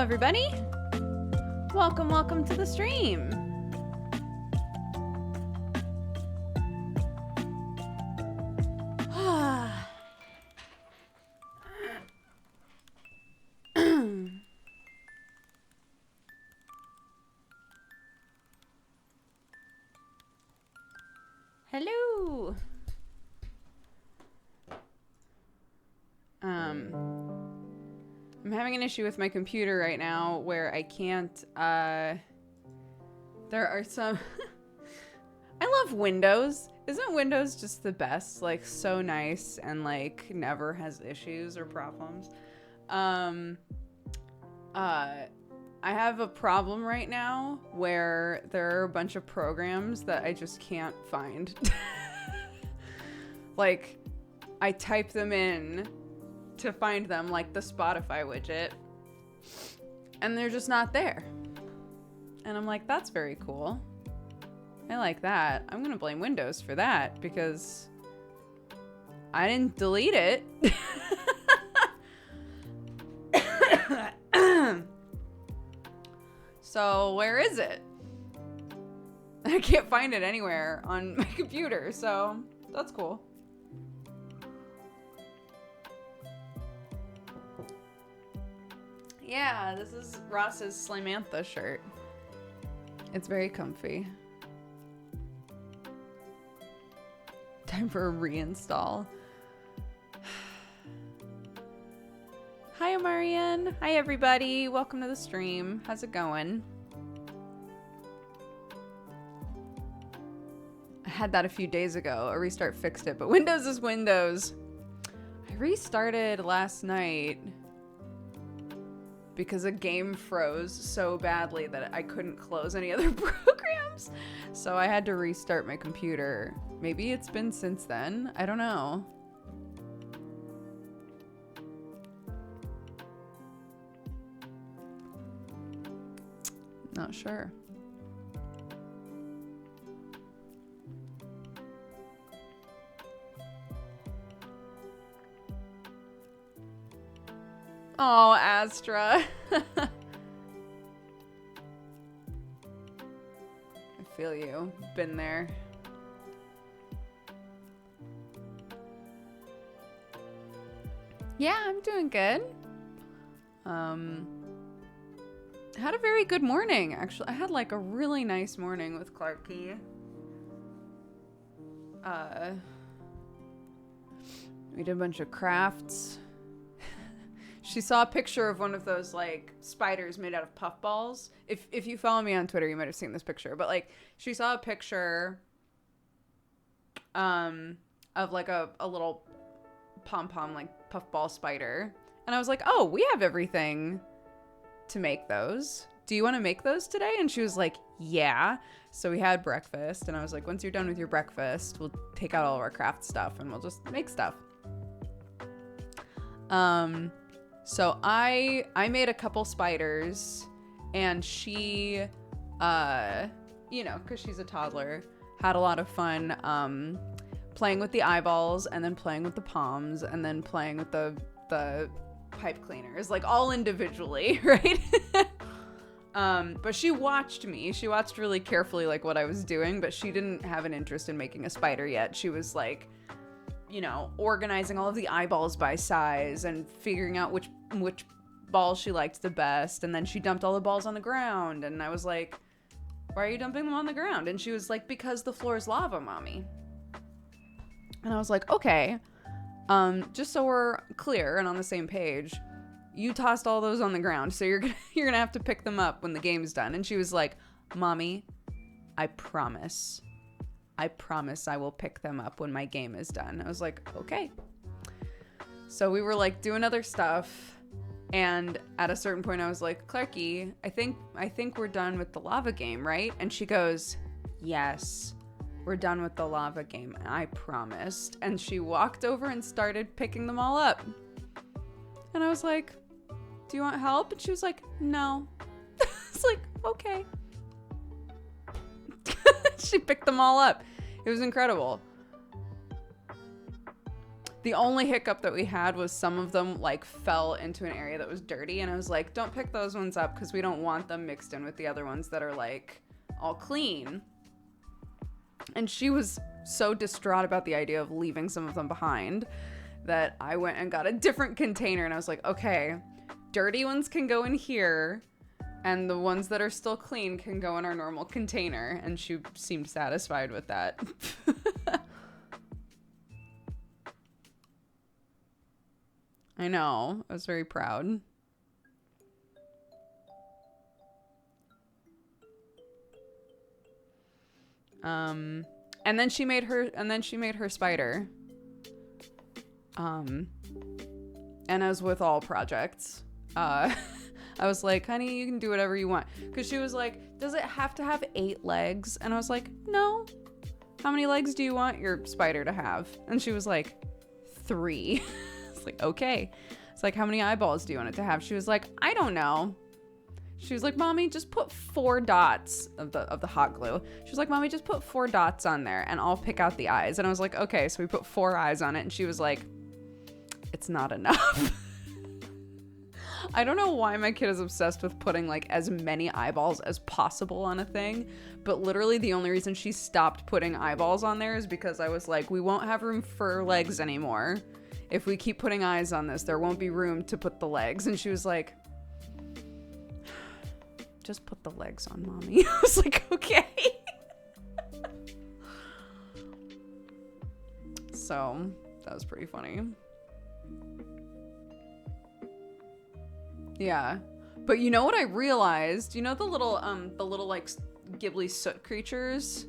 everybody. Welcome to the stream. Hello. I'm having an issue with my computer right now where I can't, there are some, I love Windows. Isn't Windows just the best? Like, so nice and, like, never has issues or problems. I have a problem right now where there are a bunch of programs that I just can't find. Like, I type them in to find them, like the Spotify widget, and they're just not there. And I'm like, that's very cool. I like that. I'm gonna blame Windows for that because I didn't delete it. So where is it? I can't find it anywhere on my computer, so that's cool. Yeah, this is Ross's Slimantha shirt. It's very comfy. Time for a reinstall. Hi, Amarian. Hi, everybody. Welcome to the stream. How's it going? I had that a few days ago. A restart fixed it, but Windows is Windows. I restarted last night because a game froze so badly that I couldn't close any other programs. So I had to restart my computer. Maybe it's been since then. I don't know. Not sure. Oh, Astra. I feel you. Been there. Yeah, I'm doing good. I had a very good morning, actually. I had like a really nice morning with Clarky. We did a bunch of crafts. She saw a picture of one of those like spiders made out of puffballs. If you follow me on Twitter, you might have seen this picture. But like, she saw a picture of like a little pom-pom like puffball spider, and I was like, oh, we have everything to make those. Do you want to make those today? And she was like, yeah. So we had breakfast, and I was like, once you're done with your breakfast, we'll take out all of our craft stuff and we'll just make stuff. So I made a couple spiders, and she, you know, because she's a toddler, had a lot of fun playing with the eyeballs, and then playing with the palms, and then playing with the pipe cleaners, like all individually, right? But she watched me. She watched really carefully like what I was doing, but she didn't have an interest in making a spider yet. She was like, you know, organizing all of the eyeballs by size and figuring out which balls she liked the best. And then she dumped all the balls on the ground, and I was like, why are you dumping them on the ground? And she was like, because the floor is lava, mommy. And I was like, okay, just so we're clear and on the same page, you tossed all those on the ground, so you're gonna have to pick them up when the game's done. And she was like, mommy, I promise I will pick them up when my game is done. I was like, okay. So we were like doing other stuff, and at a certain point I was like, Clarky, I think we're done with the lava game, right? And she goes, yes, we're done with the lava game, I promised. And she walked over and started picking them all up. And I was like, do you want help? And she was like, no. It's like, okay. She picked them all up. It was incredible. The only hiccup that we had was some of them like fell into an area that was dirty, and I was like, don't pick those ones up because we don't want them mixed in with the other ones that are like all clean. And she was so distraught about the idea of leaving some of them behind that I went and got a different container, and I was like, okay, dirty ones can go in here and the ones that are still clean can go in our normal container. And she seemed satisfied with that. I know. I was very proud. And then she made her spider. And as with all projects, I was like, honey, you can do whatever you want. Because she was like, does it have to have 8 legs? And I was like, no. How many legs do you want your spider to have? And she was like, 3. It's like, okay. It's like, how many eyeballs do you want it to have? She was like, I don't know. She was like, Mommy, just put 4 dots of the hot glue. She was like, Mommy, just put 4 dots on there and I'll pick out the eyes. And I was like, okay. So we put 4 eyes on it, and she was like, it's not enough. I don't know why my kid is obsessed with putting like as many eyeballs as possible on a thing, but literally the only reason she stopped putting eyeballs on there is because I was like, we won't have room for legs anymore. If we keep putting eyes on this, there won't be room to put the legs. And she was like, just put the legs on, Mommy. I was like, okay. So that was pretty funny. Yeah. But you know what I realized? You know the little like Ghibli soot creatures?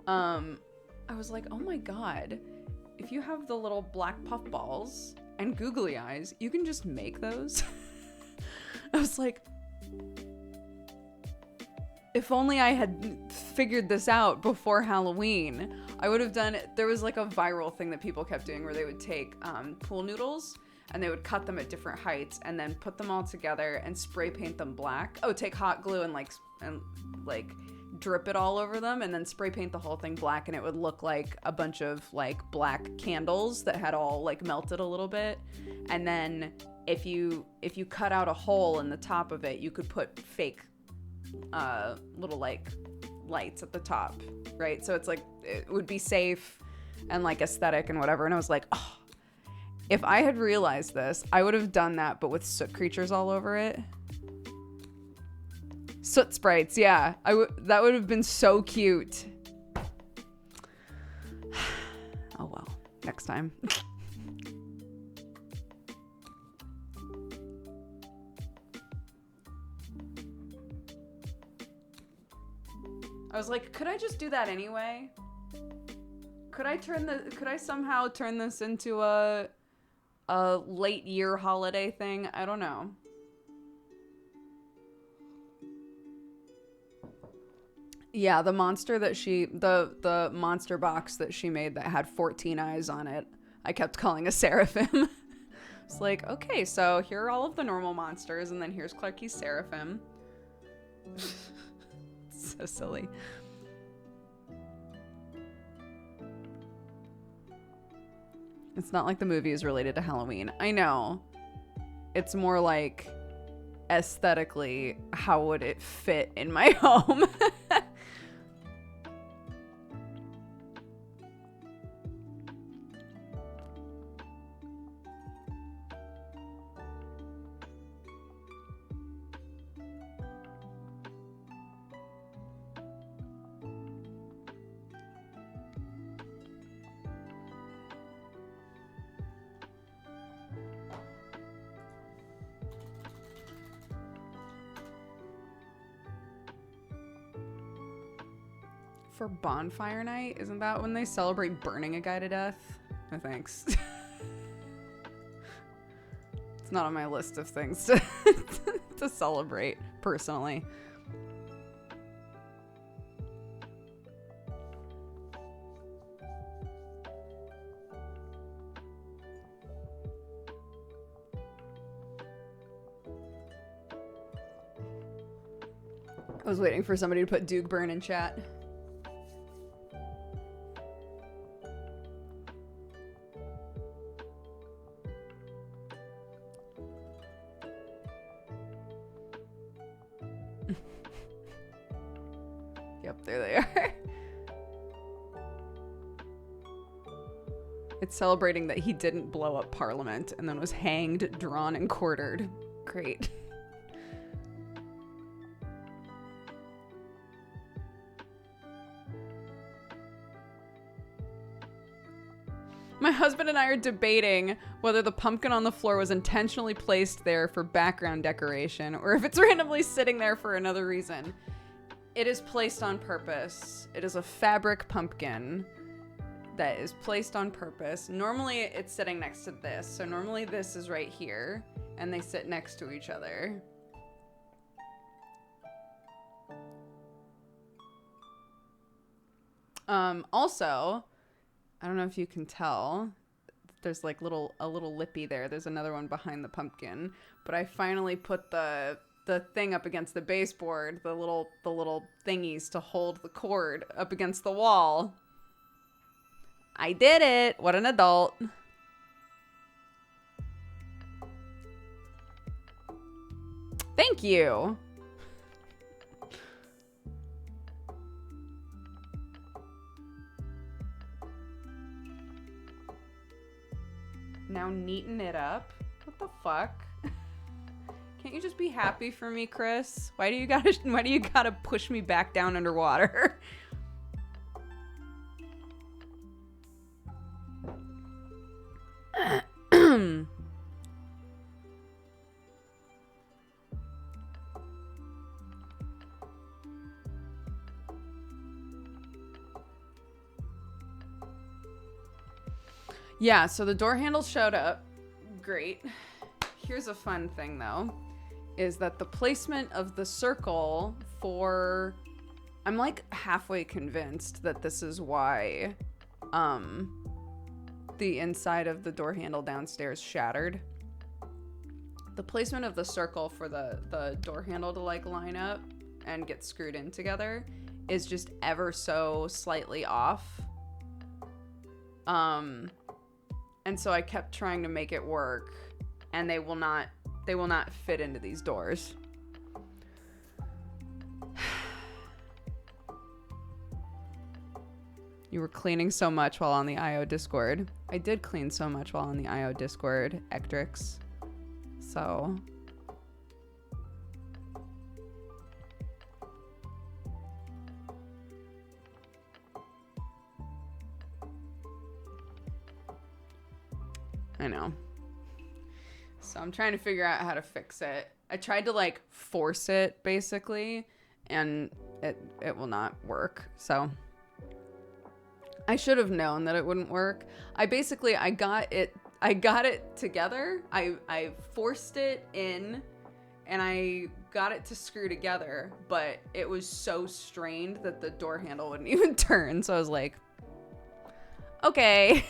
I was like, oh my God. If you have the little black puff balls and googly eyes, you can just make those. I was like, if only I had figured this out before Halloween, I would have done it. There was like a viral thing that people kept doing where they would take pool noodles and they would cut them at different heights and then put them all together and spray paint them black. Oh, take hot glue and like drip it all over them and then spray paint the whole thing black, and it would look like a bunch of like black candles that had all like melted a little bit. And then if you cut out a hole in the top of it, you could put fake little like lights at the top, right? So it's like it would be safe and like aesthetic and whatever. And I was like, oh, if I had realized this, I would have done that, but with soot creatures all over it. Soot sprites, yeah. That would have been so cute. Oh well, next time. I was like, could I just do that anyway? Could I somehow turn this into a late year holiday thing? I don't know. Yeah, the monster that the monster box that she made that had 14 eyes on it, I kept calling a seraphim. It's like, okay, so here are all of the normal monsters, and then here's Clarky's seraphim. So silly. It's not like the movie is related to Halloween. I know. It's more like aesthetically, how would it fit in my home? For bonfire night? Isn't that when they celebrate burning a guy to death? No thanks. It's not on my list of things to celebrate, personally. I was waiting for somebody to put Duke Burn in chat. Yep, there they are. It's celebrating that he didn't blow up Parliament and then was hanged, drawn, and quartered. Great. My husband and I are debating whether the pumpkin on the floor was intentionally placed there for background decoration or if it's randomly sitting there for another reason. It is placed on purpose. It is a fabric pumpkin that is placed on purpose. Normally it's sitting next to this. So normally this is right here and they sit next to each other. Also, I don't know if you can tell, there's like a little lippy there. There's another one behind the pumpkin, but I finally put the thing up against the baseboard, the little thingies to hold the cord up against the wall. I did it. What an adult. Thank you. Now neaten it up. What the fuck? Can't you just be happy for me, Chris? Why do you gotta push me back down underwater? Yeah, so the door handle showed up. Great. Here's a fun thing, though, is that the placement of the circle for... I'm like halfway convinced that this is why the inside of the door handle downstairs shattered. The placement of the circle for the door handle to like line up and get screwed in together is just ever so slightly off. And so I kept trying to make it work, and they will not fit into these doors. You were cleaning so much while on the IO Discord. I did clean so much while on the IO Discord, Ectrix. So... I know. So I'm trying to figure out how to fix it. I tried to like force it basically, and it will not work. So I should have known that it wouldn't work. I got it together. I forced it in and I got it to screw together, but it was so strained that the door handle wouldn't even turn. So I was like, okay.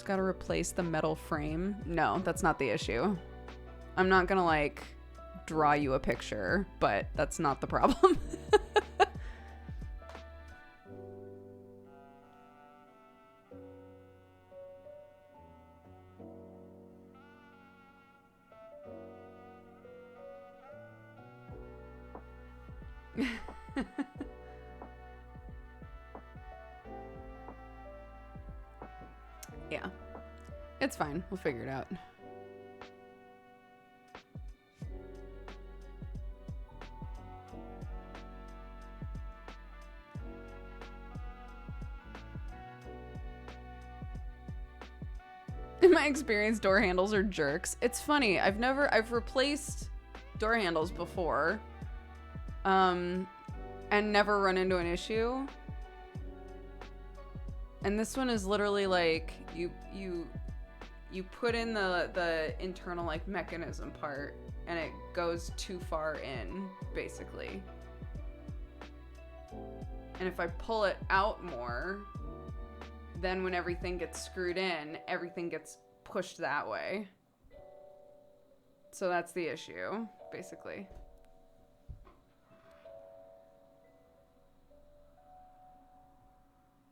Gotta replace the metal frame. No, that's not the issue. I'm not gonna like draw you a picture, but that's not the problem. Yeah. It's fine. We'll figure it out. In my experience, door handles are jerks. It's funny. I've replaced door handles before, and never run into an issue. And this one is literally like you put in the internal like mechanism part and it goes too far in basically. And if I pull it out more, then when everything gets screwed in, everything gets pushed that way. So that's the issue, basically.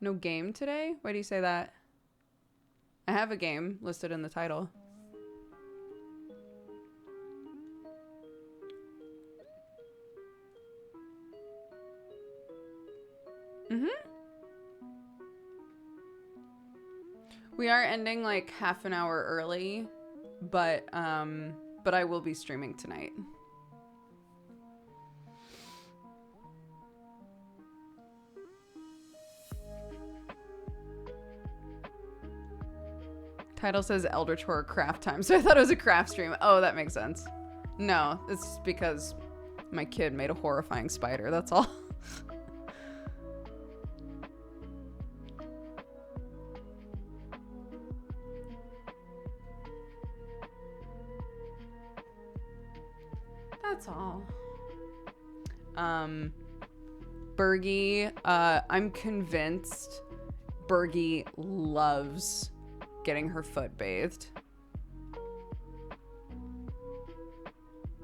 No game today? Why do you say that? I have a game listed in the title. We are ending like half an hour early, but I will be streaming tonight. Title says Eldritch Horror Craft Time, so I thought it was a craft stream. Oh, that makes sense. No, it's because my kid made a horrifying spider, that's all. That's all. Bergie, I'm convinced Bergie loves getting her foot bathed.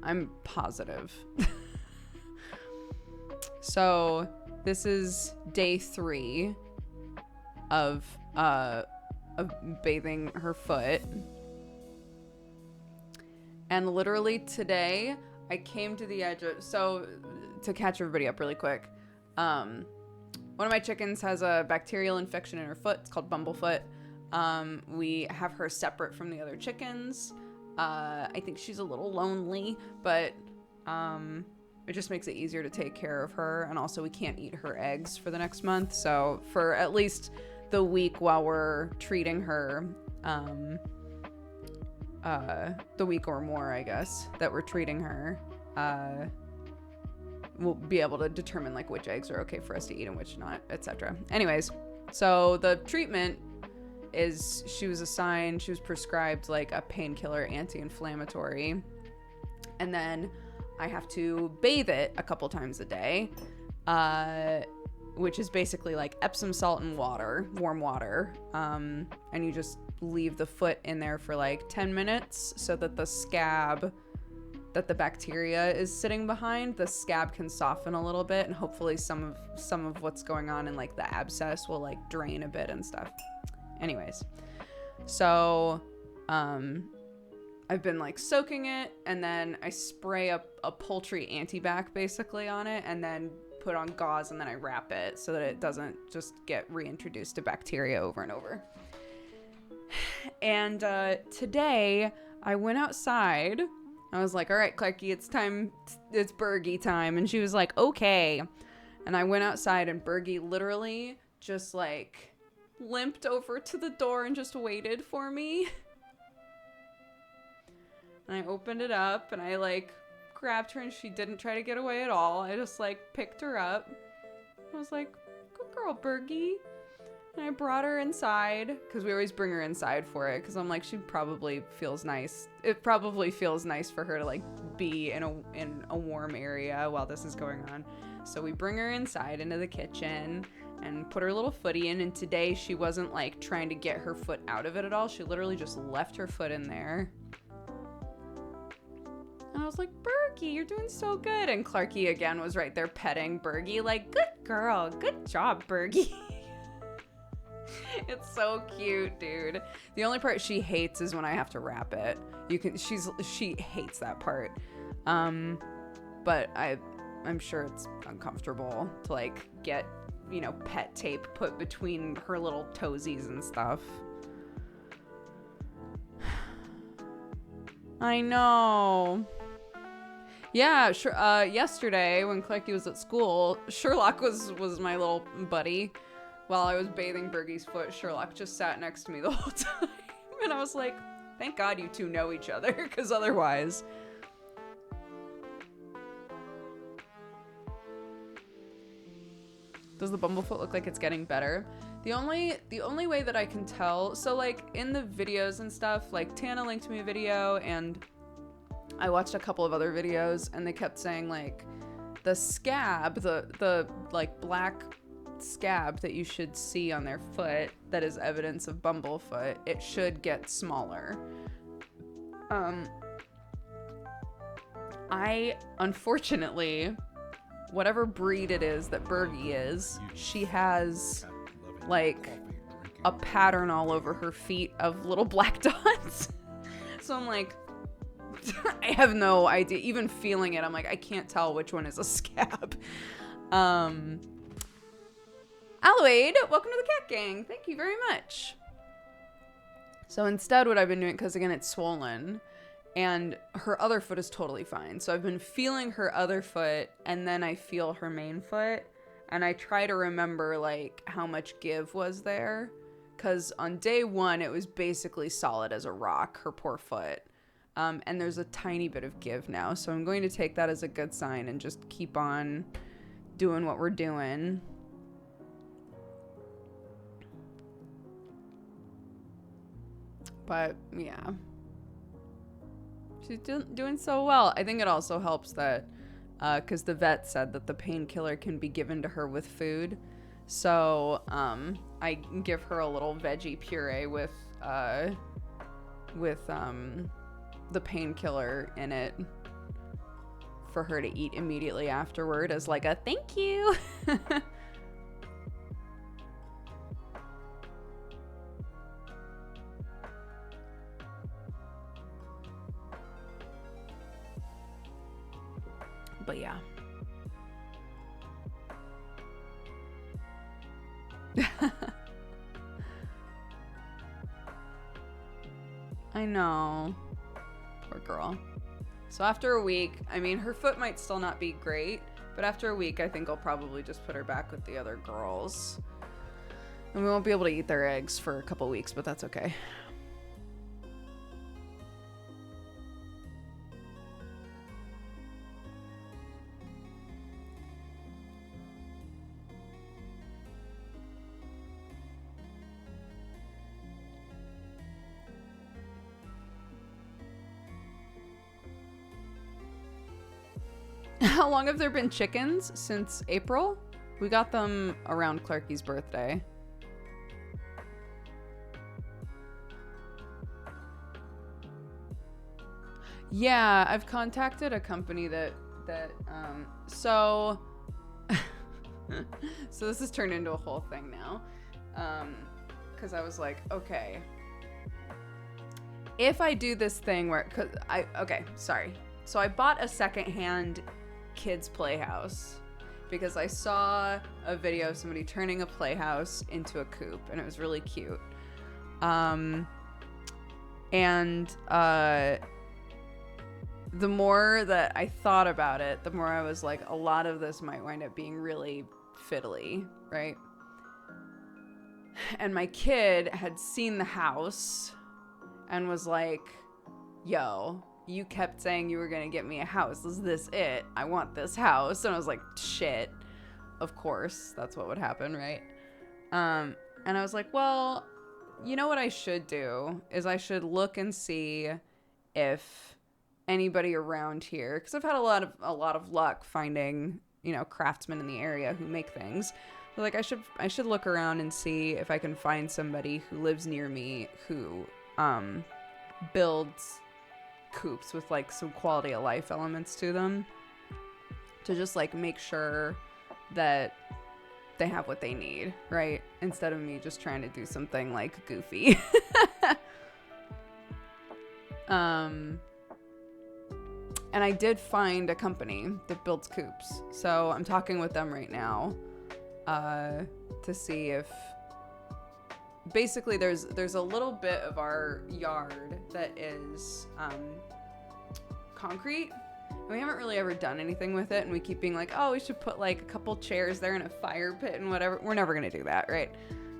I'm positive. So this is day 3 of bathing her foot. And literally today I came to the edge of, so to catch everybody up really quick, one of my chickens has a bacterial infection in her foot. It's called bumblefoot. We have her separate from the other chickens. I think she's a little lonely, but it just makes it easier to take care of her. And also we can't eat her eggs for the next month. So for at least the week while we're treating her, the week or more, I guess, that we're treating her, we'll be able to determine like which eggs are okay for us to eat and which not, etc. Anyways, so the treatment is she was prescribed like a painkiller anti-inflammatory, and then I have to bathe it a couple times a day, which is basically like Epsom salt and water, warm water, and you just leave the foot in there for like 10 minutes so that the scab that the bacteria is sitting behind, the scab can soften a little bit, and hopefully some of what's going on in like the abscess will like drain a bit and stuff. Anyways, so I've been like soaking it, and then I spray a poultry antibac basically on it, and then put on gauze, and then I wrap it so that it doesn't just get reintroduced to bacteria over and over. And today I went outside. I was like, all right, Clarky, it's time. It's Bergie time. And she was like, okay. And I went outside, and Bergie literally just like limped over to the door and just waited for me. And I opened it up, and I like grabbed her, and she didn't try to get away at all. I just like picked her up. I was like, good girl, Bergie. And I brought her inside, because we always bring her inside for it, because I'm like, she probably feels nice. It probably feels nice for her to like be in a warm area while this is going on. So we bring her inside into the kitchen and put her little footy in. And today she wasn't like trying to get her foot out of it at all. She literally just left her foot in there. And I was like, Bergie, you're doing so good. And Clarky again was right there petting Bergie, like, good girl, good job, Bergie. It's so cute, dude. The only part she hates is when I have to wrap it. She hates that part. But I'm sure it's uncomfortable to like get, pet tape put between her little toesies and stuff. I know. Yeah, sure. Yesterday when Clarky was at school, Sherlock was my little buddy. While I was bathing Bergie's foot, Sherlock just sat next to me the whole time. And I was like, thank God you two know each other, because otherwise. Does the bumblefoot look like it's getting better? The only way that I can tell, so like in the videos and stuff, like Tana linked me a video, and I watched a couple of other videos, and they kept saying like the scab, the like black scab that you should see on their foot that is evidence of bumblefoot, it should get smaller. I unfortunately, whatever breed it is that Bergie is, she has like a pattern all over her feet of little black dots. So I'm like, I have no idea. Even feeling it, I'm like, I can't tell which one is a scab. Aloid, welcome to the cat gang. Thank you very much. So instead what I've been doing, because again it's swollen and her other foot is totally fine. So I've been feeling her other foot and then I feel her main foot and I try to remember like how much give was there. Because on day one, it was basically solid as a rock, her poor foot. And there's a tiny bit of give now. So I'm going to take that as a good sign and just keep on doing what we're doing. But, yeah. She's doing so well. I think it also helps that, because the vet said that the painkiller can be given to her with food. So, I give her a little veggie puree with the painkiller in it for her to eat immediately afterward as like a thank you. But yeah. I know. Poor girl. So after a week, I mean, her foot might still not be great, but after a week, I think I'll probably just put her back with the other girls. And we won't be able to eat their eggs for a couple weeks, but that's okay. How long have there been chickens? Since April? We got them around Clarky's birthday. Yeah, I've contacted a company so this has turned into a whole thing now. Because I was like, okay, if I do this thing where, so I bought a secondhand kids playhouse because I saw a video of somebody turning a playhouse into a coop and it was really cute. The more that I thought about it, the more I was like, a lot of this might wind up being really fiddly, right? And my kid had seen the house and was like, yo, you kept saying you were going to get me a house. Is this it? I want this house. And I was like, shit. Of course, that's what would happen, right? And I was like, well, you know what I should do is I should look and see if anybody around here, because I've had a lot of luck finding, craftsmen in the area who make things. But like I should look around and see if I can find somebody who lives near me who builds coops with like some quality of life elements to them, to just like make sure that they have what they need, right? Instead of me just trying to do something like goofy. And I did find a company that builds coops. So I'm talking with them right now to see if basically there's a little bit of our yard that is concrete. We haven't really ever done anything with it, and we keep being like, oh, we should put like a couple chairs there and a fire pit and whatever. We're never gonna do that, right?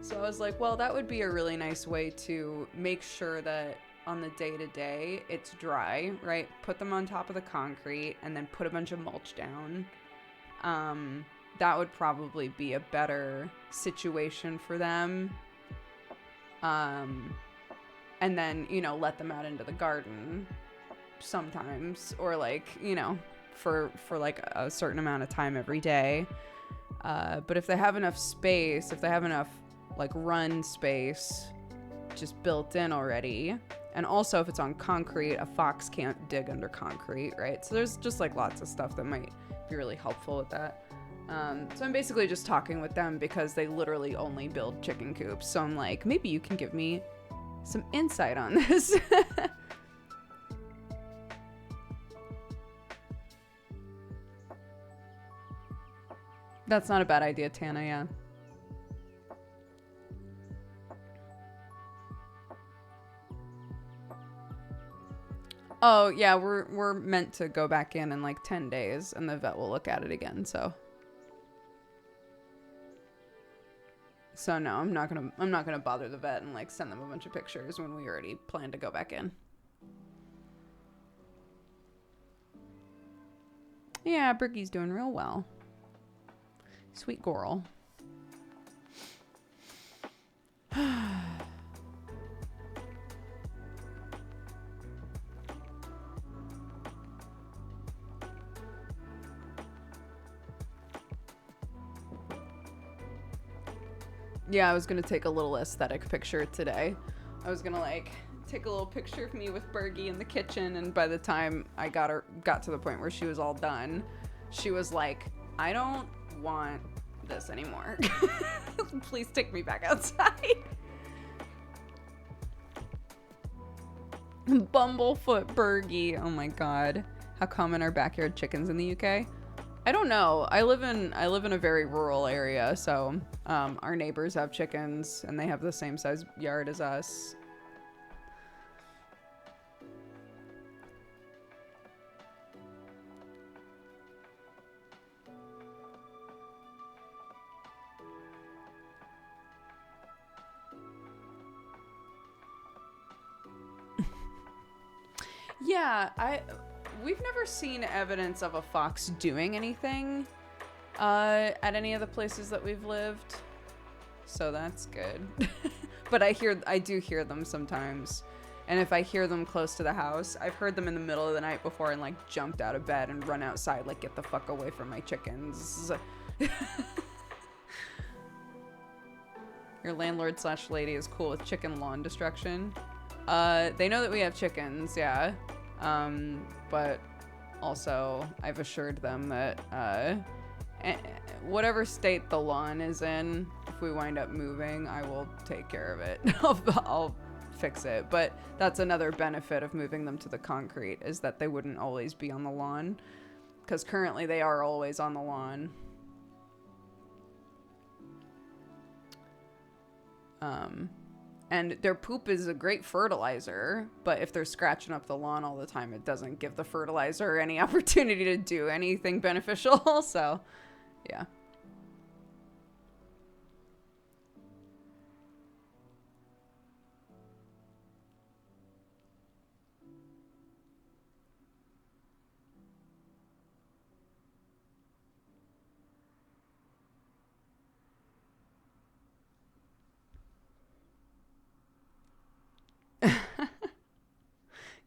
So I was like, well, that would be a really nice way to make sure that on the day-to-day it's dry, right? Put them on top of the concrete and then put a bunch of mulch down. That would probably be a better situation for them. And then, let them out into the garden sometimes, or like, for like a certain amount of time every day. But if they have enough space, if they have enough like run space just built in already, and also if it's on concrete, a fox can't dig under concrete, right? So there's just like lots of stuff that might be really helpful with that. So I'm basically just talking with them because they literally only build chicken coops. So I'm like, maybe you can give me some insight on this. That's not a bad idea, Tana, yeah. Oh, yeah, we're meant to go back in like 10 days and the vet will look at it again, so. So no, I'm not gonna bother the vet and like send them a bunch of pictures when we already planned to go back in. Yeah, Bricky's doing real well. Sweet girl. Yeah, I was gonna take a little aesthetic picture today. I was gonna like take a little picture of me with Bergie in the kitchen, and by the time I got to the point where she was all done, she was like, I don't want this anymore. Please take me back outside. Bumblefoot Bergie. Oh my god. How common are backyard chickens in the UK? I don't know. I live in a very rural area, so our neighbors have chickens and they have the same size yard as us. Yeah, we've never seen evidence of a fox doing anything at any of the places that we've lived, so that's good. But I do hear them sometimes, and if I hear them close to the house, I've heard them in the middle of the night before and like jumped out of bed and run outside like, get the fuck away from my chickens. Your landlord / lady is cool with chicken lawn destruction. They know that we have chickens, yeah. But also I've assured them that whatever state the lawn is in, if we wind up moving, I will take care of it. I'll fix it. But that's another benefit of moving them to the concrete, is that they wouldn't always be on the lawn, because currently they are always on the lawn. And their poop is a great fertilizer, but if they're scratching up the lawn all the time, it doesn't give the fertilizer any opportunity to do anything beneficial. So, yeah.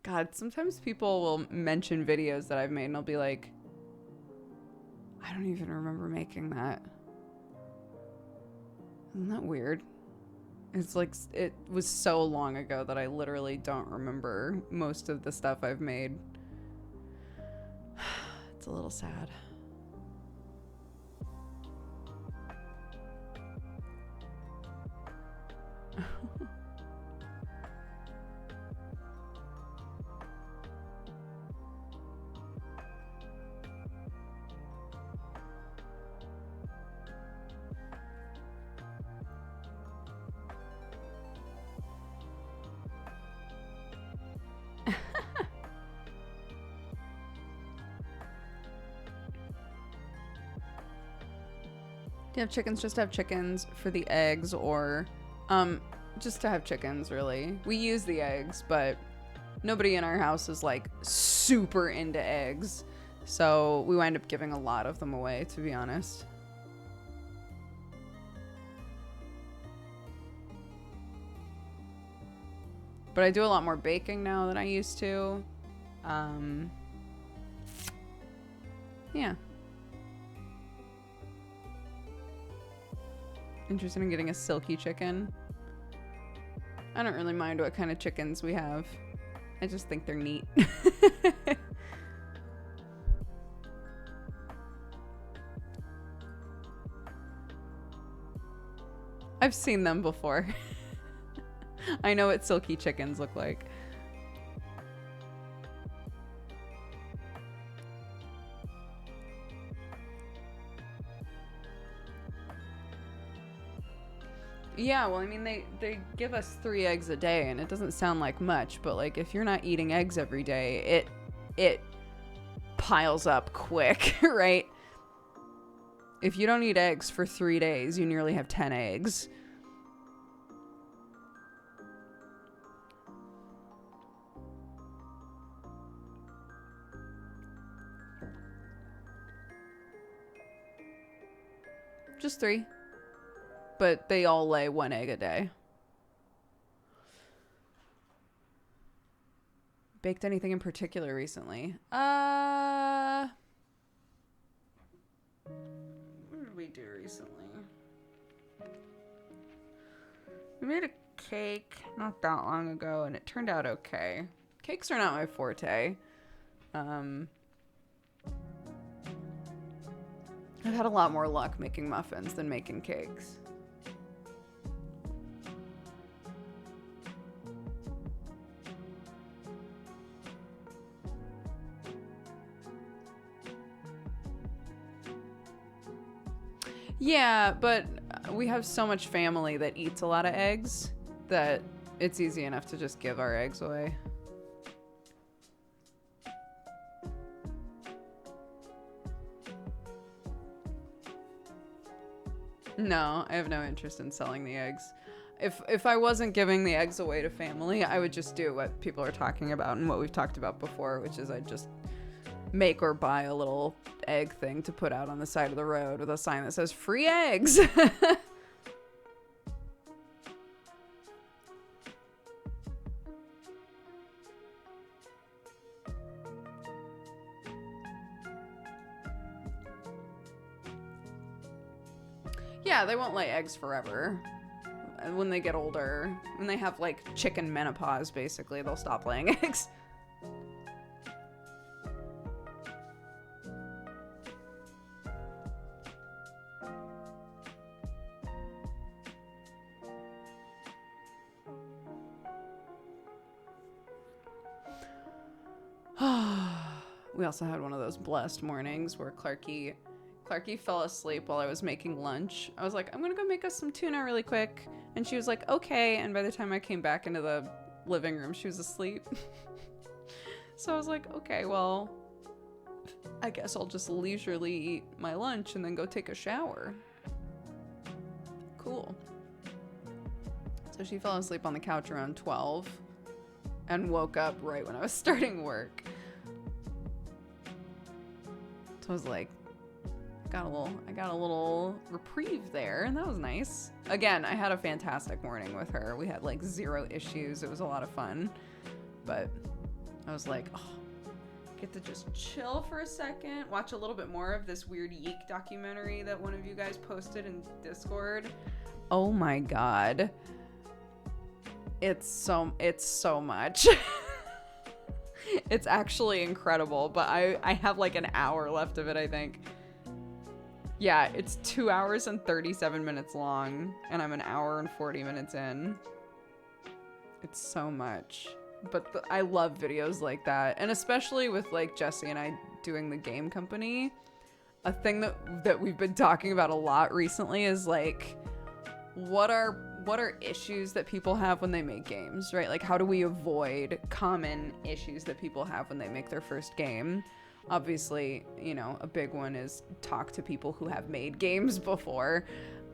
God, sometimes people will mention videos that I've made and I'll be like, I don't even remember making that. Isn't that weird? It's like, it was so long ago that I literally don't remember most of the stuff I've made. It's a little sad. Do you have chickens? Just to have chickens for the eggs, or just to have chickens, really. We use the eggs, but nobody in our house is like super into eggs, so we wind up giving a lot of them away, to be honest. But I do a lot more baking now than I used to. Yeah. Interested in getting a silky chicken. I don't really mind what kind of chickens we have. I just think they're neat. I've seen them before. I know what silky chickens look like. Yeah, well, I mean, they give us 3 eggs a day, and it doesn't sound like much, but, like, if you're not eating eggs every day, it piles up quick, right? If you don't eat eggs for 3 days, you nearly have 10 eggs. Just 3. But they all lay 1 egg a day. Baked anything in particular recently? What did we do recently? We made a cake not that long ago, and it turned out okay. Cakes are not my forte. I've had a lot more luck making muffins than making cakes. Yeah, but we have so much family that eats a lot of eggs that it's easy enough to just give our eggs away. No, I have no interest in selling the eggs. If I wasn't giving the eggs away to family, I would just do what people are talking about and what we've talked about before, which is I'd just make or buy a little egg thing to put out on the side of the road with a sign that says free eggs. Yeah, they won't lay eggs forever. When they get older, when they have like chicken menopause, basically, they'll stop laying eggs. We also had one of those blessed mornings where Clarky fell asleep while I was making lunch. I was like, I'm gonna go make us some tuna really quick. And she was like, okay. And by the time I came back into the living room, she was asleep. So I was like, okay, well, I guess I'll just leisurely eat my lunch and then go take a shower. Cool. So she fell asleep on the couch around 12 and woke up right when I was starting work. So I was like, I got a little reprieve there, and that was nice. Again, I had a fantastic morning with her. We had like 0 issues. It was a lot of fun. But I was like, oh, get to just chill for a second, watch a little bit more of this weird Yeek documentary that one of you guys posted in Discord. Oh my god. It's so much. It's actually incredible, but I have like an hour left of it, I think. Yeah, it's 2 hours and 37 minutes long, and I'm an hour and 40 minutes in. It's so much. But I love videos like that, and especially with like Jesse and I doing the game company. A thing that we've been talking about a lot recently is like, what are issues that people have when they make games, right? Like, how do we avoid common issues that people have when they make their first game? Obviously, you know, a big one is talk to people who have made games before.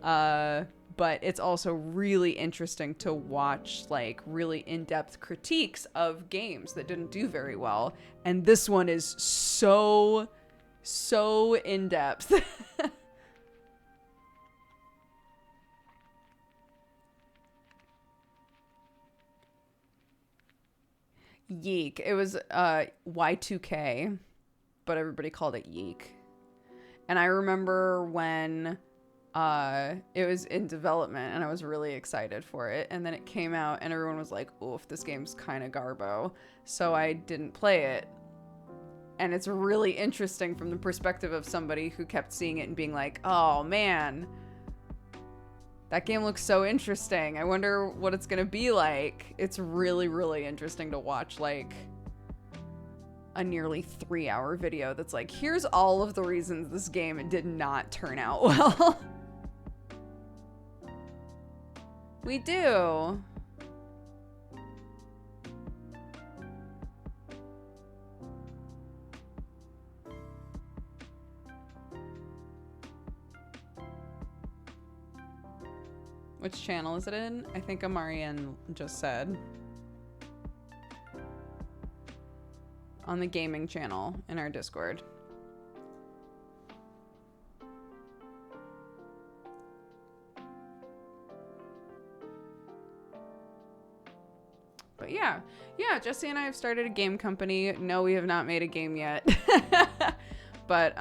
But it's also really interesting to watch like really in-depth critiques of games that didn't do very well. And this one is so in-depth. Yeek. It was Y2K, but everybody called it Yeek. And I remember when it was in development and I was really excited for it, and then it came out and everyone was like, oof, this game's kind of garbo, so I didn't play it. And it's really interesting from the perspective of somebody who kept seeing it and being like, oh man, That game looks so interesting. I wonder what it's gonna be like. It's really, really interesting to watch, like, a nearly 3-hour video that's like, here's all of the reasons this game did not turn out well. We do. Which channel is it in? I think Amarian just said. On the gaming channel in our Discord. But yeah, Jesse and I have started a game company. No, we have not made a game yet. But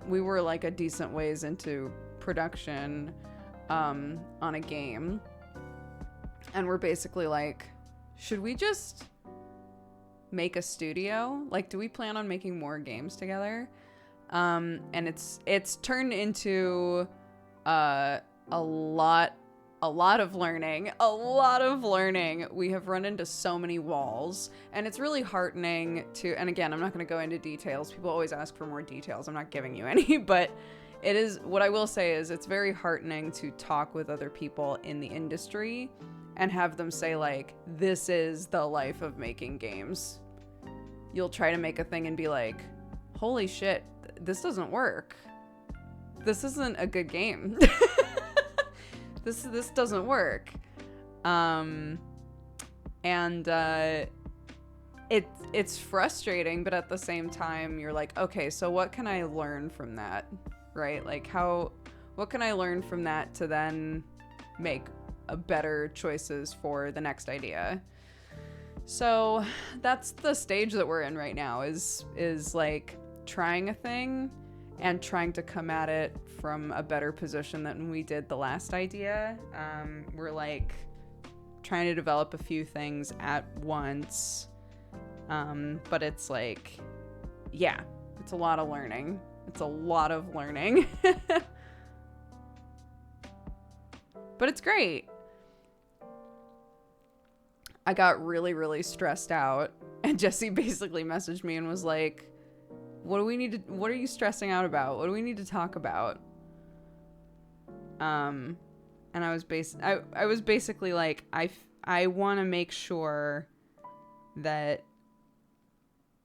we were like a decent ways into production on a game. And we're basically like, should we just make a studio? Like, do we plan on making more games together? And it's turned into a lot of learning. We have run into so many walls, and it's really heartening to, and again, I'm not going to go into details. People always ask for more details. I'm not giving you any, but it is, what I will say is it's very heartening to talk with other people in the industry and have them say, like, this is the life of making games. You'll try to make a thing and be like, holy shit, this doesn't work. This isn't a good game. This doesn't work. It's frustrating, but at the same time, you're like, okay, so what can I learn from that? Right? Like, what can I learn from that to then make a better choices for the next idea? So that's the stage that we're in right now, is like trying a thing and trying to come at it from a better position than we did the last idea. We're like trying to develop a few things at once. But it's like, yeah, it's a lot of learning. But it's great. I got really, really stressed out, and Jesse basically messaged me and was like, what are you stressing out about? What do we need to talk about? And I was basically like, I want to make sure that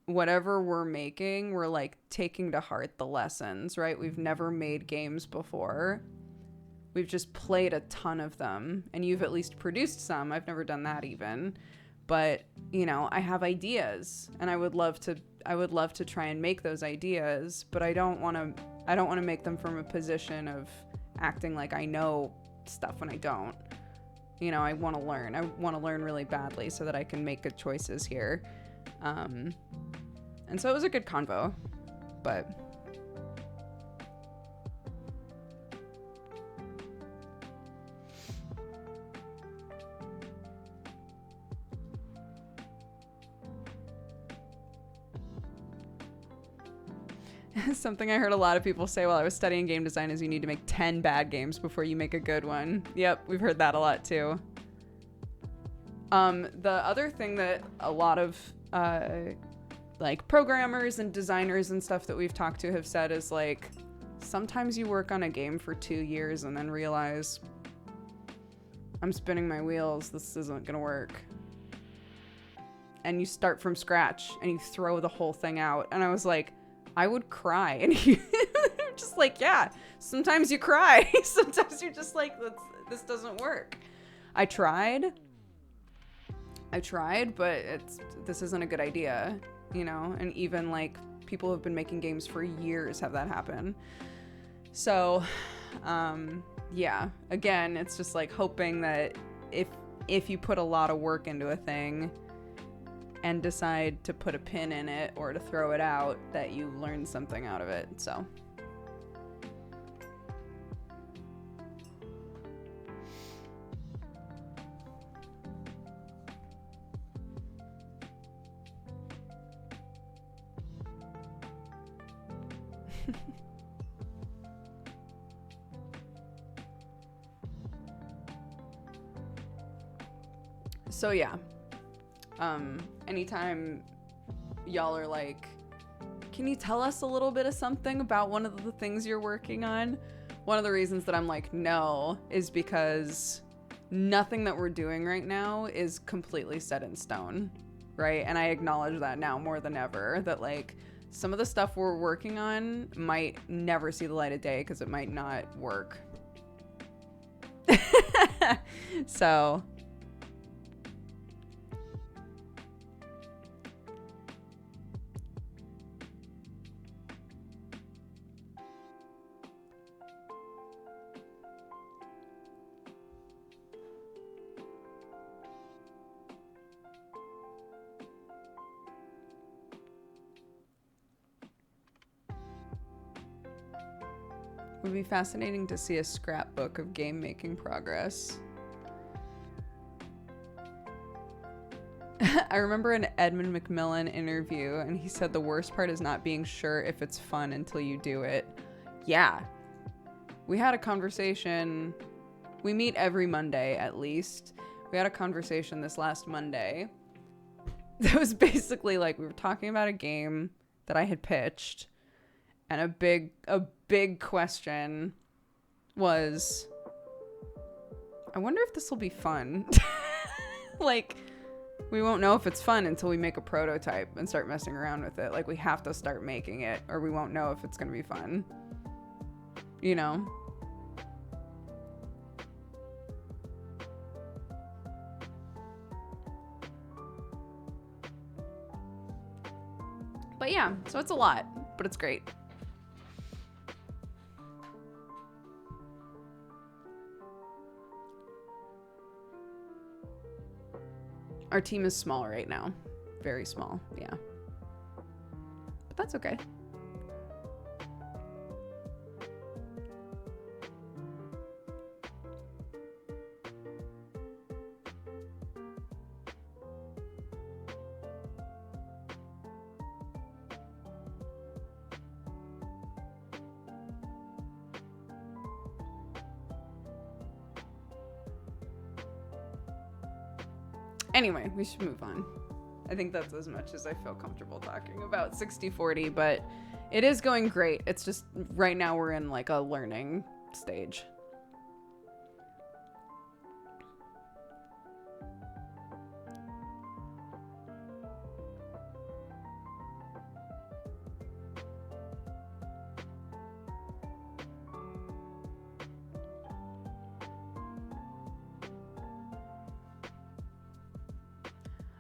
whatever we're making, we're like taking to heart the lessons, right? We've never made games before. We've just played a ton of them, and you've at least produced some. I've never done that even, but you know, I have ideas, and I would love to try and make those ideas, but I don't want to make them from a position of acting like I know stuff when I don't. You know, I want to learn really badly so that I can make good choices here. And so it was a good convo, but something I heard a lot of people say while I was studying game design is you need to make 10 bad games before you make a good one. Yep, we've heard that a lot too. The other thing that a lot of like programmers and designers and stuff that we've talked to have said is like, sometimes you work on a game for 2 years and then realize, I'm spinning my wheels, this isn't gonna work. And you start from scratch and you throw the whole thing out. And I was like, I would cry. And you're just like, yeah, sometimes you cry. Sometimes you're just like, this doesn't work. I tried, but this isn't a good idea, you know? And even like people who have been making games for years have that happen. So, yeah, again, it's just like hoping that if you put a lot of work into a thing and decide to put a pin in it or to throw it out, that you learn something out of it. So So yeah, anytime y'all are like, can you tell us a little bit of something about one of the things you're working on? One of the reasons that I'm like, no, is because nothing that we're doing right now is completely set in stone, right? And I acknowledge that now more than ever, that like some of the stuff we're working on might never see the light of day because it might not work. So it would be fascinating to see a scrapbook of game making progress. I remember an Edmund McMillan interview, and he said the worst part is not being sure if it's fun until you do it. Yeah. We had a conversation. We meet every Monday, at least. We had a conversation this last Monday that was basically like we were talking about a game that I had pitched, and a big question was, I wonder if this will be fun. Like, we won't know if it's fun until we make a prototype and start messing around with it. Like, we have to start making it or we won't know if it's going to be fun. You know? But yeah, so it's a lot, but it's great. Our team is small right now. Very small, yeah. But that's okay. Anyway, we should move on. I think that's as much as I feel comfortable talking about 6040, but it is going great. It's just right now we're in like a learning stage.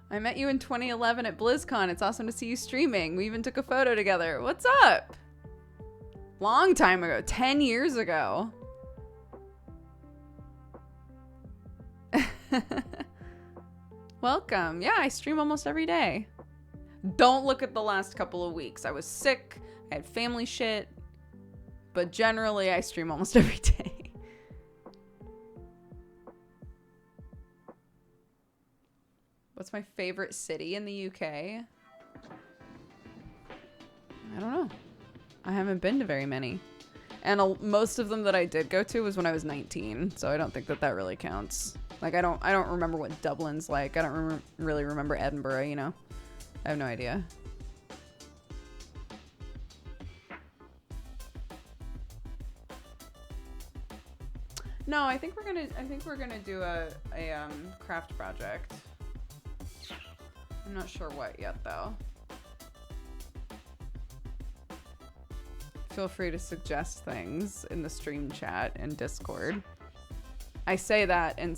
I met you in 2011 at BlizzCon. It's awesome to see you streaming. We even took a photo together. What's up? Long time ago. 10 years ago. Welcome. Yeah, I stream almost every day. Don't look at the last couple of weeks. I was sick. I had family shit. But generally, I stream almost every day. What's my favorite city in the UK? I don't know. I haven't been to very many. And most of them that I did go to was when I was 19, so I don't think that really counts. Like, I don't remember what Dublin's like. I don't really remember Edinburgh, you know? I have no idea. No, I think we're gonna do a craft project. I'm not sure what yet, though. Feel free to suggest things in the stream chat and Discord. I say that, and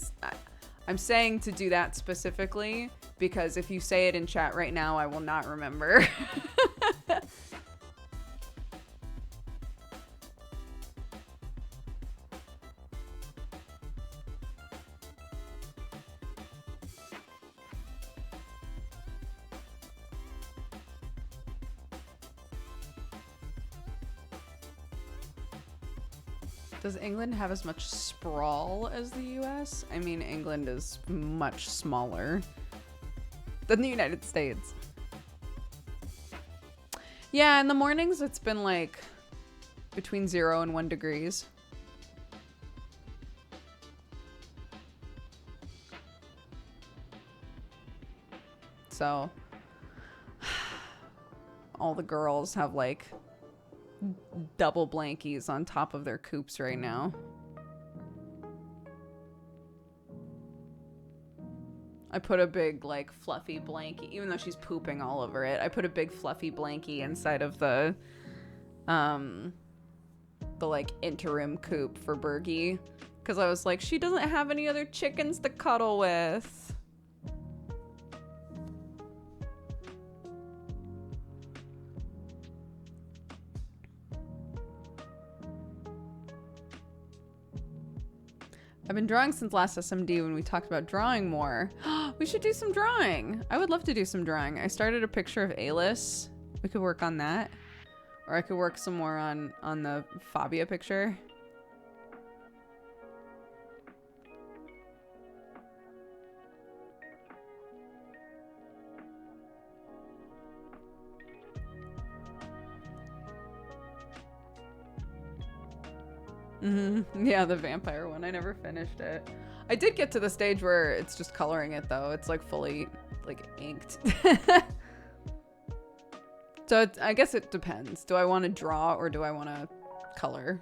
I'm saying to do that specifically because if you say it in chat right now, I will not remember. Does England have as much sprawl as the US? I mean, England is much smaller than the United States. Yeah, in the mornings it's been like between 0 and 1 degrees. So all the girls have like double blankies on top of their coops right now. I put a big like fluffy blankie, even though she's pooping all over it. I put a big fluffy blankie inside of the like interim coop for Bergie, because I was like, she doesn't have any other chickens to cuddle with. I've been drawing since last SMD when we talked about drawing more. We should do some drawing. I would love to do some drawing. I started a picture of Alice. We could work on that. Or I could work some more on the Fabia picture. Yeah, the vampire one. I never finished it. I did get to the stage where it's just coloring it though. It's like fully like inked. So I guess it depends. Do I want to draw or do I want to color?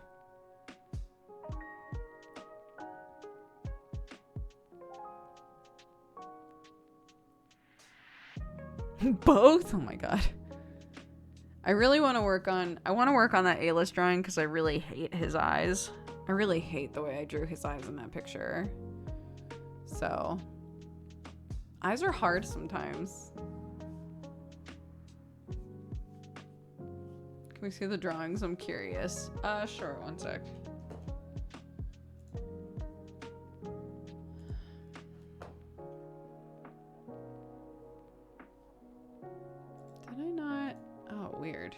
Both? Oh my god. I really want to work on that A-list drawing because I really hate his eyes. I really hate the way I drew his eyes in that picture. So, eyes are hard sometimes. Can we see the drawings? I'm curious. Sure, one sec. Did I not? Oh, weird.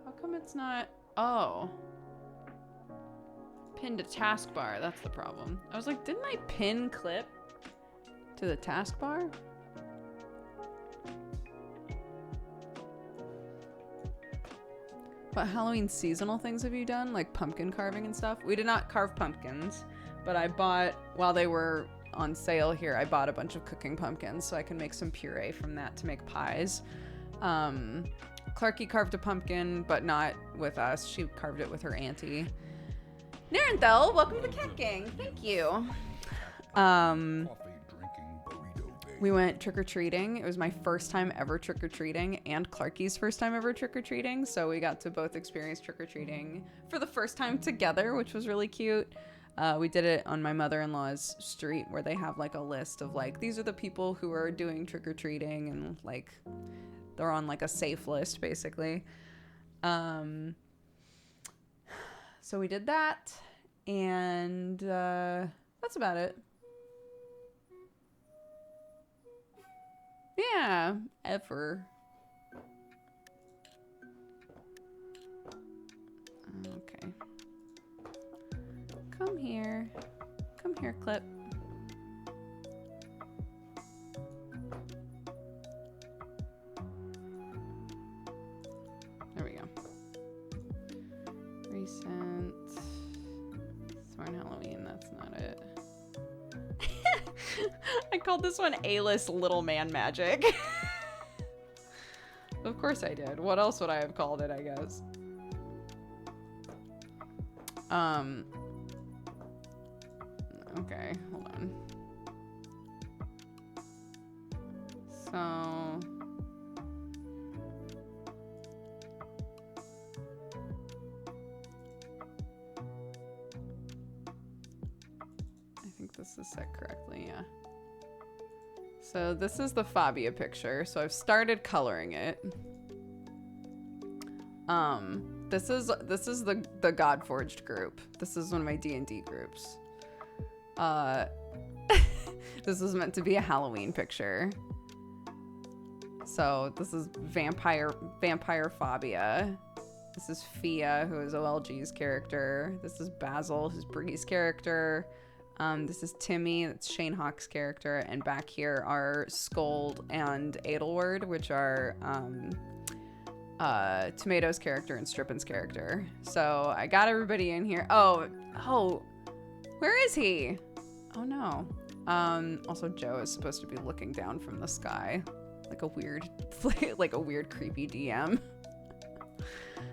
How come it's not? Oh. Pinned to taskbar, that's the problem. I was like, didn't I pin clip to the taskbar? What Halloween seasonal things have you done? Like pumpkin carving and stuff? We did not carve pumpkins, but I bought, while they were on sale here, I bought a bunch of cooking pumpkins so I can make some puree from that to make pies. Clarky carved a pumpkin, but not with us. She carved it with her auntie. Narenthal, welcome to the Cat Gang. Thank you. We went trick-or-treating. It was my first time ever trick-or-treating and Clarky's first time ever trick-or-treating. So we got to both experience trick-or-treating for the first time together, which was really cute. We did it on my mother-in-law's street where they have like a list of like, these are the people who are doing trick-or-treating, and like they're on like a safe list basically. So we did that, and that's about it. Yeah, ever. Okay. Come here. Come here, Clip. There we go. Recent. Sworn Halloween, that's not it. I called this one A-list Little Man Magic. Of course I did. What else would I have called it, I guess? Okay, hold on. So I think this is set correctly, yeah. So this is the Fabia picture. So I've started coloring it. This is the Godforged group. This is one of my D&D groups. This is meant to be a Halloween picture. So this is Vampire Fabia. This is Fia, who is OLG's character. This is Basil, who's Briggy's character. This is Timmy, that's Shane Hawk's character, and back here are Scold and Adelward, which are Tomato's character and Strippin's character. So I got everybody in here. Oh, where is he? Oh no. Also, Joe is supposed to be looking down from the sky, like a weird, like a weird creepy DM.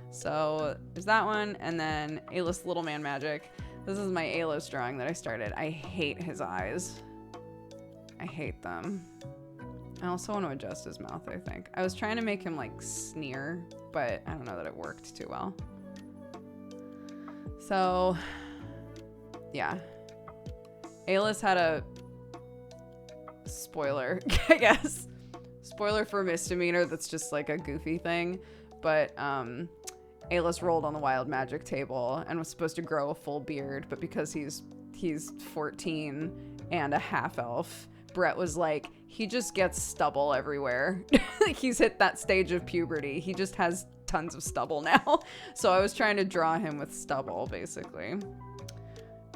So there's that one, and then A-list Little Man Magic. This is my A-list drawing that I started. I hate his eyes. I hate them. I also want to adjust his mouth, I think. I was trying to make him like sneer, but I don't know that it worked too well. So yeah, A-list had a spoiler, I guess. Spoiler for misdemeanor that's just like a goofy thing, but A-list rolled on the wild magic table and was supposed to grow a full beard, but because he's 14 and a half elf, Brett was like, he just gets stubble everywhere. He's hit that stage of puberty. He just has tons of stubble now. So I was trying to draw him with stubble, basically.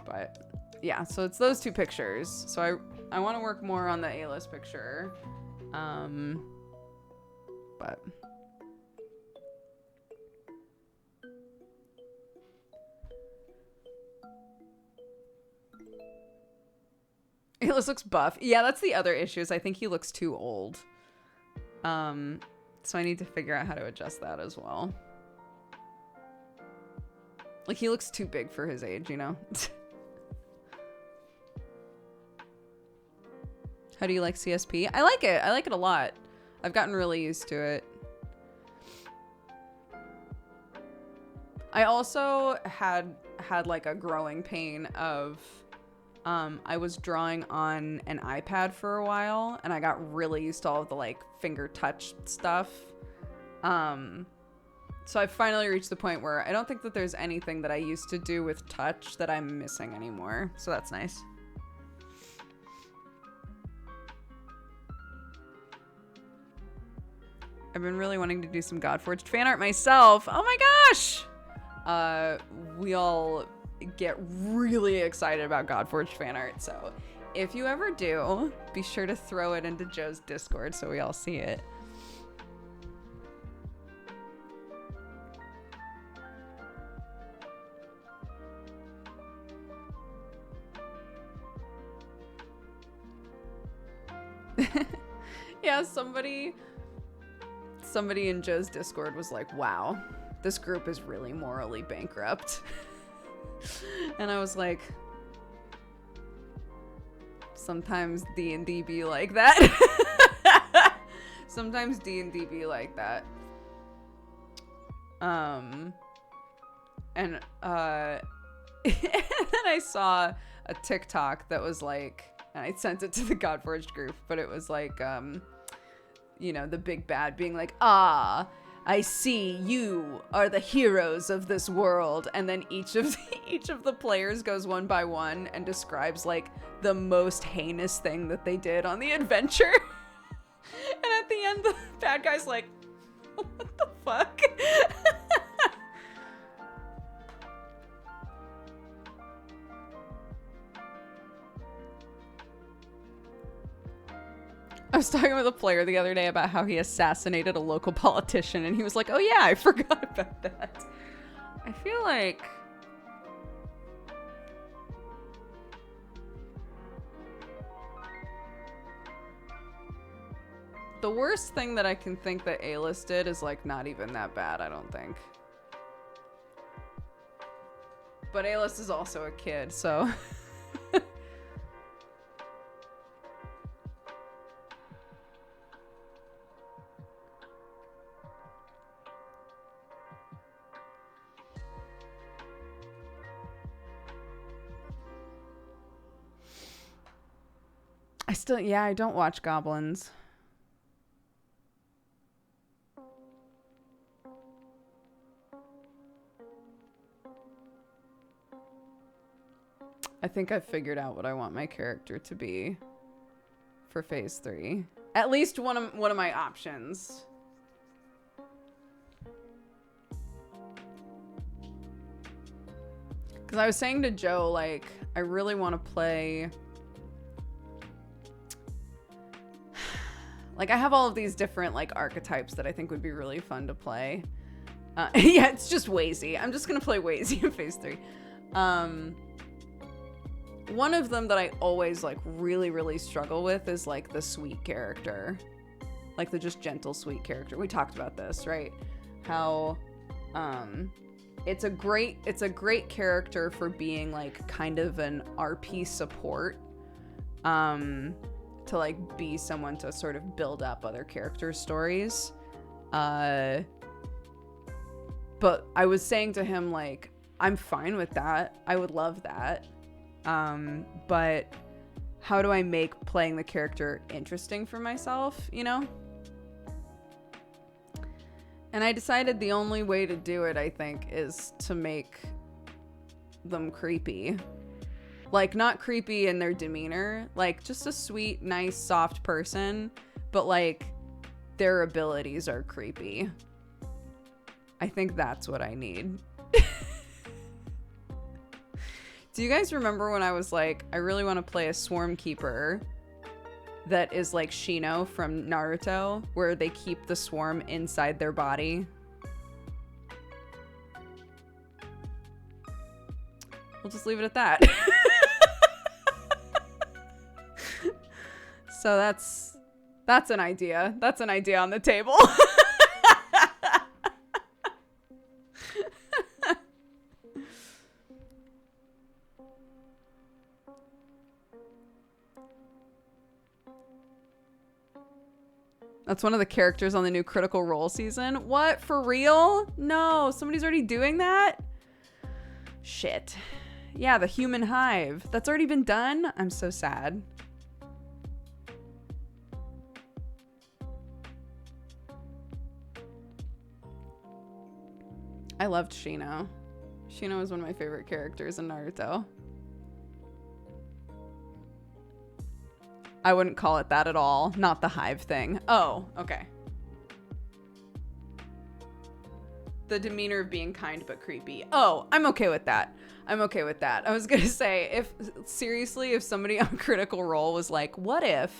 But yeah, so it's those two pictures. So I want to work more on the A-list picture. But A-list looks buff. Yeah, that's the other issue, is I think he looks too old. So I need to figure out how to adjust that as well. Like, he looks too big for his age, you know? How do you like CSP? I like it. I like it a lot. I've gotten really used to it. I also had like a growing pain of I was drawing on an iPad for a while, and I got really used to all of the like finger touch stuff. So I finally reached the point where I don't think that there's anything that I used to do with touch that I'm missing anymore. So that's nice. I've been really wanting to do some Godforged fan art myself. Oh my gosh! We all get really excited about Godforged fan art, so if you ever do, be sure to throw it into Joe's Discord so we all see it. Yeah, somebody in Joe's Discord was like, wow, this group is really morally bankrupt. And I was like, sometimes D&D be like that. Sometimes D&D be like that. And then I saw a TikTok that was like, and I sent it to the Godforged group, but it was like, you know, the big bad being like, ah, I see you are the heroes of this world. And then each of the players goes one by one and describes like the most heinous thing that they did on the adventure. And at the end, the bad guy's like, what the fuck? I was talking with a player the other day about how he assassinated a local politician, and he was like, oh yeah, I forgot about that. I feel like the worst thing that I can think that A-list did is like not even that bad, I don't think. But A-list is also a kid, so I don't watch Goblins. I think I've figured out what I want my character to be for phase 3. At least one of my options. Because I was saying to Joe, like, I really want to play... Like, I have all of these different, like, archetypes that I think would be really fun to play. Yeah, it's just Wazy. I'm just going to play Wazy in phase 3. one of them that I always like really struggle with is like the sweet character, like the just gentle sweet character. We talked about this, right? How it's a great character for being like kind of an RP support, to like be someone to sort of build up other characters' stories. But I was saying to him, like, I'm fine with that. I would love that. But how do I make playing the character interesting for myself, you know? And I decided the only way to do it, I think, is to make them creepy. Like, not creepy in their demeanor, like just a sweet, nice, soft person, but like their abilities are creepy. I think that's what I need. Do you guys remember when I was like, I really want to play a swarm keeper that is like Shino from Naruto, where they keep the swarm inside their body? We'll just leave it at that. So that's an idea. That's an idea on the table. That's one of the characters on the new Critical Role season. What? For real? No, somebody's already doing that? Shit. Yeah, the human hive. That's already been done? I'm so sad. I loved Shino. Shino was one of my favorite characters in Naruto. I wouldn't call it that at all. Not the hive thing. Oh, okay. The demeanor of being kind but creepy. Oh, I'm okay with that. I'm okay with that. I was gonna say, if somebody on Critical Role was like, what if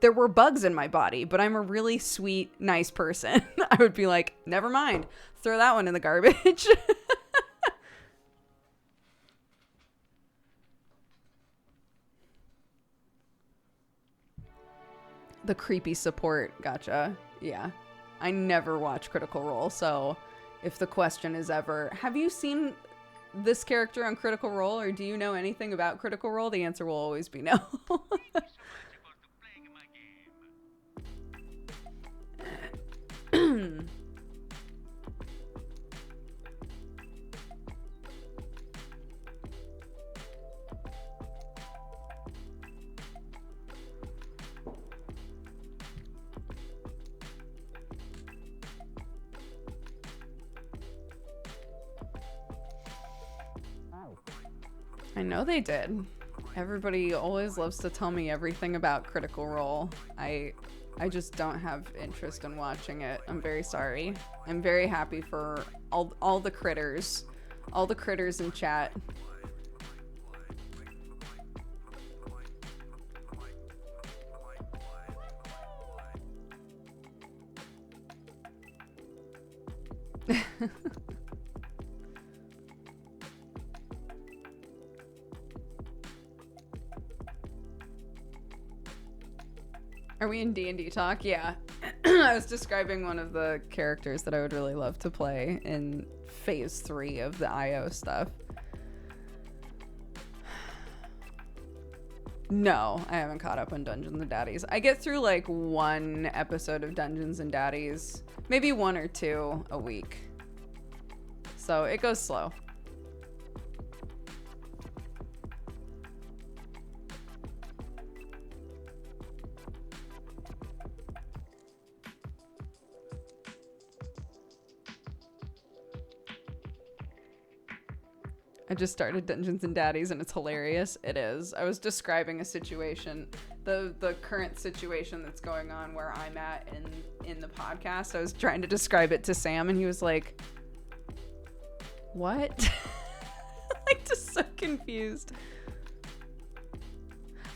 there were bugs in my body, but I'm a really sweet, nice person? I would be like, never mind. Throw that one in the garbage. The creepy support. Gotcha. Yeah. I never watch Critical Role, so if the question is ever, have you seen this character on Critical Role, or do you know anything about Critical Role? The answer will always be no. I know they did. Everybody always loves to tell me everything about Critical Role. I just don't have interest in watching it. I'm very sorry. I'm very happy for all the critters. All the critters in chat. Are we in D&D talk? Yeah. I was describing one of the characters that I would really love to play in phase 3 of the IO stuff. No, I haven't caught up on Dungeons and Daddies. I get through like one episode of Dungeons and Daddies, maybe 1 or 2 a week. So it goes slow. I just started Dungeons and Daddies and it's hilarious. It is. I was describing a situation, the current situation that's going on where I'm at in the podcast. I was trying to describe it to Sam and he was like, what? Like, just so confused.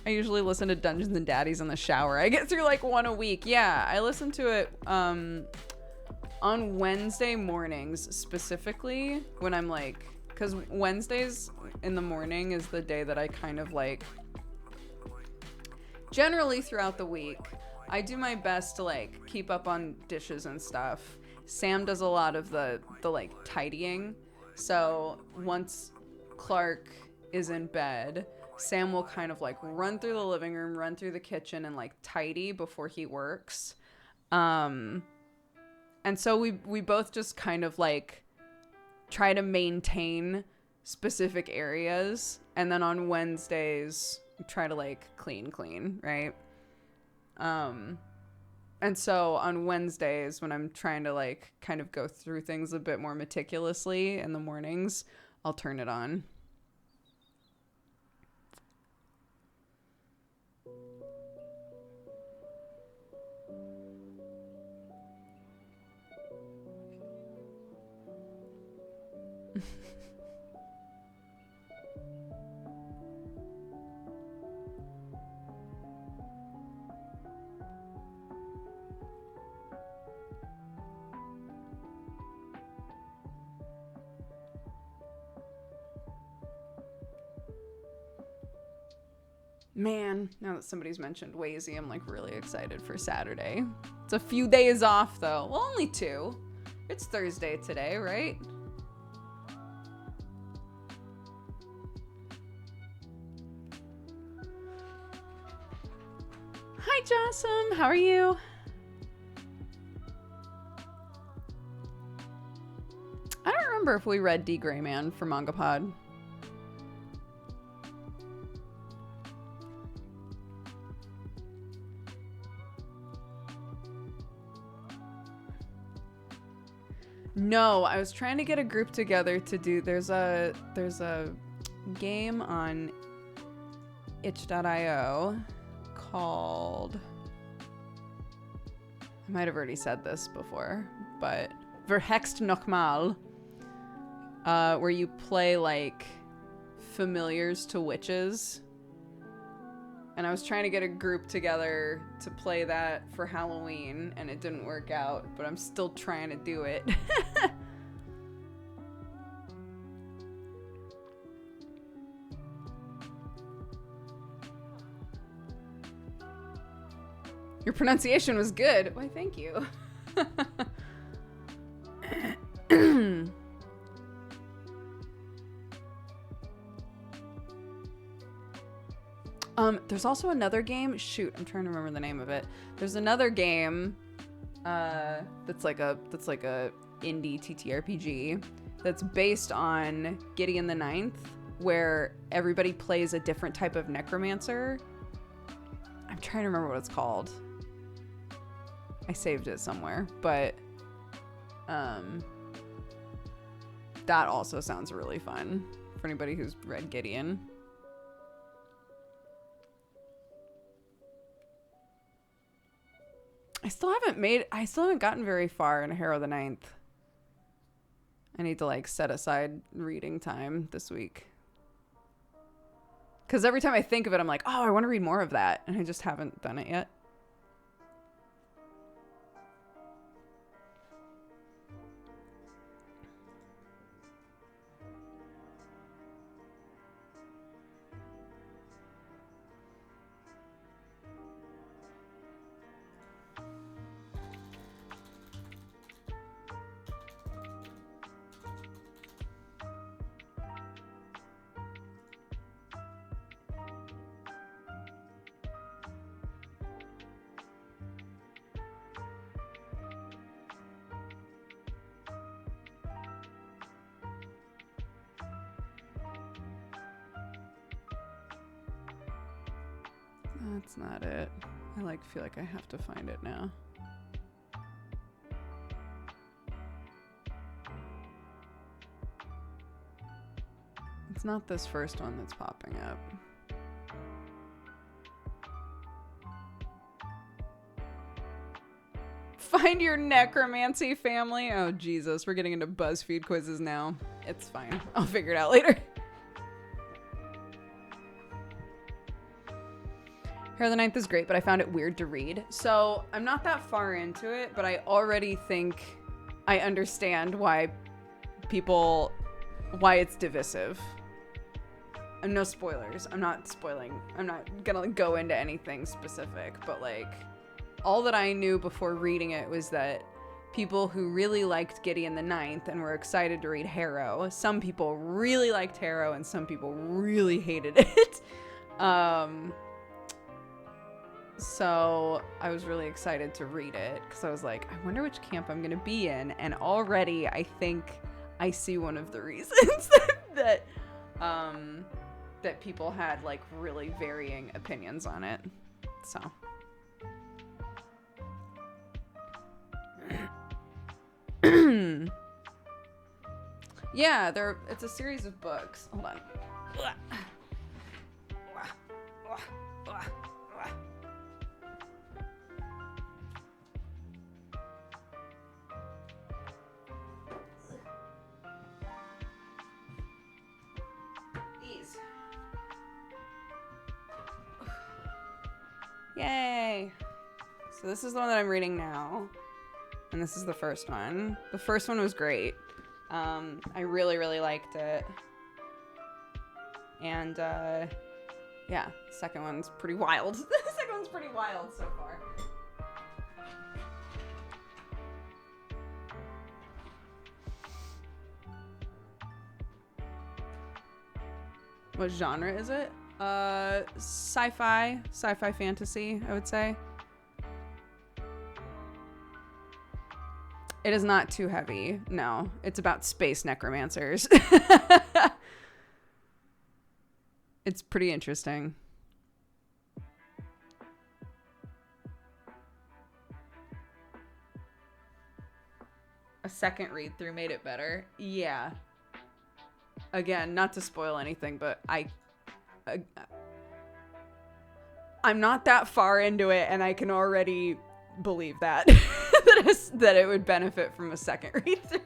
I usually listen to Dungeons and Daddies in the shower. I get through like 1 a week. Yeah, I listen to it on Wednesday mornings specifically when I'm like because Wednesdays in the morning is the day that I kind of like, generally throughout the week, I do my best to like keep up on dishes and stuff. Sam does a lot of the like tidying. So once Clark is in bed, Sam will kind of like run through the living room, run through the kitchen, and like tidy before he works. And so we both just kind of like try to maintain specific areas, and then on Wednesdays we try to like clean, right? And so on Wednesdays, when I'm trying to like kind of go through things a bit more meticulously in the mornings, I'll turn it on. Man, now that somebody's mentioned Wazy, I'm like really excited for Saturday. It's a few days off though. Well, only 2. It's Thursday today, right? Hi, Jossam. How are you? I don't remember if we read D. Gray Man for MangaPod. No, I was trying to get a group together to do. There's a game on itch.io called, I might have already said this before, but Verhext Nokmal, where you play like familiars to witches. And I was trying to get a group together to play that for Halloween, and it didn't work out, but I'm still trying to do it. Your pronunciation was good. Why, thank you. There's also another game. Shoot, I'm trying to remember the name of it. There's another game that's like a indie TTRPG that's based on Gideon the Ninth, where everybody plays a different type of necromancer. I'm trying to remember what it's called. I saved it somewhere, but that also sounds really fun for anybody who's read Gideon. I still haven't gotten very far in Harrow the Ninth. I need to like set aside reading time this week. Because every time I think of it, I'm like, oh, I want to read more of that. And I just haven't done it yet. That's not it. I feel like I have to find it now. It's not this first one that's popping up. Find your necromancy family. Oh, Jesus. We're getting into BuzzFeed quizzes now. It's fine. I'll figure it out later. Harrow the Ninth is great, but I found it weird to read. So I'm not that far into it, but I already think I understand why people why it's divisive. And no spoilers. I'm not spoiling. I'm not gonna go into anything specific, but like all that I knew before reading it was that people who really liked Gideon the Ninth and were excited to read Harrow, some people really liked Harrow and some people really hated it. So I was really excited to read it because I was like, I wonder which camp I'm gonna be in, and already I think I see one of the reasons that people had like really varying opinions on it. So yeah, it's a series of books. Hold on. These. Yay! So this is the one that I'm reading now. And this is the first one. The first one was great. I really, really liked it. And, yeah, the second one's pretty wild. The second one's pretty wild so far. What genre is it? Sci-fi fantasy, I would say. It is not too heavy. No, it's about space necromancers. It's pretty interesting. A second read through made it better. Yeah. Again, not to spoil anything, but I'm not that far into it, and I can already believe that that it would benefit from a second read through.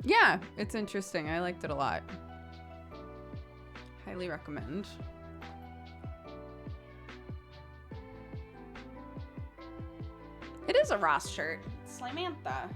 Yeah, it's interesting. I liked it a lot. Highly recommend. It is a Ross shirt. It's Slimantha.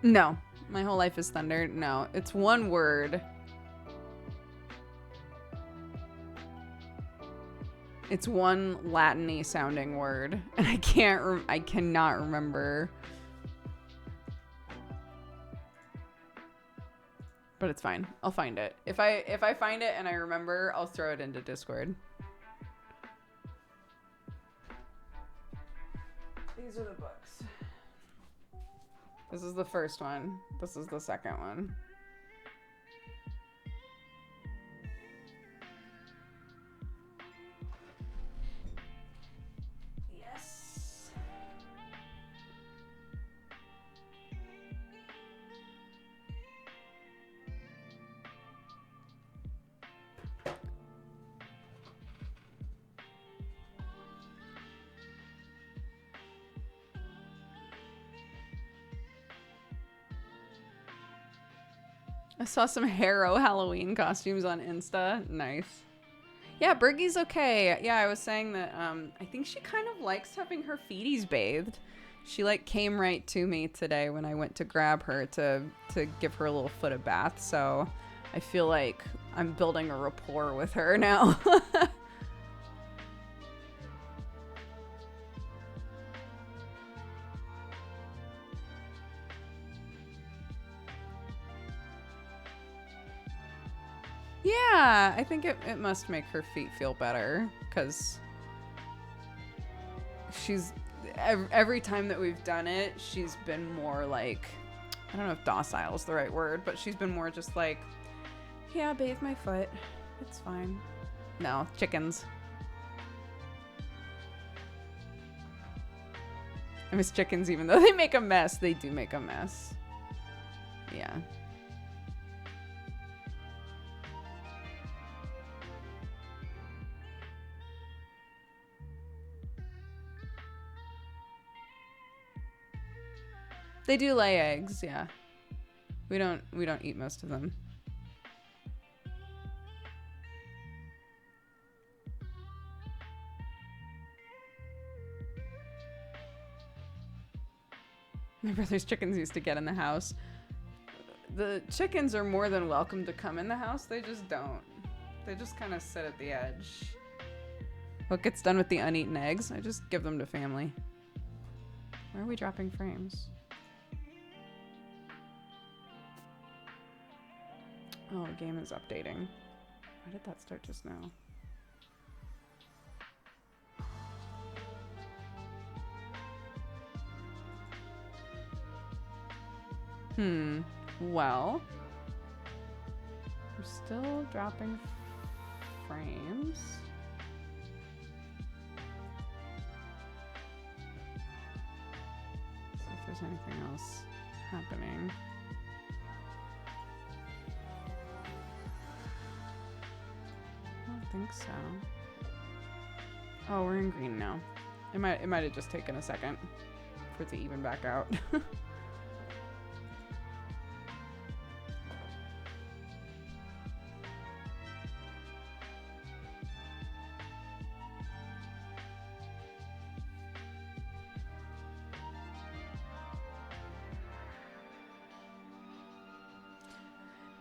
No, my whole life is thunder. No, it's one word. It's one Latin-y sounding word, and I cannot remember. But it's fine. I'll find it. If I find it and I remember, I'll throw it into Discord. These are the books. This is the first one. This is the second one. Yes. I saw some Harrow Halloween costumes on Insta. Nice. Yeah, Bergie's okay. Yeah, I was saying that I think she kind of likes having her feeties bathed. She like came right to me today when I went to grab her to give her a little foot a bath. So I feel like I'm building a rapport with her now. Yeah, I think it must make her feet feel better, because she's every time that we've done it, she's been more like, I don't know if docile is the right word, but she's been more just like, yeah, bathe my foot, it's fine. No, chickens. I miss chickens. Even though they make a mess, they do make a mess. Yeah. They do lay eggs, yeah. We don't eat most of them. My brother's chickens used to get in the house. The chickens are more than welcome to come in the house. They just don't. They just kind of sit at the edge. What gets done with the uneaten eggs? I just give them to family. Where are we dropping frames? Oh, the game is updating. Why did that start just now? Well, we're still dropping frames. See if there's anything else happening. I don't think so. Oh, we're in green now. It might have just taken a second for it to even back out.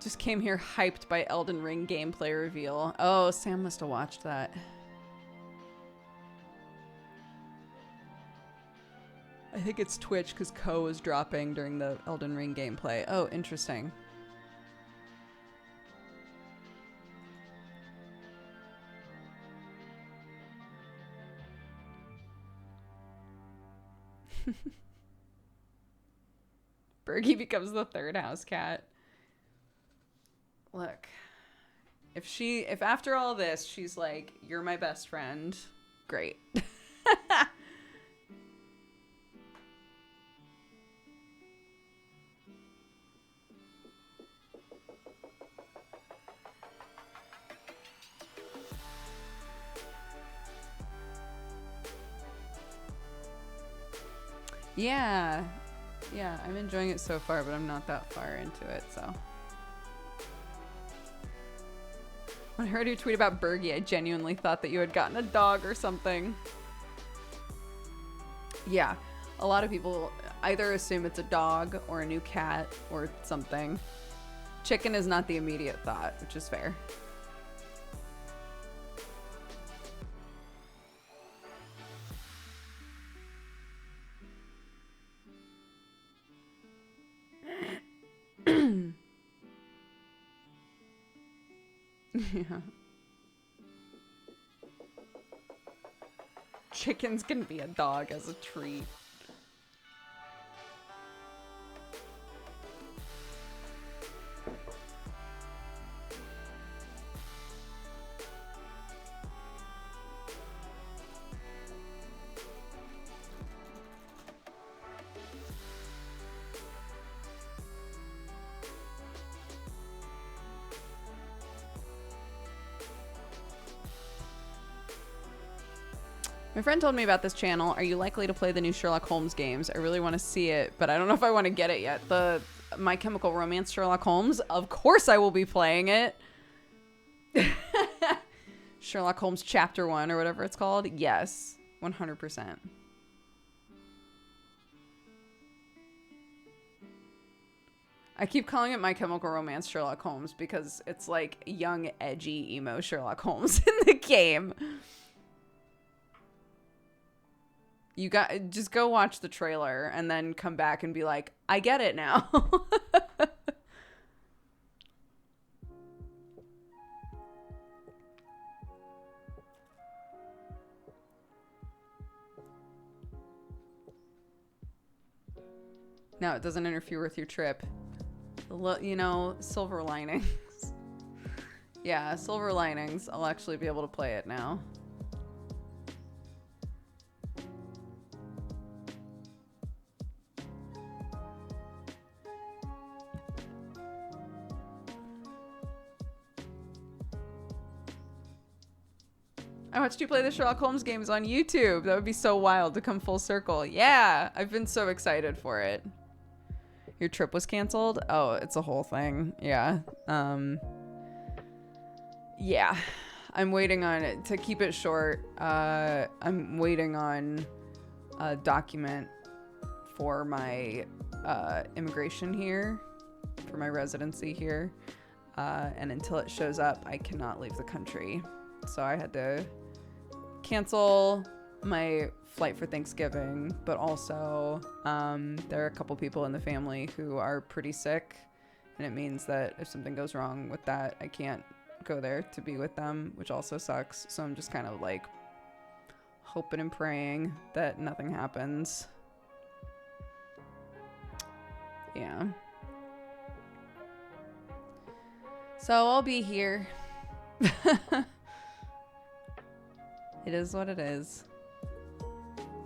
Just came here hyped by Elden Ring gameplay reveal. Oh, Sam must have watched that. I think it's Twitch because Ko was dropping during the Elden Ring gameplay. Oh, interesting. Bergie becomes the third house cat. Look, if after all this, she's like, you're my best friend, great. Yeah, I'm enjoying it so far, but I'm not that far into it, so. When I heard you tweet about Bergie, I genuinely thought that you had gotten a dog or something. Yeah, a lot of people either assume it's a dog or a new cat or something. Chicken is not the immediate thought, which is fair. Yeah. Chickens can be a dog as a treat. My friend told me about this channel. Are you likely to play the new Sherlock Holmes games? I really want to see it, but I don't know if I want to get it yet. The My Chemical Romance Sherlock Holmes? Of course I will be playing it. Sherlock Holmes Chapter 1 or whatever it's called. Yes, 100%. I keep calling it My Chemical Romance Sherlock Holmes because it's like young, edgy, emo Sherlock Holmes in the game. You just go watch the trailer and then come back and be like, I get it now. No, it doesn't interfere with your trip. You know, silver linings. Yeah, silver linings. I'll actually be able to play it now. I watched you play the Sherlock Holmes games on YouTube. That would be so wild to come full circle. Yeah, I've been so excited for it. Your trip was canceled? Oh, it's a whole thing. Yeah. Yeah. I'm waiting on it. To keep it short, I'm waiting on a document for my immigration here, for my residency here. And until it shows up, I cannot leave the country. So I had to cancel my flight for Thanksgiving, but also there are a couple people in the family who are pretty sick, and it means that if something goes wrong with that, I can't go there to be with them, which also sucks. So I'm just kind of like hoping and praying that nothing happens. Yeah. So I'll be here. It is what it is.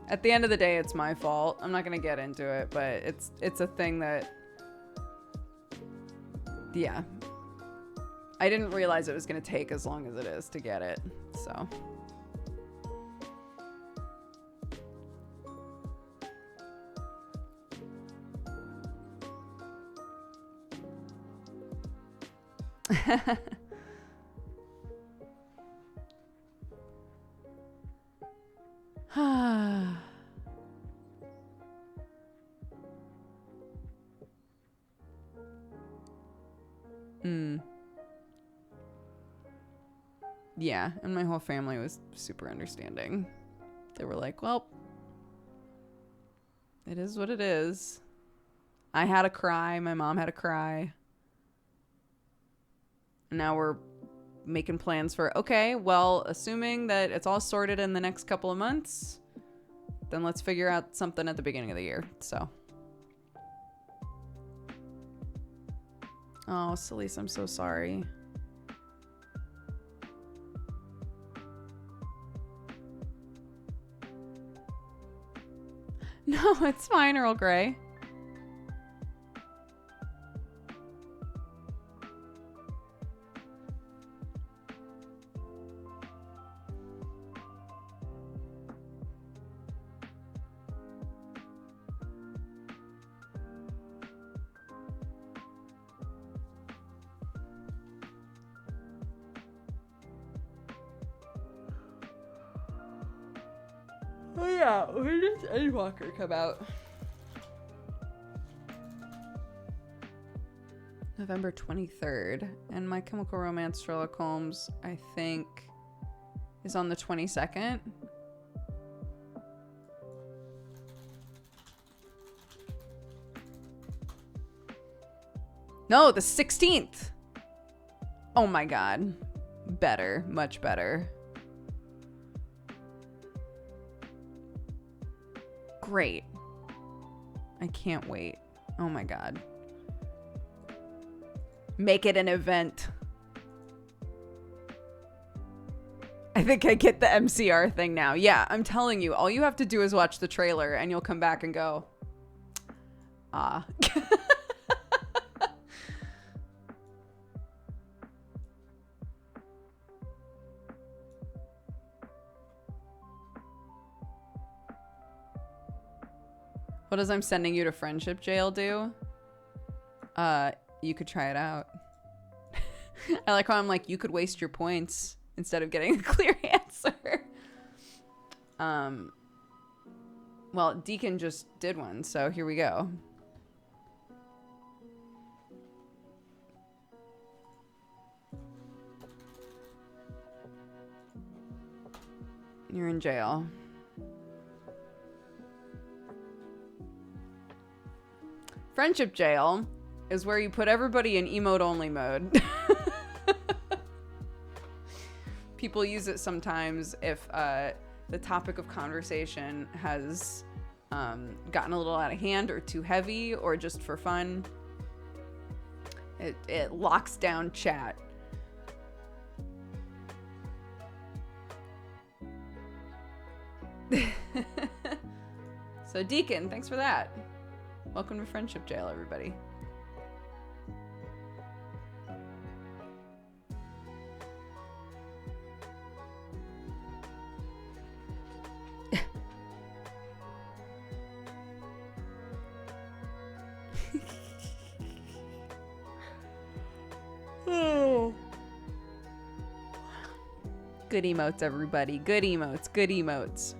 At the end of the day, it's my fault. I'm not gonna get into it, but it's a thing that, yeah. I didn't realize it was gonna take as long as it is to get it, so. Yeah, and my whole family was super understanding. They were like, well, it is what it is. I had a cry. My mom had a cry. And now we're making plans for, okay, well, assuming that it's all sorted in the next couple of months, then let's figure out something at the beginning of the year. So. Oh, Celise, I'm so sorry. No, it's fine, Earl Grey. Oh yeah, when does Endwalker come out? November 23rd. And My Chemical Romance Sherlock Holmes, I think, is on the 22nd. No, the 16th. Oh my god. Better. Much better. Great. I can't wait. Oh my god. Make it an event. I think I get the MCR thing now. Yeah, I'm telling you, all you have to do is watch the trailer and you'll come back and go, ah. What does I'm sending you to friendship jail do? You could try it out. I like how I'm like, you could waste your points instead of getting a clear answer. Well, Deacon just did one, so here we go. You're in jail. Friendship jail is where you put everybody in emote-only mode. People use it sometimes if the topic of conversation has gotten a little out of hand or too heavy or just for fun, it locks down chat. So Deacon, thanks for that. Welcome to Friendship Jail, everybody. Good emotes, everybody. Good emotes. Good emotes.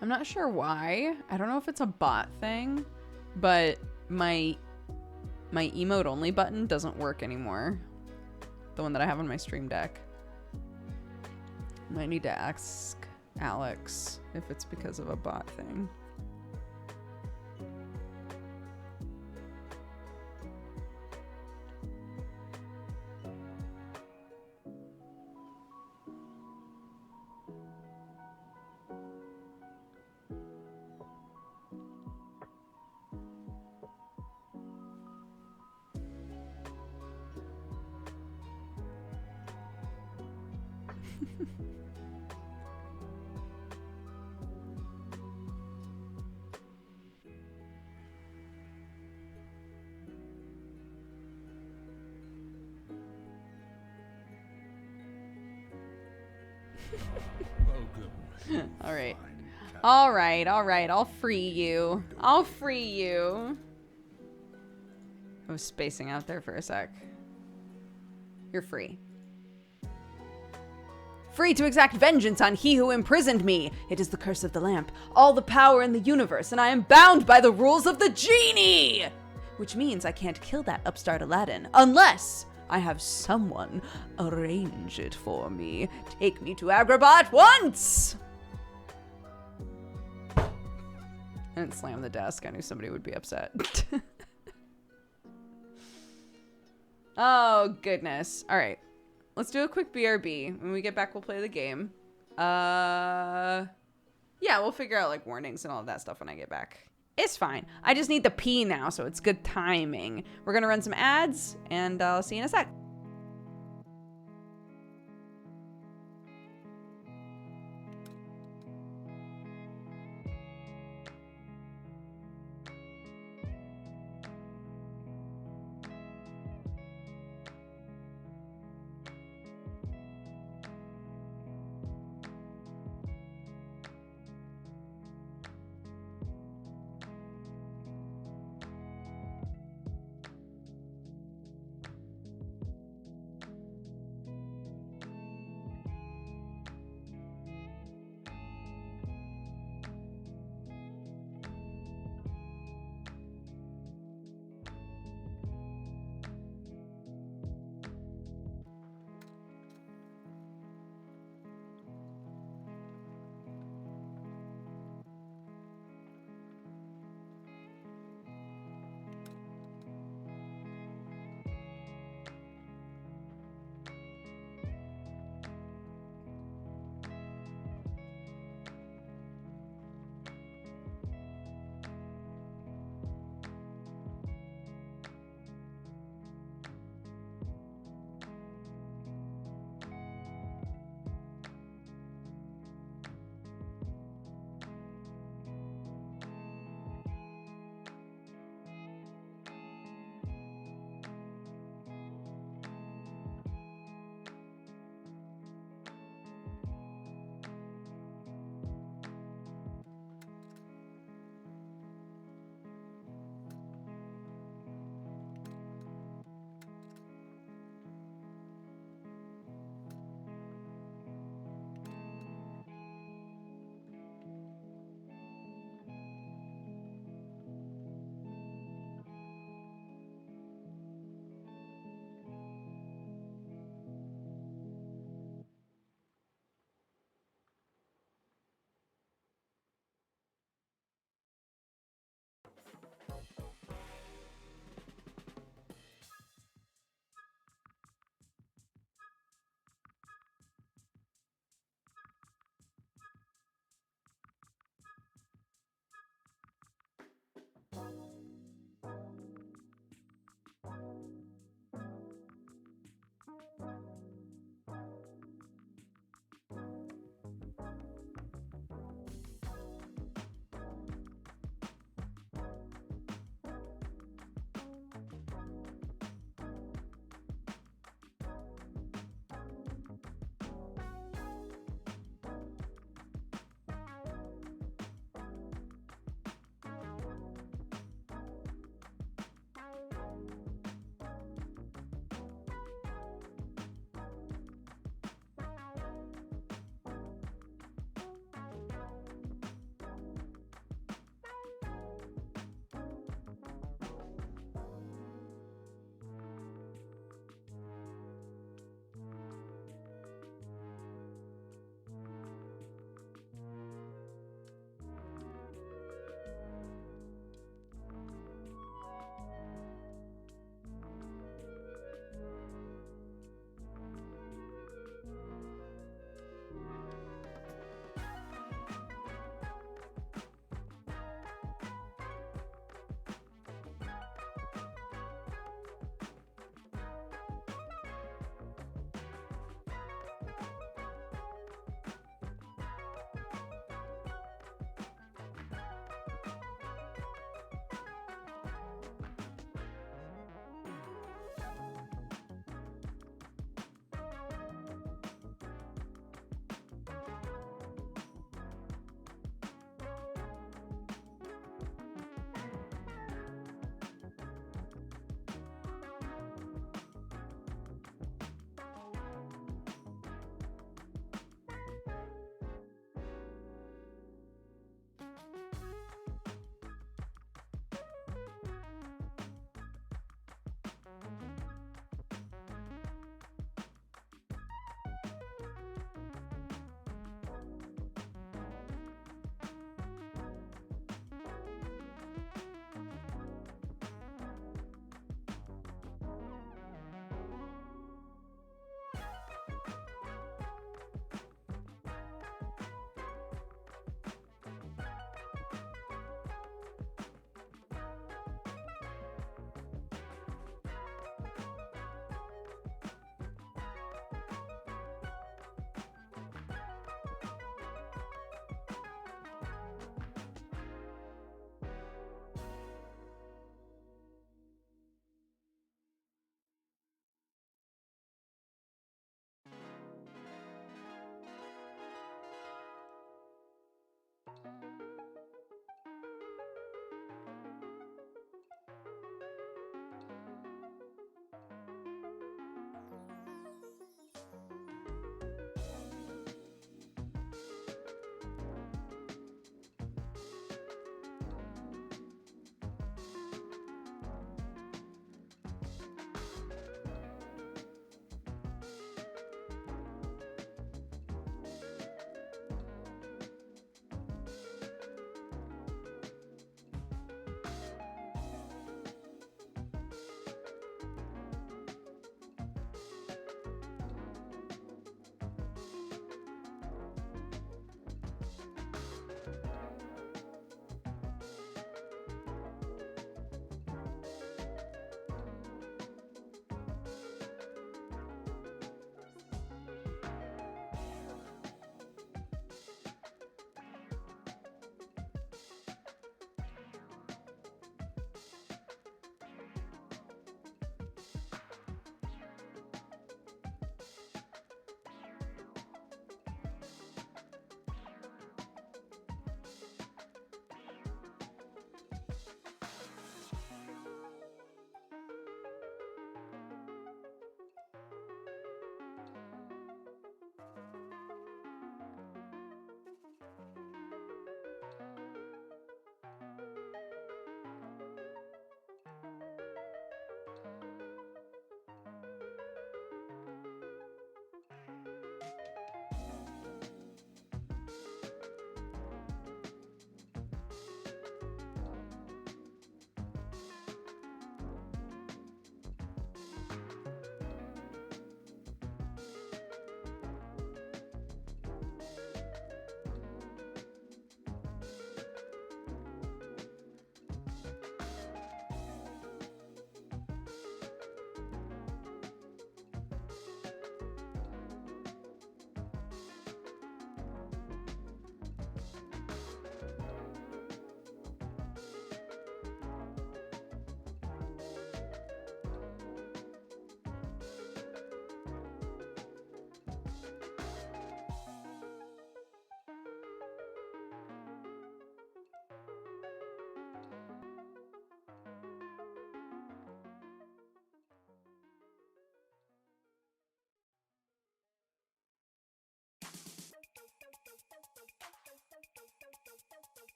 I'm not sure why. I don't know if it's a bot thing, but my emote only button doesn't work anymore. The one that I have on my Stream Deck. Might need to ask Alex if it's because of a bot thing. All right. I'll free you. I'll free you. I was spacing out there for a sec. You're free. Free to exact vengeance on he who imprisoned me. It is the curse of the lamp, all the power in the universe, and I am bound by the rules of the genie! Which means I can't kill that upstart Aladdin unless I have someone arrange it for me. Take me to Agrabah at once! I didn't slam the desk. I knew somebody would be upset. Oh, goodness. All right. Let's do a quick BRB. When we get back, we'll play the game. Yeah, we'll figure out, like, warnings and all of that stuff when I get back. It's fine. I just need the pee now, so it's good timing. We're going to run some ads, and I'll see you in a sec.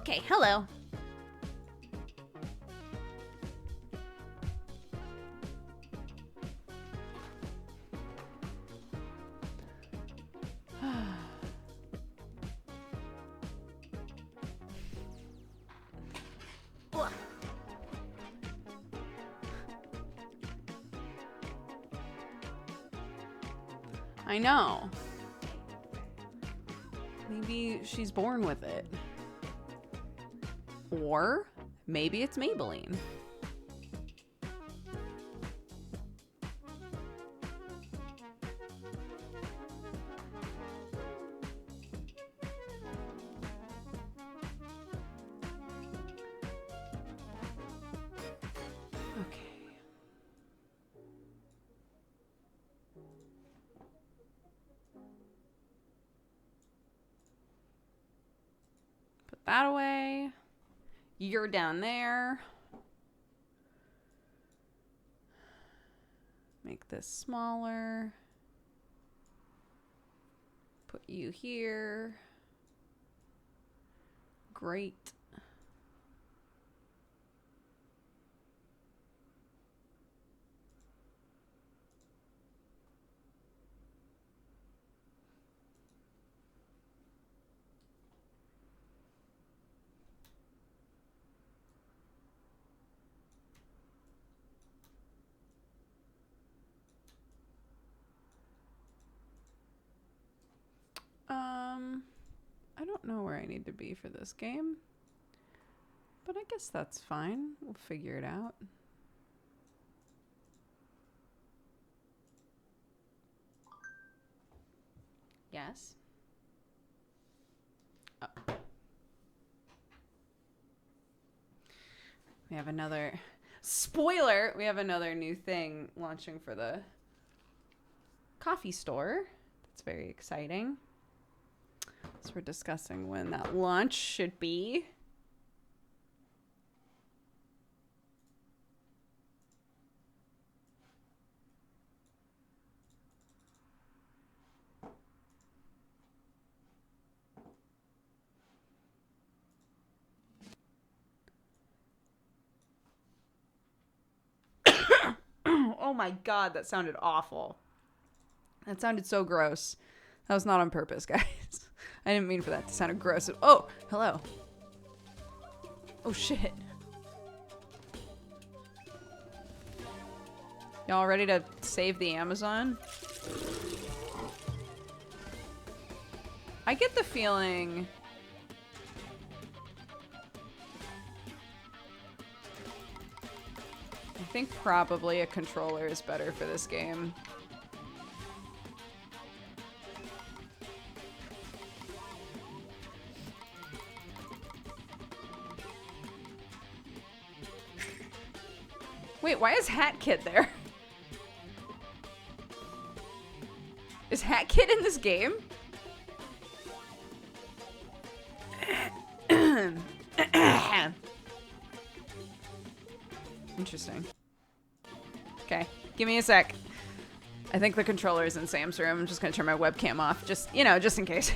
Okay, hello. I know. Maybe she's born with it. Or maybe it's Maybelline. That away. You're down there. Make this smaller. Put you here. Great. I don't know where I need to be for this game, but I guess that's fine. We'll figure it out. Yes. Oh. We have another spoiler. We have another new thing launching for the coffee store. That's very exciting. So we're discussing when that launch should be. Oh my God, that sounded awful. That sounded so gross. That was not on purpose, guys. I didn't mean for that to sound gross. Oh, hello. Oh, shit. Y'all ready to save the Amazon? I get the feeling... I think probably a controller is better for this game. Wait, why is Hat Kid there? Is Hat Kid in this game? Interesting. Okay, give me a sec. I think the controller is in Sam's room. I'm just gonna turn my webcam off. Just, you know, just in case.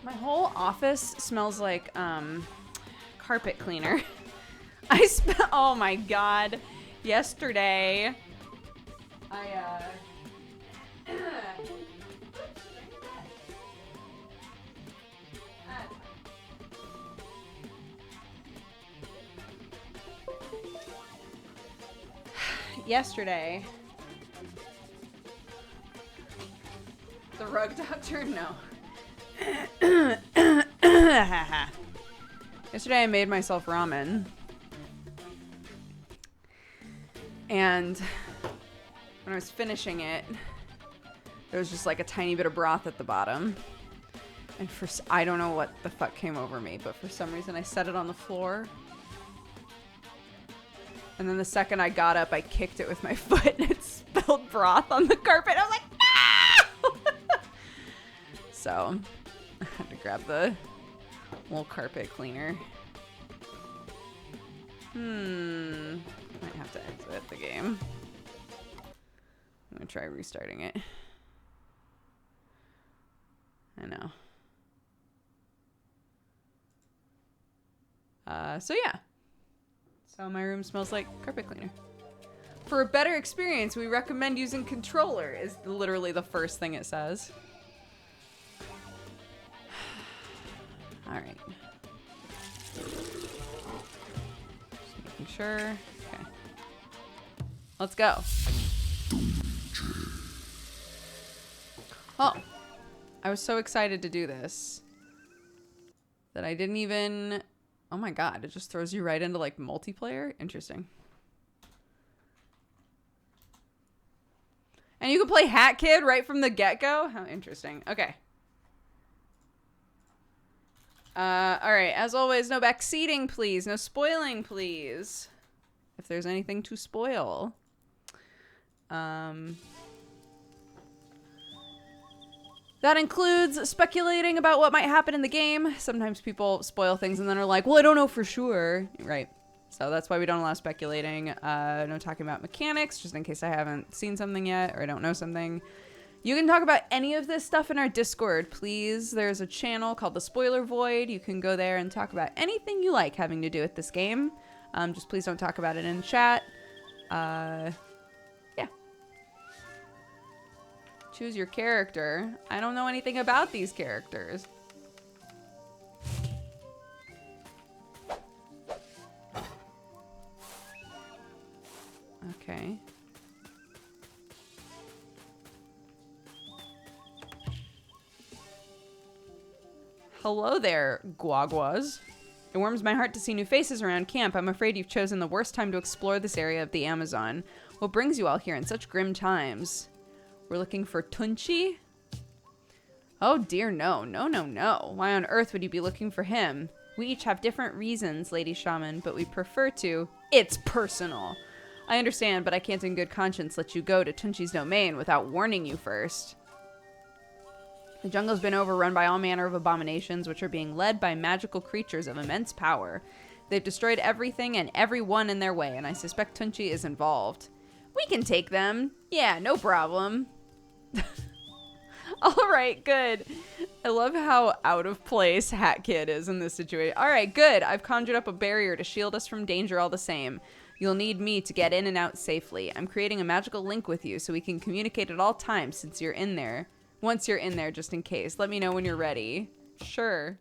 My whole office smells like carpet cleaner. Oh my God. Yesterday, yesterday. The rug doctor? No. Yesterday I made myself ramen. And when I was finishing it, there was just like a tiny bit of broth at the bottom. And I don't know what the fuck came over me, but for some reason I set it on the floor. And then the second I got up, I kicked it with my foot and it spilled broth on the carpet. I was like, no! So I had to grab the little carpet cleaner. Might have to exit the game. I'm gonna try restarting it. I know. So yeah. So my room smells like carpet cleaner. For a better experience, we recommend using controller, is literally the first thing it says. All right. Just making sure. Okay. Let's go. Oh. I was so excited to do this that I didn't even... Oh my god, it just throws you right into like multiplayer? Interesting. And you can play Hat Kid right from the get-go? How interesting. Okay. Alright, as always, no backseating, please. No spoiling, please. If there's anything to spoil. That includes speculating about what might happen in the game. Sometimes people spoil things and then are like, well, I don't know for sure. Right. So that's why we don't allow speculating. No talking about mechanics, just in case I haven't seen something yet or I don't know something. You can talk about any of this stuff in our Discord, please. There's a channel called The Spoiler Void. You can go there and talk about anything you like having to do with this game. Just please don't talk about it in chat. Yeah. Choose your character. I don't know anything about these characters. Okay. Hello there, guaguas. It warms my heart to see new faces around camp. I'm afraid you've chosen the worst time to explore this area of the Amazon. What brings you all here in such grim times? We're looking for Tunche? Oh dear, no. No, no, no. Why on earth would you be looking for him? We each have different reasons, Lady Shaman, but we prefer to... It's personal. I understand, but I can't in good conscience let you go to Tunche's domain without warning you first. The jungle's been overrun by all manner of abominations, which are being led by magical creatures of immense power. They've destroyed everything and everyone in their way, and I suspect Tunche is involved. We can take them. Yeah, no problem. All right, good. I love how out of place Hat Kid is in this situation. All right, good. I've conjured up a barrier to shield us from danger all the same. You'll need me to get in and out safely. I'm creating a magical link with you so we can communicate at all times since you're in there. Once you're in there, just in case. Let me know when you're ready. Sure.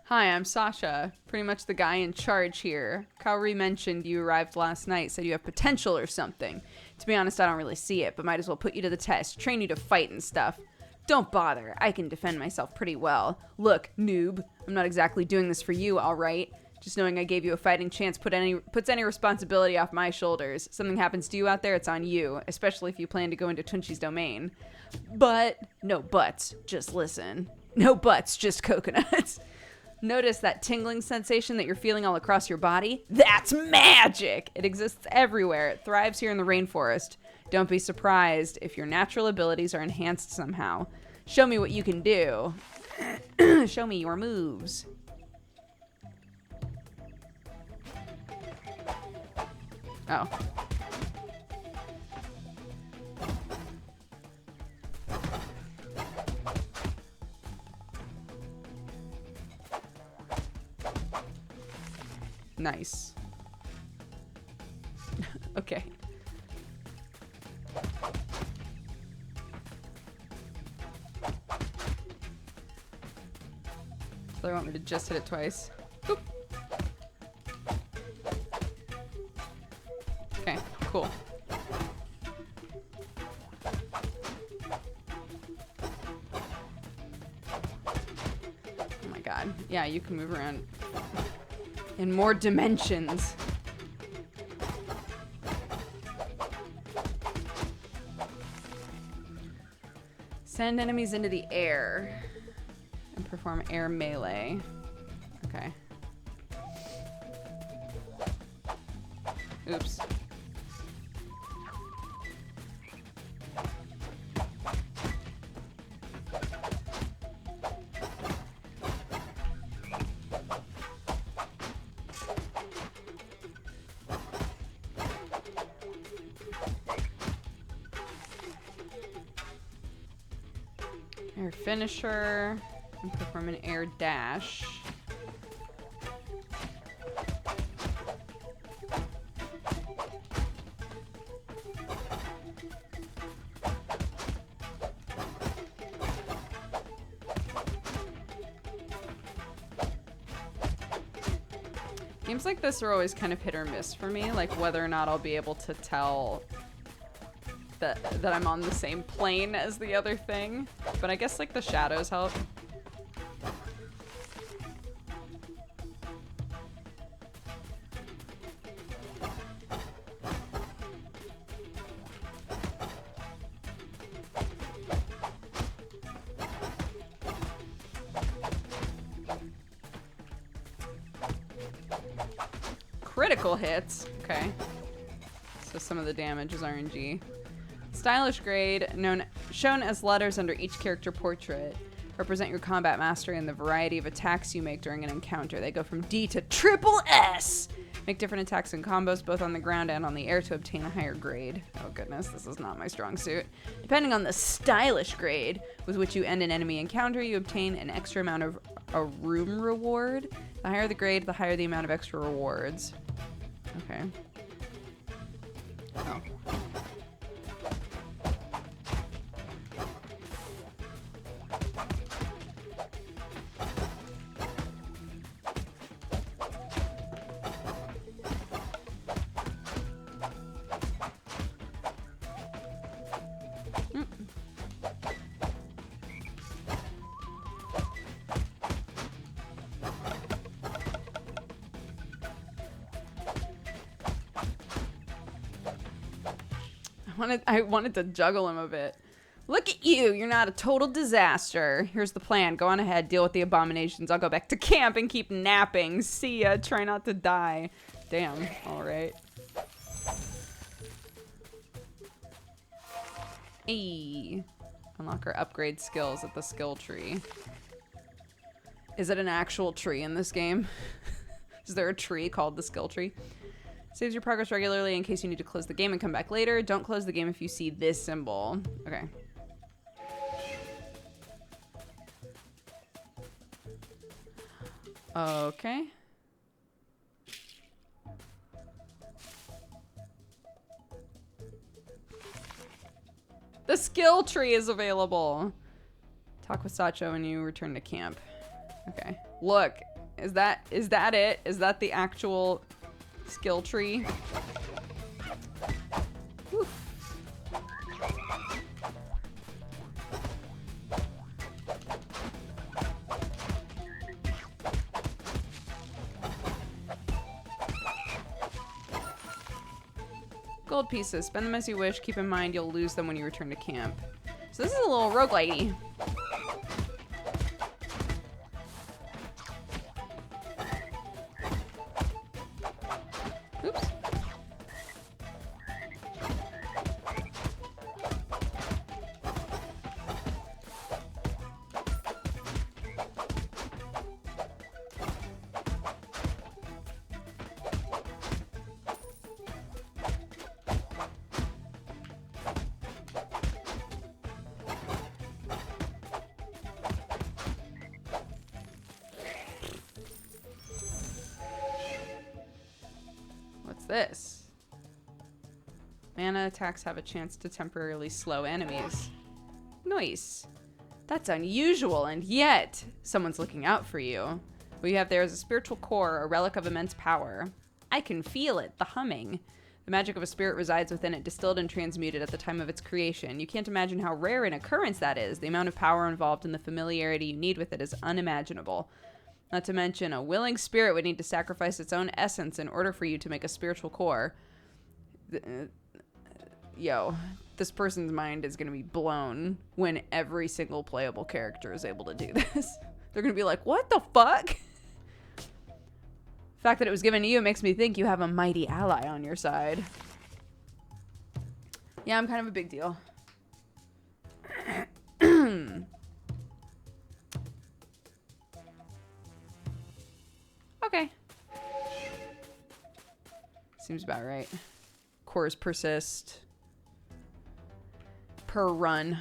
Hi, I'm Sasha. Pretty much the guy in charge here. Kaori mentioned you arrived last night, said you have potential or something. To be honest, I don't really see it, but might as well put you to the test, train you to fight and stuff. Don't bother, I can defend myself pretty well. Look, noob, I'm not exactly doing this for you, alright? Just knowing I gave you a fighting chance puts any responsibility off my shoulders. Something happens to you out there, it's on you, especially if you plan to go into Tunche's domain. But, no buts, just listen. No buts, just coconuts. Notice that tingling sensation that you're feeling all across your body? That's magic! It exists everywhere. It thrives here in the rainforest. Don't be surprised if your natural abilities are enhanced somehow. Show me what you can do. Show me your moves. Oh. Nice. Okay. So they want me to just hit it twice. Boop. Okay, cool. Oh my god. Yeah, you can move around in more dimensions. Send enemies into the air and perform air melee. Okay. Oops. Air finisher and perform an air dash. Games like this are always kind of hit or miss for me, like whether or not I'll be able to tell that I'm on the same plane as the other thing. But I guess like the shadows help. Critical hits. Okay. So some of the damage is RNG. Stylish grade, shown as letters under each character portrait, represent your combat mastery and the variety of attacks you make during an encounter. They go from D to triple S. Make different attacks and combos both on the ground and on the air to obtain a higher grade. Oh goodness, this is not my strong suit. Depending on the stylish grade with which you end an enemy encounter, you obtain an extra amount of a room reward. The higher the grade, the higher the amount of extra rewards. Okay. Oh. I wanted to juggle him a bit. Look at you. You're not a total disaster. Here's the plan. Go on ahead. Deal with the abominations. I'll go back to camp and keep napping. See ya. Try not to die. Damn. All right. Hey. Unlock or upgrade skills at the skill tree. Is it an actual tree in this game? Is there a tree called the skill tree? Saves your progress regularly in case you need to close the game and come back later. Don't close the game if you see this symbol. Okay. Okay. The skill tree is available. Talk with Sacho when you return to camp. Okay. Look, is that it? Is that the actual skill tree? Whew. Gold pieces. Spend them as you wish. Keep in mind you'll lose them when you return to camp. So this is a little roguelite-y. Oops. What's this? Mana attacks have a chance to temporarily slow enemies. Nice. That's unusual, and yet someone's looking out for you. What you have there is a spiritual core, a relic of immense power. I can feel it, the humming. The magic of a spirit resides within it, distilled and transmuted at the time of its creation. You can't imagine how rare an occurrence that is. The amount of power involved and the familiarity you need with it is unimaginable. Not to mention, a willing spirit would need to sacrifice its own essence in order for you to make a spiritual core. Yo, this person's mind is going to be blown when every single playable character is able to do this. They're going to be like, what the fuck? The fact that it was given to you makes me think you have a mighty ally on your side. Yeah, I'm kind of a big deal. Okay. Seems about right. Cores persist. Per run.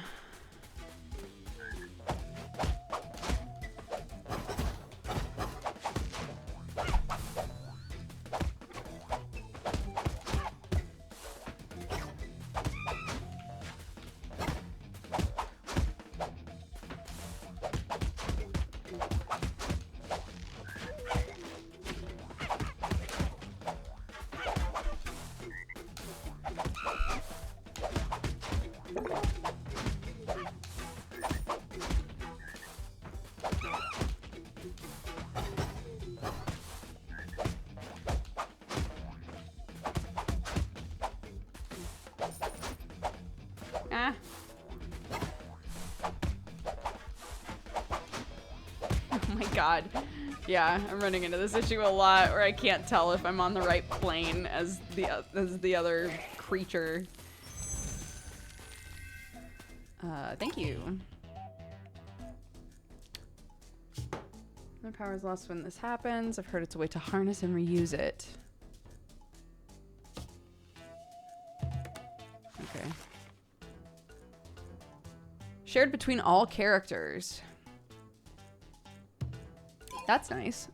God. Yeah, I'm running into this issue a lot where I can't tell if I'm on the right plane as the other creature. Thank you. My power is lost when this happens. I've heard it's a way to harness and reuse it. Okay. Shared between all characters. That's nice.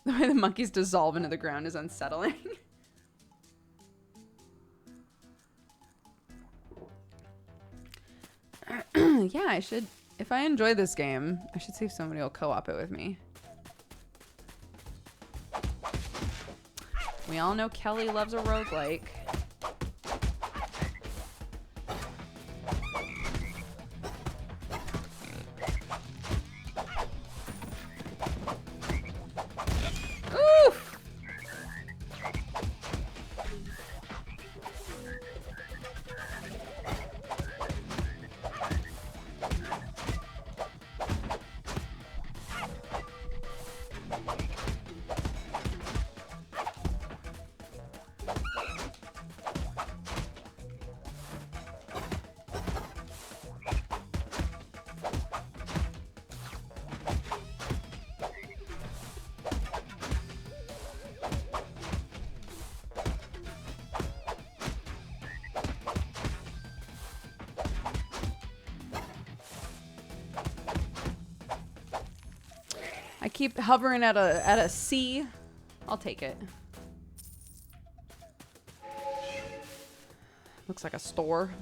The way the monkeys dissolve into the ground is unsettling. Yeah, I should... If I enjoy this game, I should see if somebody will co-op it with me. We all know Kelly loves a roguelike. I keep hovering at a C. I'll take it. Looks like a store.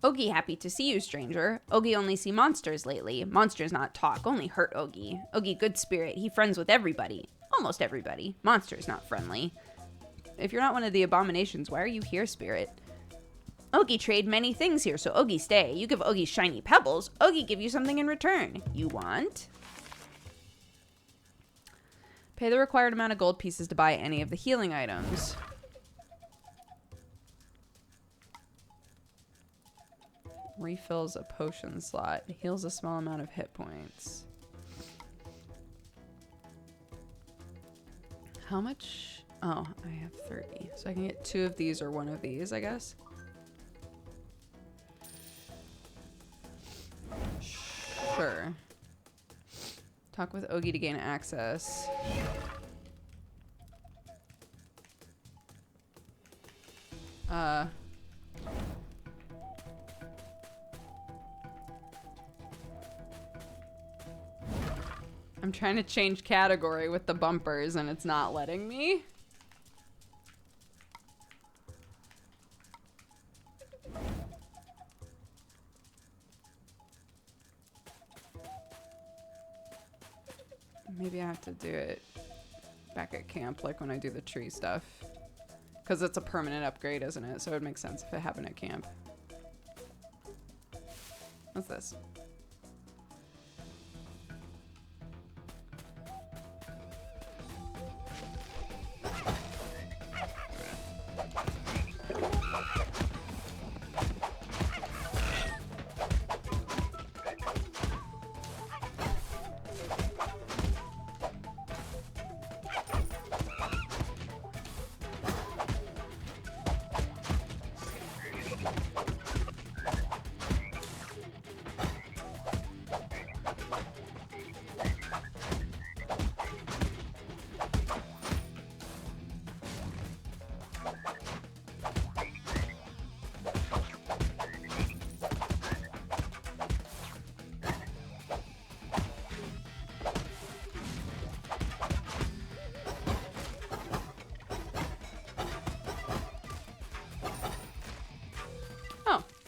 Ogie, happy to see you, stranger. Ogie only see monsters lately. Monsters not talk, only hurt Ogie. Ogie good spirit, he friends with everybody. Almost everybody. Monsters not friendly. If you're not one of the abominations, why are you here, spirit? Ogie trade many things here, so Ogie stay. You give Ogie shiny pebbles, Ogie give you something in return. You want? Pay the required amount of gold pieces to buy any of the healing items. Refills a potion slot. Heals a small amount of hit points. How much? Oh, I have 30. So I can get 2 of these or 1 of these, I guess. Sure. Talk with Ogie to gain access. I'm trying to change category with the bumpers and it's not letting me. Maybe I have to do it back at camp, like when I do the tree stuff. Because it's a permanent upgrade, isn't it? So it would make sense if it happened at camp. What's this?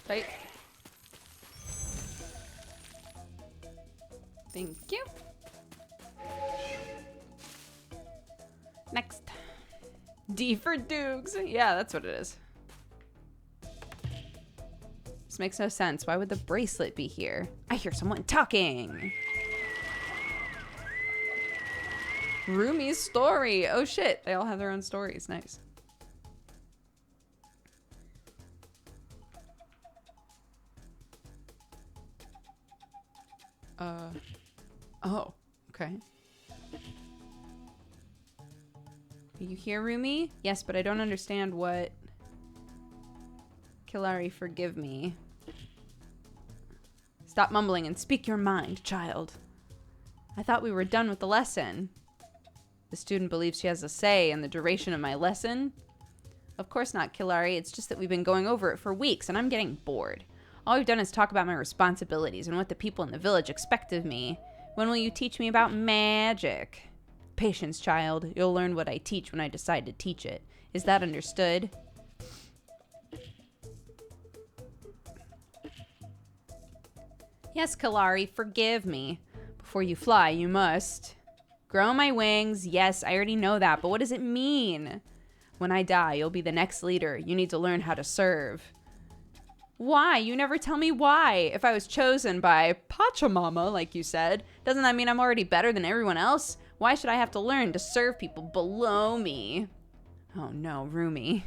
Right. Thank you. Next. D for Dukes. Yeah, that's what it is. This makes no sense. Why would the bracelet be here? I hear someone talking. Rumi's story. Oh shit. They all have their own stories. Nice. Oh, okay. Are you here, Rumi? Yes, but I don't understand what... Kilari, forgive me. Stop mumbling and speak your mind, child. I thought we were done with the lesson. The student believes she has a say in the duration of my lesson. Of course not, Kilari. It's just that we've been going over it for weeks and I'm getting bored. All we've done is talk about my responsibilities and what the people in the village expect of me. When will you teach me about magic? Patience, child. You'll learn what I teach when I decide to teach it. Is that understood? Yes, Kilari, forgive me. Before you fly, you must. Grow my wings. Yes, I already know that, but what does it mean? When I die, you'll be the next leader. You need to learn how to serve. Why? You never tell me why. If I was chosen by Pachamama, like you said, doesn't that mean I'm already better than everyone else? Why should I have to learn to serve people below me? Oh no, Rumi.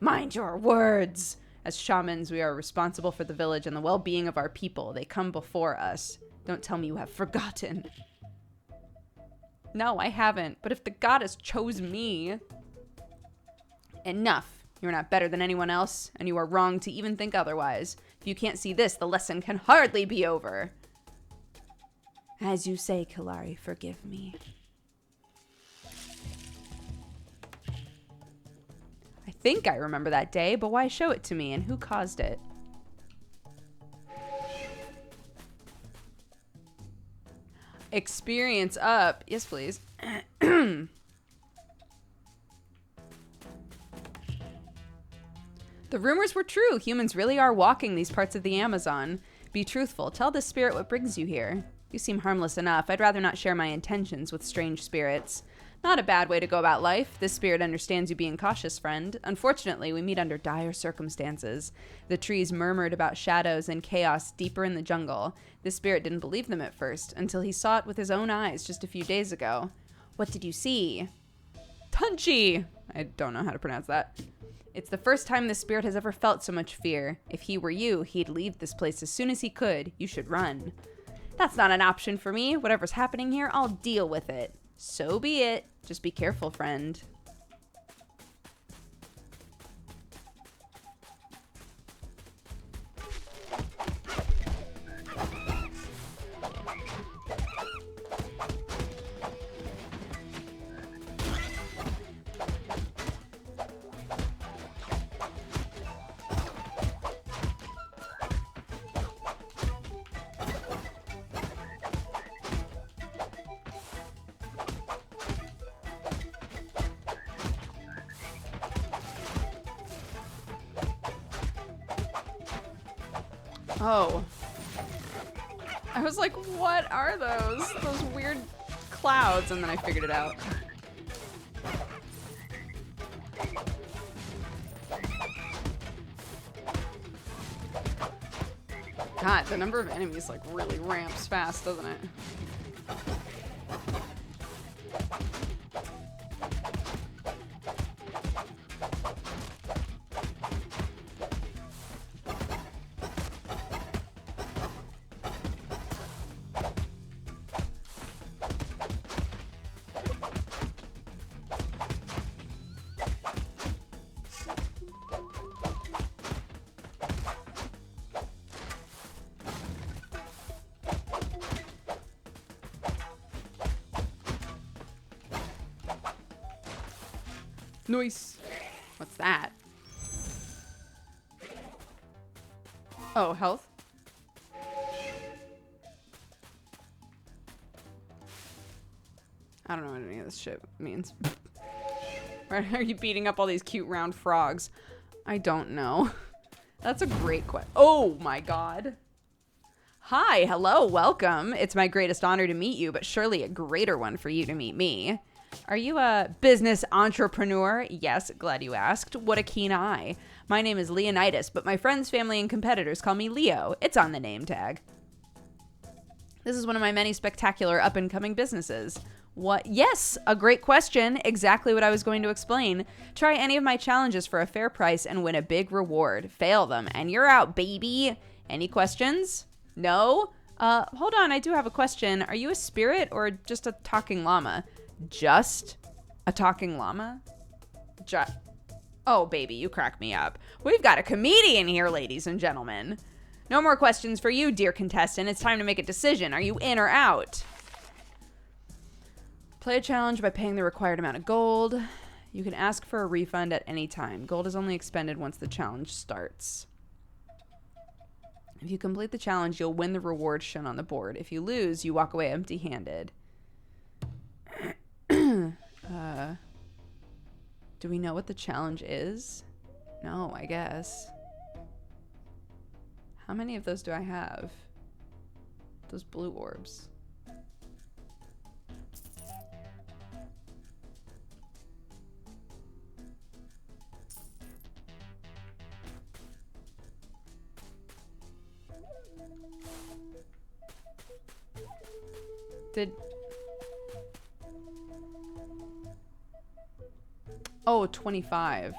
Mind your words. As shamans, we are responsible for the village and the well-being of our people. They come before us. Don't tell me you have forgotten. No, I haven't. But if the goddess chose me... Enough. You're not better than anyone else, and you are wrong to even think otherwise. If you can't see this, the lesson can hardly be over. As you say, Kilari, forgive me. I think I remember that day, but why show it to me, and who caused it? Experience up. Yes, please. The rumors were true. Humans really are walking these parts of the Amazon. Be truthful. Tell the spirit what brings you here. You seem harmless enough. I'd rather not share my intentions with strange spirits. Not a bad way to go about life. This spirit understands you being cautious, friend. Unfortunately, we meet under dire circumstances. The trees murmured about shadows and chaos deeper in the jungle. The spirit didn't believe them at first, until he saw it with his own eyes just a few days ago. What did you see? Tunche! I don't know how to pronounce that. It's the first time the spirit has ever felt so much fear. If he were you, he'd leave this place as soon as he could. You should run. That's not an option for me. Whatever's happening here, I'll deal with it. So be it. Just be careful, friend. Oh. I was like, what are those? Those weird clouds, and then I figured it out. God, the number of enemies like really ramps fast, doesn't it? Nice. What's that? Oh, health? I don't know what any of this shit means. Why are you beating up all these cute round frogs? I don't know. That's a great question. Oh my god. Hi, hello, welcome. It's my greatest honor to meet you, but surely a greater one for you to meet me. Are you a business entrepreneur? Yes, glad you asked. What a keen eye. My name is Leonidas, but my friends, family, and competitors call me Leo. It's on the name tag. This is one of my many spectacular up-and-coming businesses. What? Yes, a great question. Exactly what I was going to explain. Try any of my challenges for a fair price and win a big reward. Fail them, and you're out, baby. Any questions? No? Hold on, I do have a question. Are you a spirit or just a talking llama? Just a talking llama? Oh, baby, you crack me up. We've got a comedian here, ladies and gentlemen. No more questions for you, dear contestant. It's time to make a decision. Are you in or out? Play a challenge by paying the required amount of gold. You can ask for a refund at any time. Gold is only expended once the challenge starts. If you complete the challenge, you'll win the reward shown on the board. If you lose, you walk away empty-handed. Do we know what the challenge is? No, I guess. How many of those do I have? Those blue orbs. Oh, 25.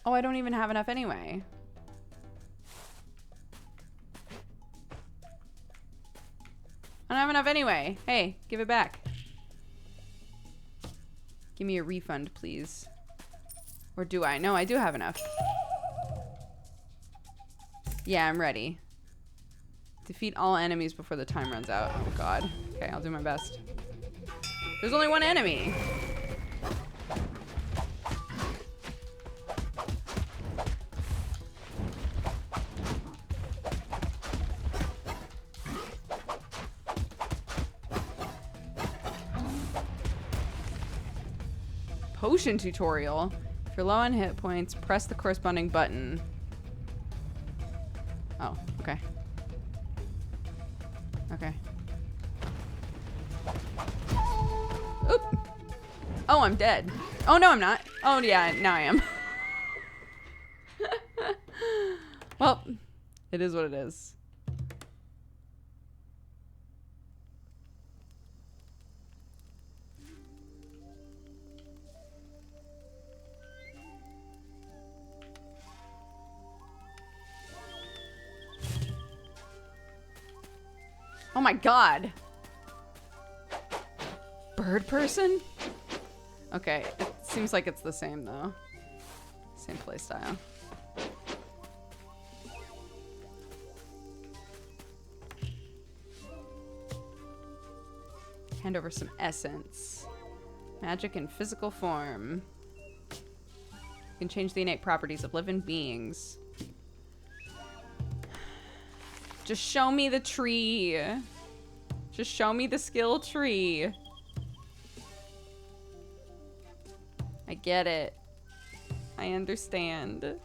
Oh, I don't even have enough anyway. I don't have enough anyway. Hey, give it back. Give me a refund, please. Or do I? No, I do have enough. Yeah, I'm ready. Defeat all enemies before the time runs out. Oh, God. Okay, I'll do my best. There's only one enemy. Potion tutorial. If you're low on hit points, press the corresponding button. Oh, okay. Okay. Oop. Oh, I'm dead. Oh, no, I'm not. Oh, yeah, now I am. Well, it is what it is. Oh my god. Bird person? Okay, it seems like it's the same though. Same playstyle. Hand over some essence. Magic in physical form. You can change the innate properties of living beings. Just show me the tree. Just show me the skill tree. I get it. I understand.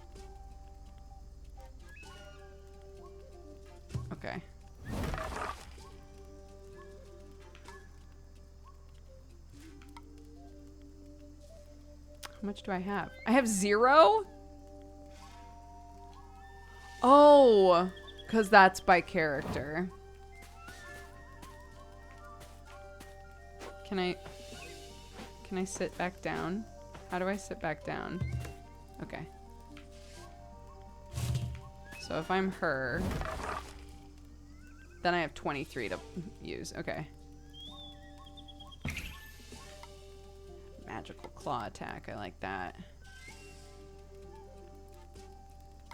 Okay. How much do I have? I have 0? Oh, because that's by character. Can I sit back down? How do I sit back down? Okay. So if I'm her, then I have 23 to use. Okay. Magical claw attack. I like that.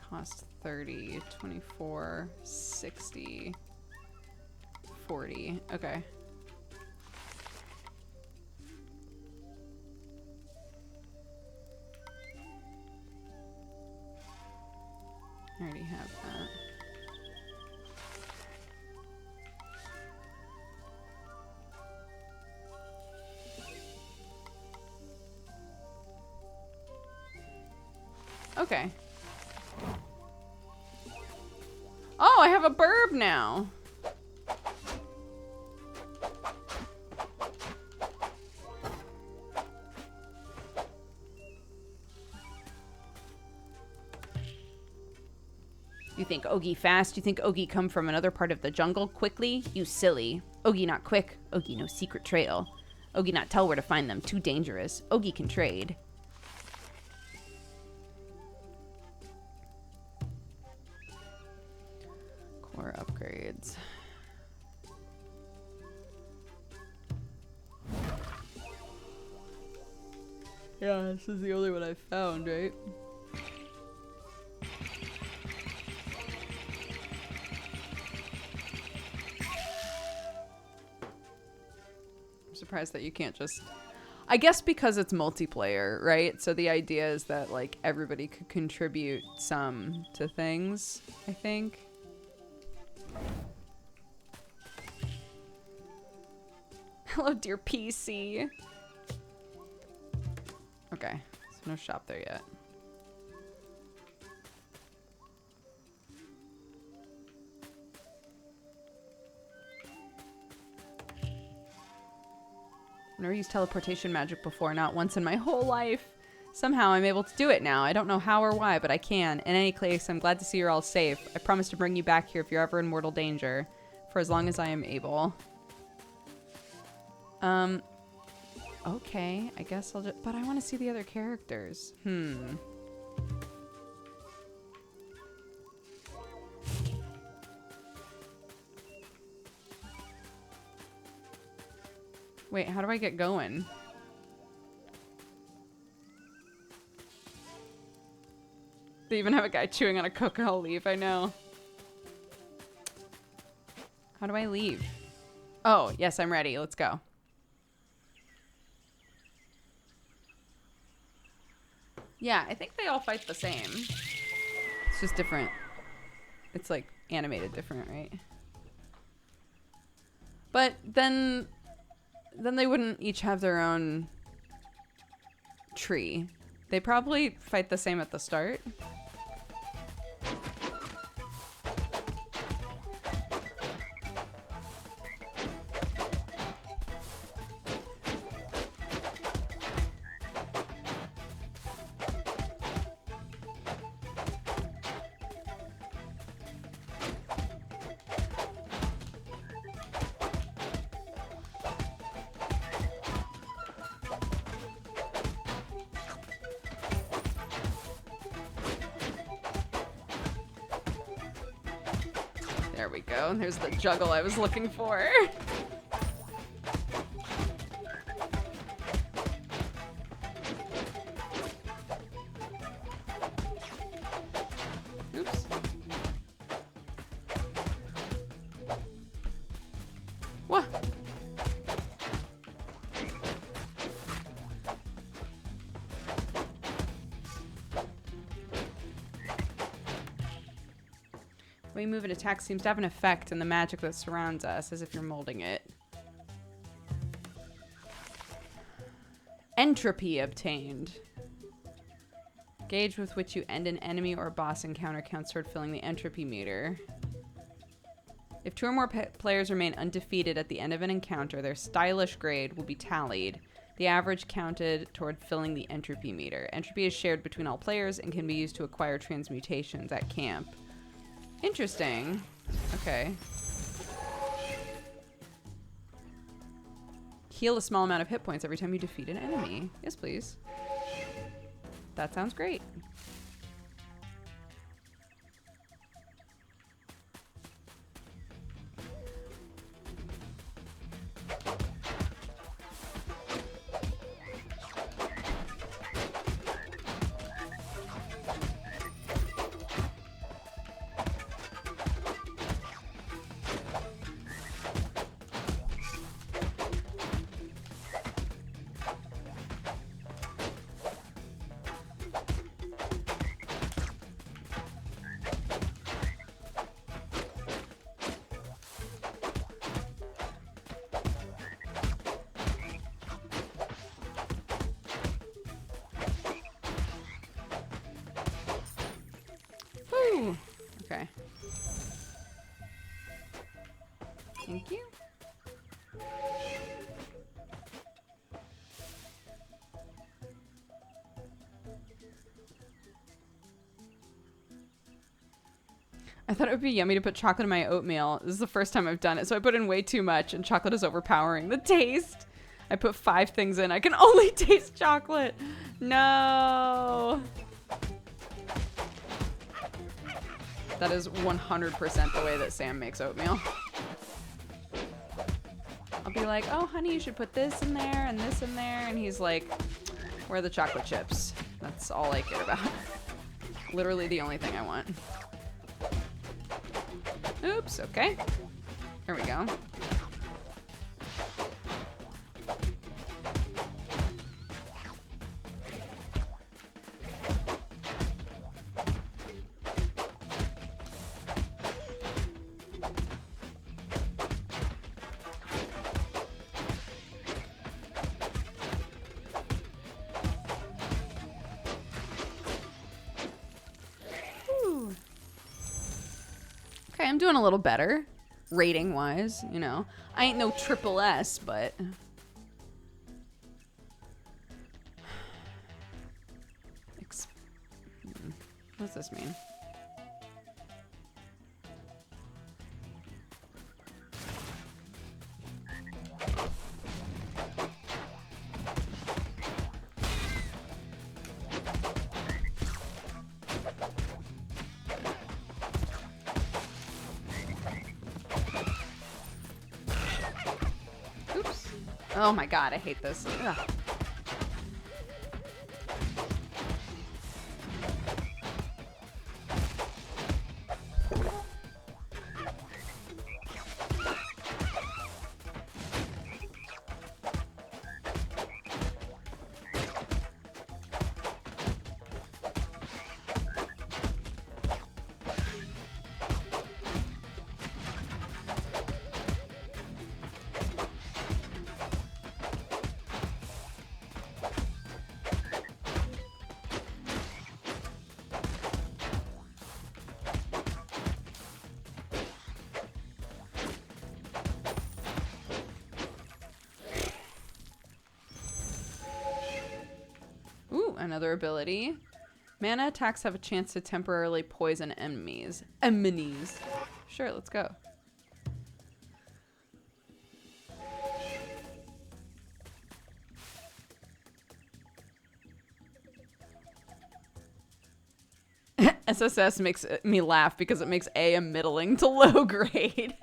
Cost 30, 24, 60, 40. Okay. I already have that. Okay. Oh, I have a burb now. You think Ogie fast? You think Ogie come from another part of the jungle quickly? You silly. Ogie not quick. Ogie no secret trail. Ogie not tell where to find them. Too dangerous. Ogie can trade. Core upgrades. Yeah, this is the only one I've found, right? I'm surprised that you can't just... I guess because it's multiplayer, right? So the idea is that, like, everybody could contribute some to things, I think. Hello, dear PC. Okay, so no shop there yet. I've never used teleportation magic before, not once in my whole life. Somehow I'm able to do it now. I don't know how or why, but I can. In any case, I'm glad to see you're all safe. I promise to bring you back here if you're ever in mortal danger, for as long as I am able. Okay, I guess I'll just... But I want to see the other characters. Wait, how do I get going? They even have a guy chewing on a cocoa leaf, I know. How do I leave? Oh, yes, I'm ready. Let's go. Yeah, I think they all fight the same. It's just different. It's like animated different, right? But then they wouldn't each have their own tree. They probably fight the same at the start. There we go. There's the juggle I was looking for. Oops. What? When you move an attack seems to have an effect in the magic that surrounds us, as if you're molding it. Entropy obtained. Gauge with which you end an enemy or boss encounter counts toward filling the entropy meter. If 2 or more players remain undefeated at the end of an encounter, their stylish grade will be tallied. The average counted toward filling the entropy meter. Entropy is shared between all players and can be used to acquire transmutations at camp. Interesting. Okay. Heal a small amount of hit points every time you defeat an enemy. Yes, please. That sounds great. Okay. Thank you. I thought it would be yummy to put chocolate in my oatmeal. This is the first time I've done it, so I put in way too much, and chocolate is overpowering the taste. I put 5 things in. I can only taste chocolate. No. That is 100% the way that Sam makes oatmeal. I'll be like, oh, honey, you should put this in there and this in there. And he's like, where are the chocolate chips? That's all I care about. Literally the only thing I want. Oops, okay. There we go. Okay, I'm doing a little better, rating-wise, you know. I ain't no triple S, but... What's this mean? Oh my god, I hate this. Ugh. Another ability. Mana attacks have a chance to temporarily poison enemies. Sure, let's go. SSS makes me laugh because it makes a middling to low grade.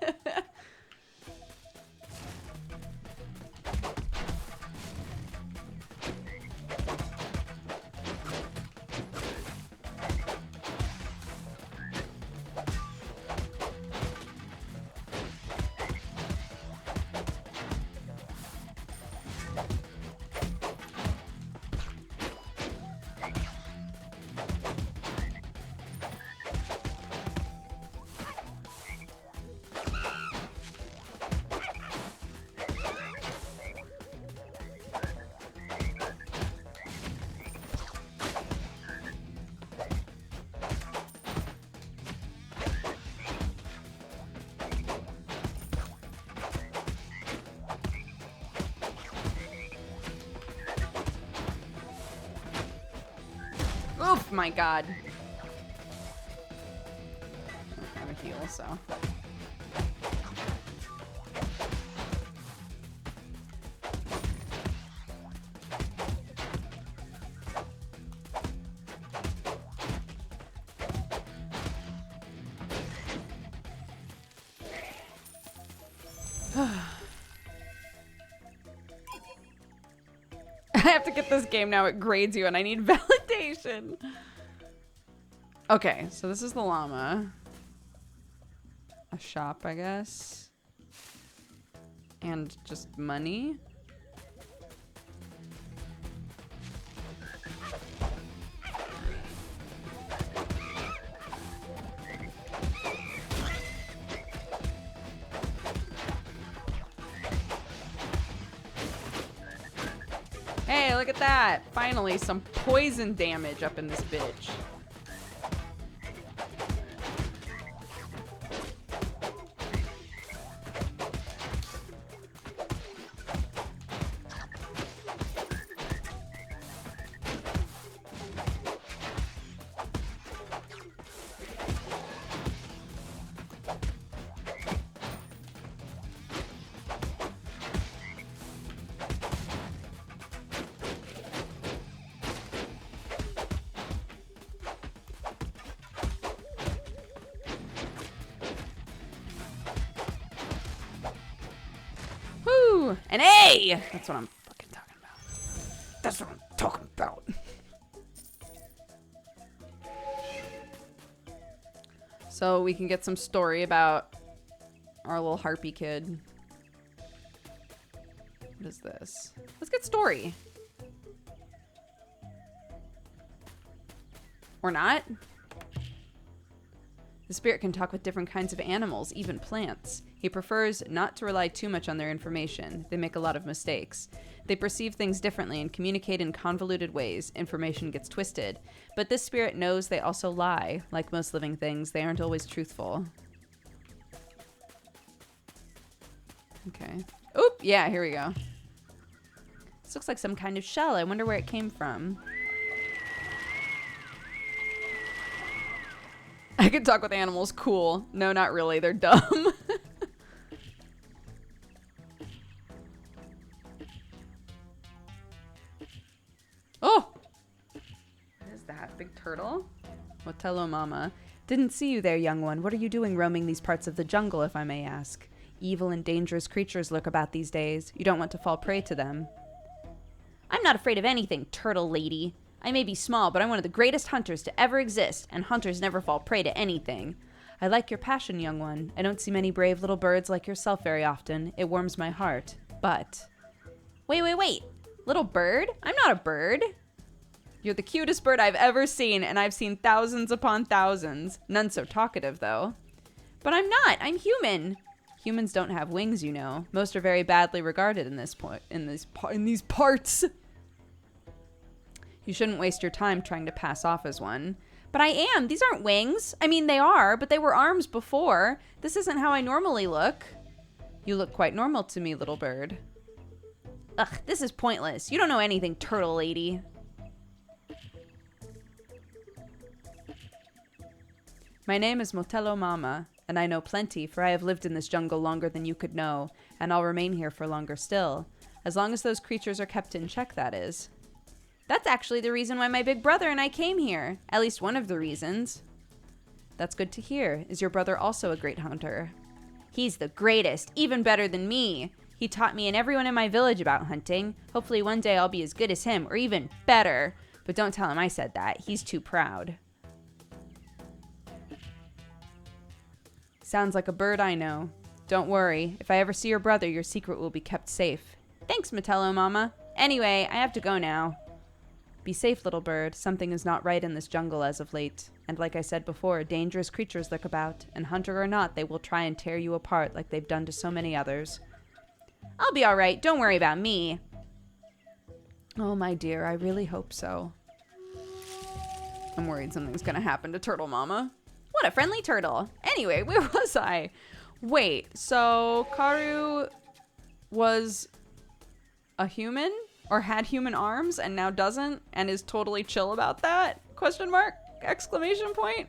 my god. I don't have a heal, so. I have to get this game now. It grades you and I need validation. Okay, so this is the llama. A shop, I guess. And just money. Hey, look at that. Finally, some poison damage up in this bitch. An A! That's what I'm fucking talking about. That's what I'm talking about. So we can get some story about our little harpy kid. What is this? Let's get story. Or not. The spirit can talk with different kinds of animals, even plants. He prefers not to rely too much on their information. They make a lot of mistakes. They perceive things differently and communicate in convoluted ways. Information gets twisted. But this spirit knows they also lie. Like most living things, they aren't always truthful. Okay. Oop! Yeah, here we go. This looks like some kind of shell. I wonder where it came from. I can talk with animals. Cool. No, not really. They're dumb. Oh! What is that? Big turtle? Motello Mama. Didn't see you there, young one. What are you doing roaming these parts of the jungle, if I may ask? Evil and dangerous creatures lurk about these days. You don't want to fall prey to them. I'm not afraid of anything, turtle lady. I may be small, but I'm one of the greatest hunters to ever exist, and hunters never fall prey to anything. I like your passion, young one. I don't see many brave little birds like yourself very often. It warms my heart. But... Wait. Little bird? I'm not a bird. You're the cutest bird I've ever seen, and I've seen thousands upon thousands. None so talkative, though. But I'm not. I'm human. Humans don't have wings, you know. Most are very badly regarded in these parts. You shouldn't waste your time trying to pass off as one. But I am. These aren't wings. I mean, they are, but they were arms before. This isn't how I normally look. You look quite normal to me, little bird. Ugh, this is pointless. You don't know anything, turtle lady. My name is Motello Mama, and I know plenty, for I have lived in this jungle longer than you could know, and I'll remain here for longer still. As long as those creatures are kept in check, that is. That's actually the reason why my big brother and I came here. At least one of the reasons. That's good to hear. Is your brother also a great hunter? He's the greatest, even better than me. He taught me and everyone in my village about hunting. Hopefully one day I'll be as good as him, or even better. But don't tell him I said that. He's too proud. Sounds like a bird I know. Don't worry. If I ever see your brother, your secret will be kept safe. Thanks, Motello Mama. Anyway, I have to go now. Be safe, little bird. Something is not right in this jungle as of late. And like I said before, dangerous creatures lurk about, and hunter or not, they will try and tear you apart like they've done to so many others. I'll be all right. Don't worry about me. Oh, my dear, I really hope so. I'm worried something's gonna happen to Turtle Mama. What a friendly turtle. Anyway, where was I? Wait, so Karu was a human? Or had human arms and now doesn't and is totally chill about that? Question mark? Exclamation point?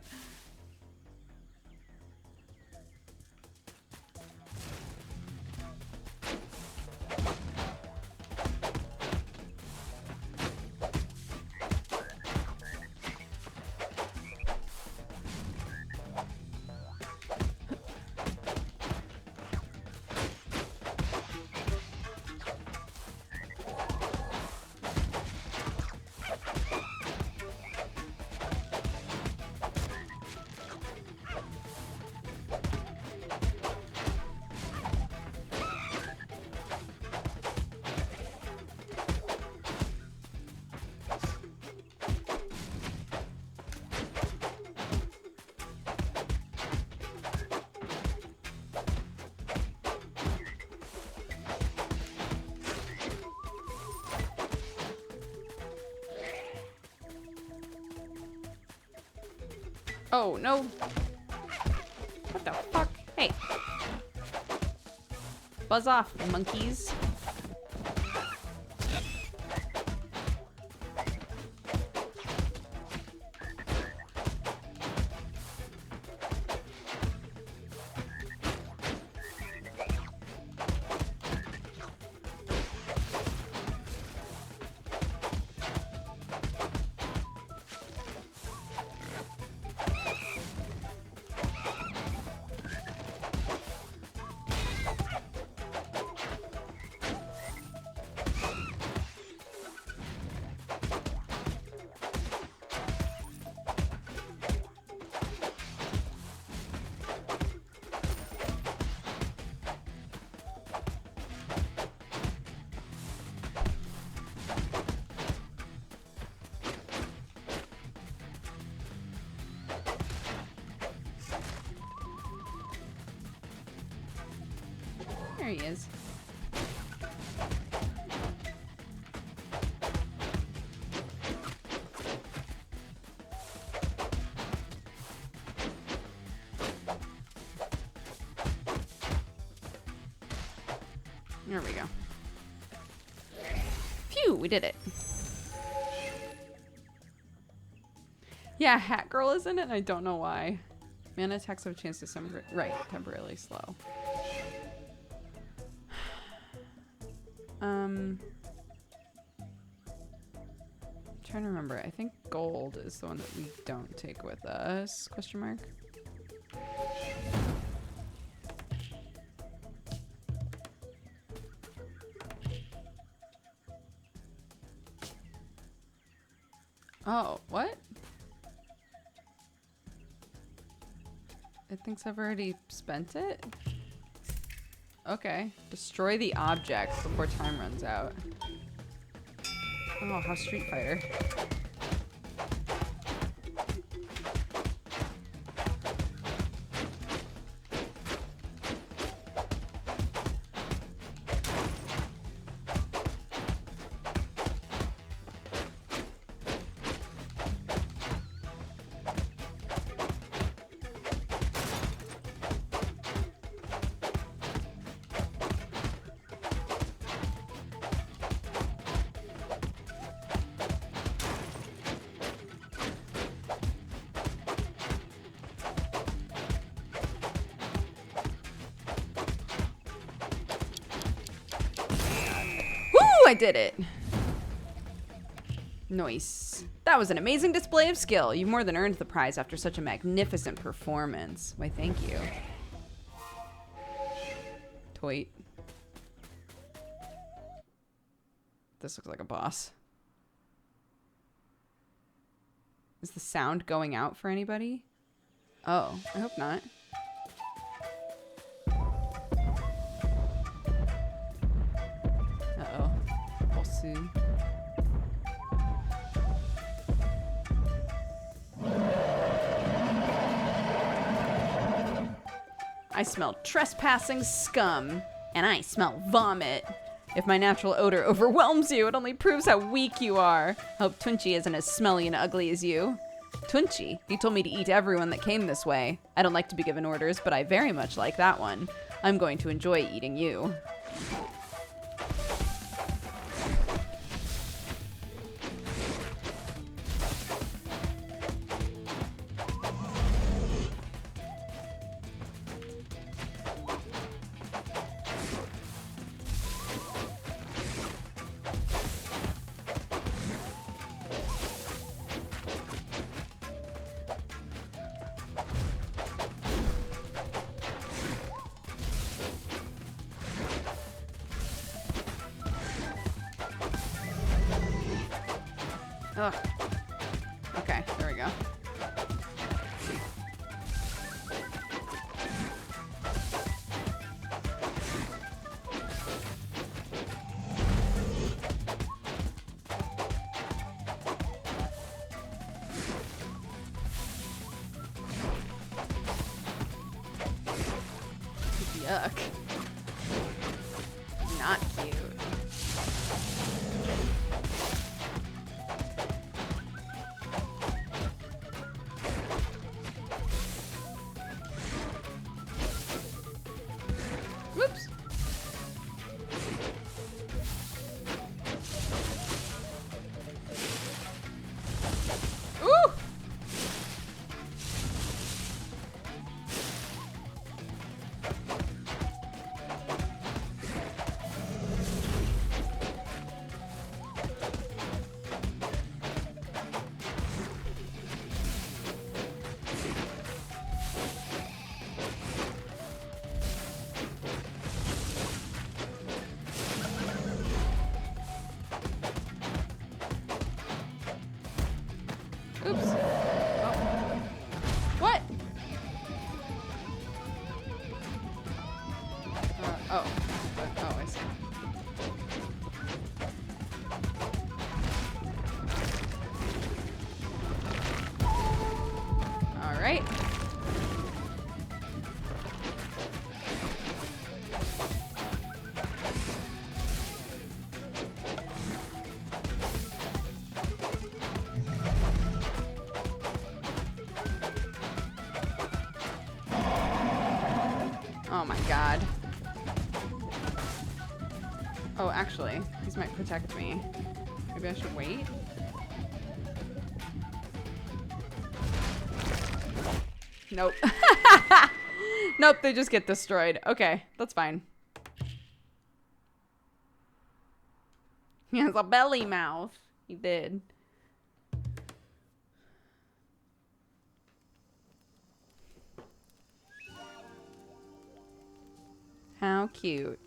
Oh, no. What the fuck? Hey. Buzz off, monkeys. There he is. There we go. Phew, we did it. Yeah, Hat Girl is in it, and I don't know why. Mana attacks have a chance to temporarily slow. Trying to remember. I think gold is the one that we don't take with us. Question mark. Oh, what? It thinks I've already spent it? Okay. Destroy the objects before time runs out. Oh, how Street Fighter. I did it. Nice. That was an amazing display of skill. You more than earned the prize after such a magnificent performance. Why, thank you. Toit. This looks like a boss. Is the sound going out for anybody? Oh, I hope not. Uh-oh. Bossu. I smell trespassing scum, and I smell vomit. If my natural odor overwhelms you, it only proves how weak you are. Hope Tunche isn't as smelly and ugly as you. Tunche, you told me to eat everyone that came this way. I don't like to be given orders, but I very much like that one. I'm going to enjoy eating you. Ugh. Okay, there we go. Yuck. Not cute. Whoops. Ooh! Oops. Oh. What? Oh. Oh, I see. All right. Oh my god. Oh, actually, these might protect me. Maybe I should wait? Nope. Nope, they just get destroyed. Okay, that's fine. He has a belly mouth. He did. How cute.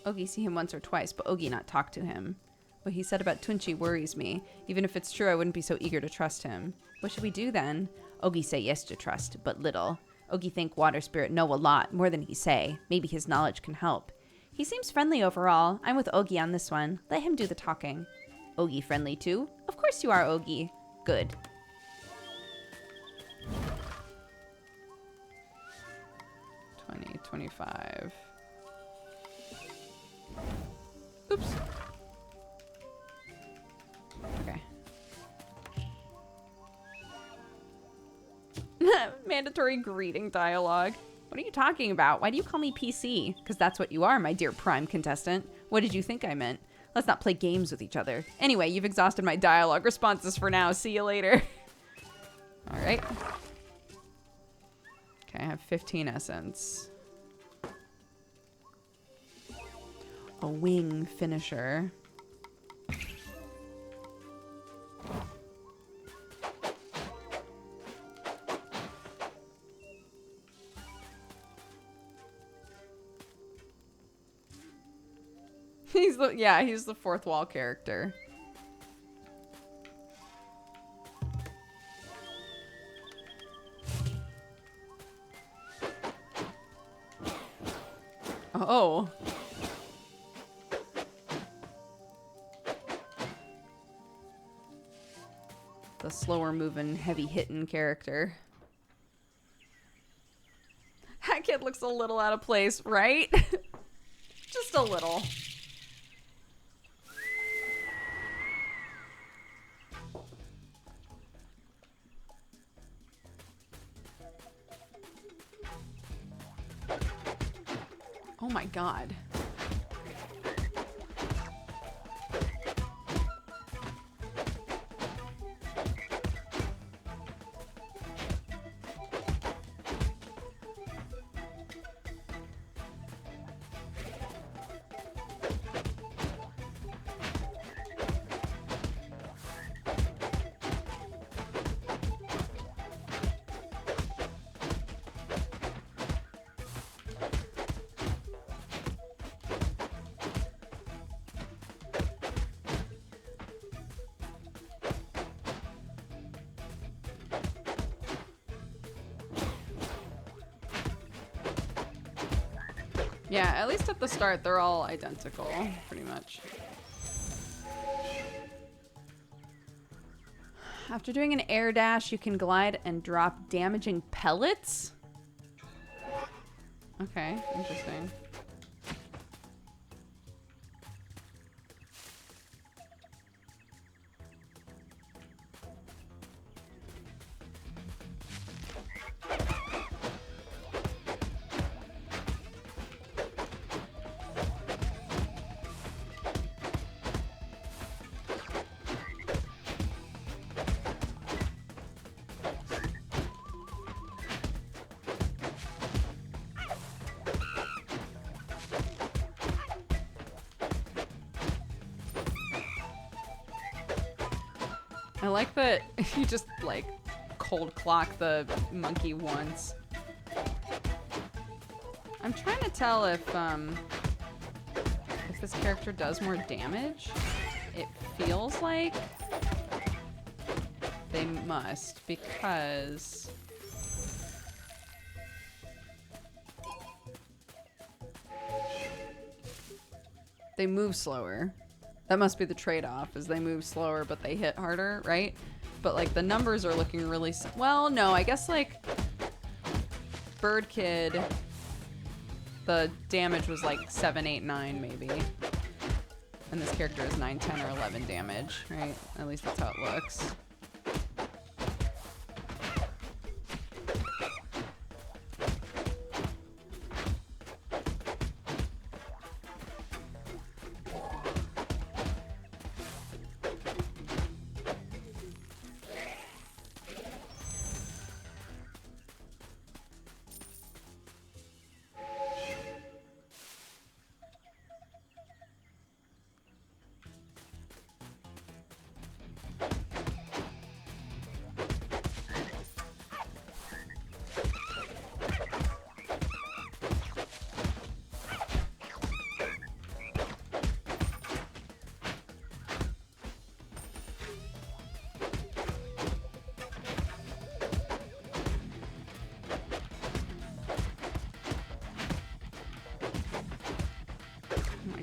Ogie see him once or twice, but Ogie not talk to him. What he said about Tunche worries me. Even if it's true, I wouldn't be so eager to trust him. What should we do then? Ogie say yes to trust, but little. Ogie think water spirit know a lot, more than he say. Maybe his knowledge can help. He seems friendly overall. I'm with Ogie on this one. Let him do the talking. Ogie friendly too? Of course you are, Ogie. Good. $20, $25. Oops. Okay. Mandatory greeting dialogue. What are you talking about? Why do you call me PC? Because that's what you are, my dear prime contestant. What did you think I meant? Let's not play games with each other. Anyway, you've exhausted my dialogue responses for now. See you later. All right. Okay, I have 15 essence. A wing finisher. He's the fourth wall character. Oh. The slower moving, heavy hitting character. That kid looks a little out of place, right? Just a little. Oh my god. Yeah, at least at the start, they're all identical, pretty much. After doing an air dash, you can glide and drop damaging pellets? Okay, interesting. I like that you just, like, cold clock the monkey once. I'm trying to tell if this character does more damage. It feels like they must, because they move slower. That must be the trade-off, is they move slower, but they hit harder, right? But, like, the numbers are looking really... Well, no, I guess, like, Bird Kid, the damage was, like, 7, 8, 9, maybe. And this character is 9, 10, or 11 damage, right? At least that's how it looks.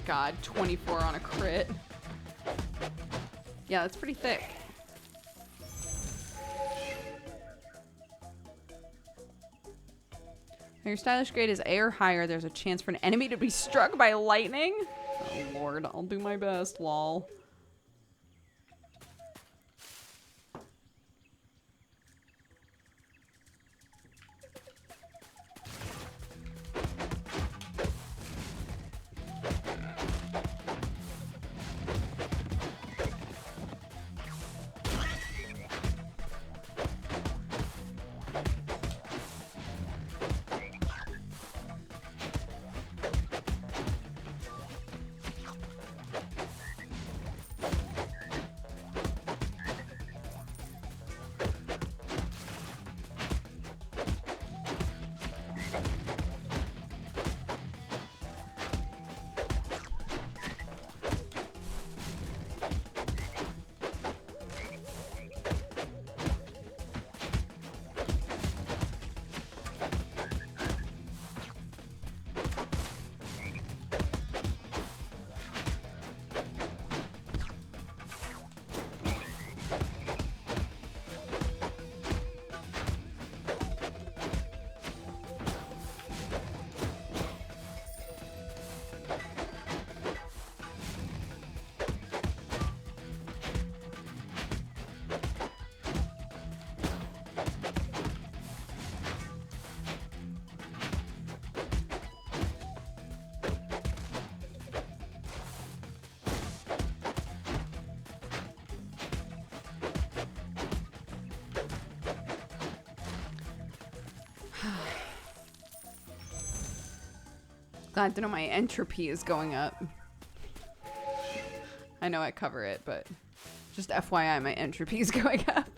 God, 24 on a crit. Yeah, that's pretty thick. When your stylish grade is A or higher, there's a chance for an enemy to be struck by lightning. Oh lord, I'll do my best, lol. Glad to know my entropy is going up. I know I cover it, but just FYI, my entropy is going up.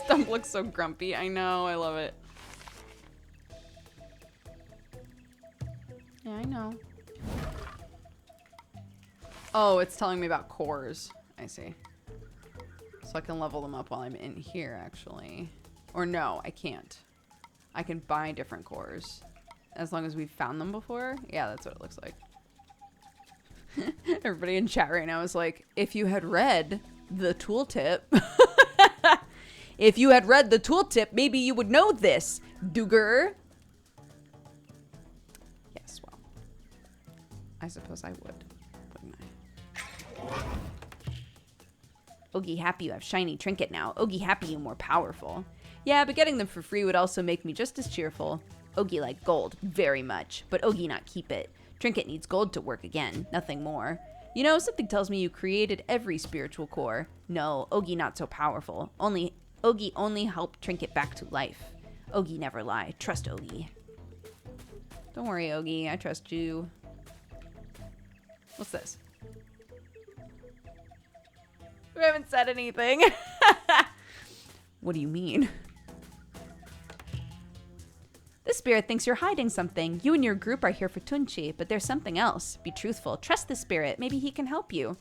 Stump looks so grumpy. I know, I love it. Yeah, I know. Oh, it's telling me about cores. I see. So I can level them up while I'm in here, actually. Or no, I can't. I can buy different cores. As long as we've found them before. Yeah, that's what it looks like. Everybody in chat right now is like, if you had read the tooltip. If you had read the tooltip, maybe you would know this, Dugger. Yes, well. I suppose I would, wouldn't I? Oogie happy you have shiny trinket now. Oogie happy you more powerful. Yeah, but getting them for free would also make me just as cheerful. Oogie like gold, very much, but Oogie not keep it. Trinket needs gold to work again, nothing more. You know, something tells me you created every spiritual core. No, Oogie not so powerful. Oogie only helped Trinket back to life. Oogie never lie. Trust Oogie. Don't worry, Oogie. I trust you. What's this? We haven't said anything. What do you mean? This spirit thinks you're hiding something. You and your group are here for Tunche, but there's something else. Be truthful. Trust the spirit. Maybe he can help you.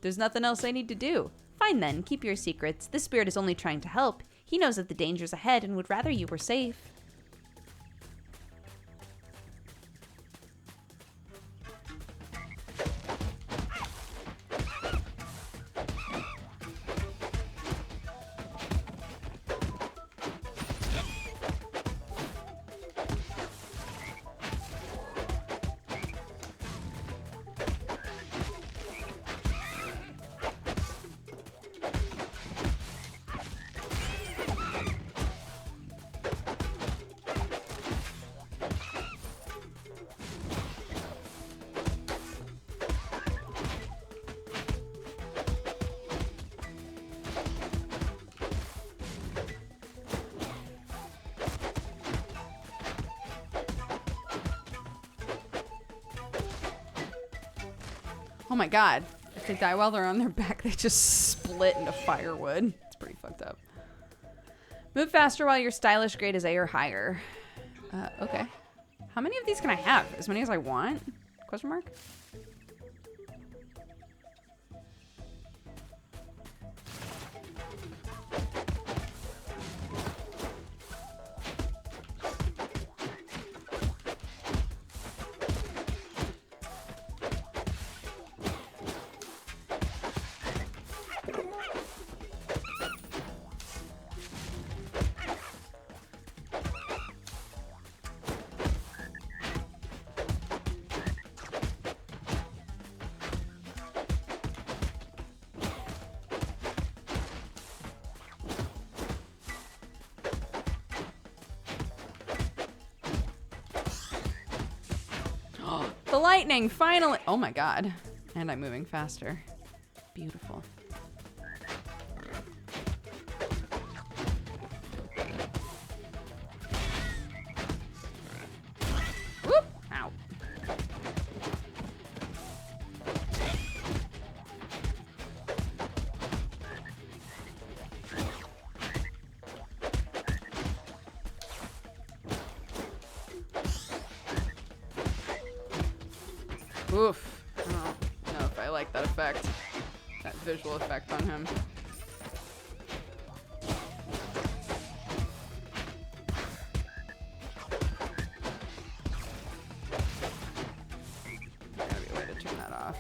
There's nothing else I need to do. Fine then. Keep your secrets. This spirit is only trying to help. He knows of the dangers ahead and would rather you were safe. Oh my god. If they die while they're on their back, they just split into firewood. It's pretty fucked up. Move faster while your stylish grade is A or higher. Okay. How many of these can I have? As many as I want? Question mark? The lightning, finally. Oh my god. And I'm moving faster. Beautiful. Whoop! Ow. Oof. I don't know if I like that effect. That visual effect on him. Gotta be a way to turn that off.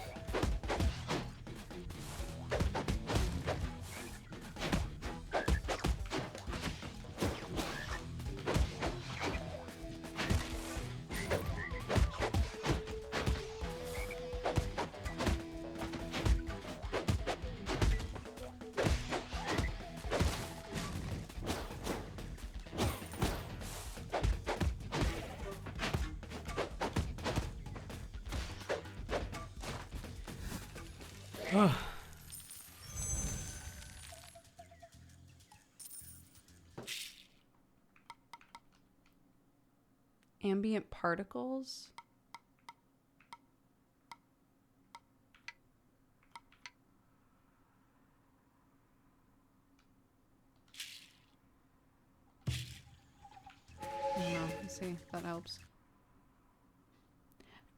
Ambient particles. that helps.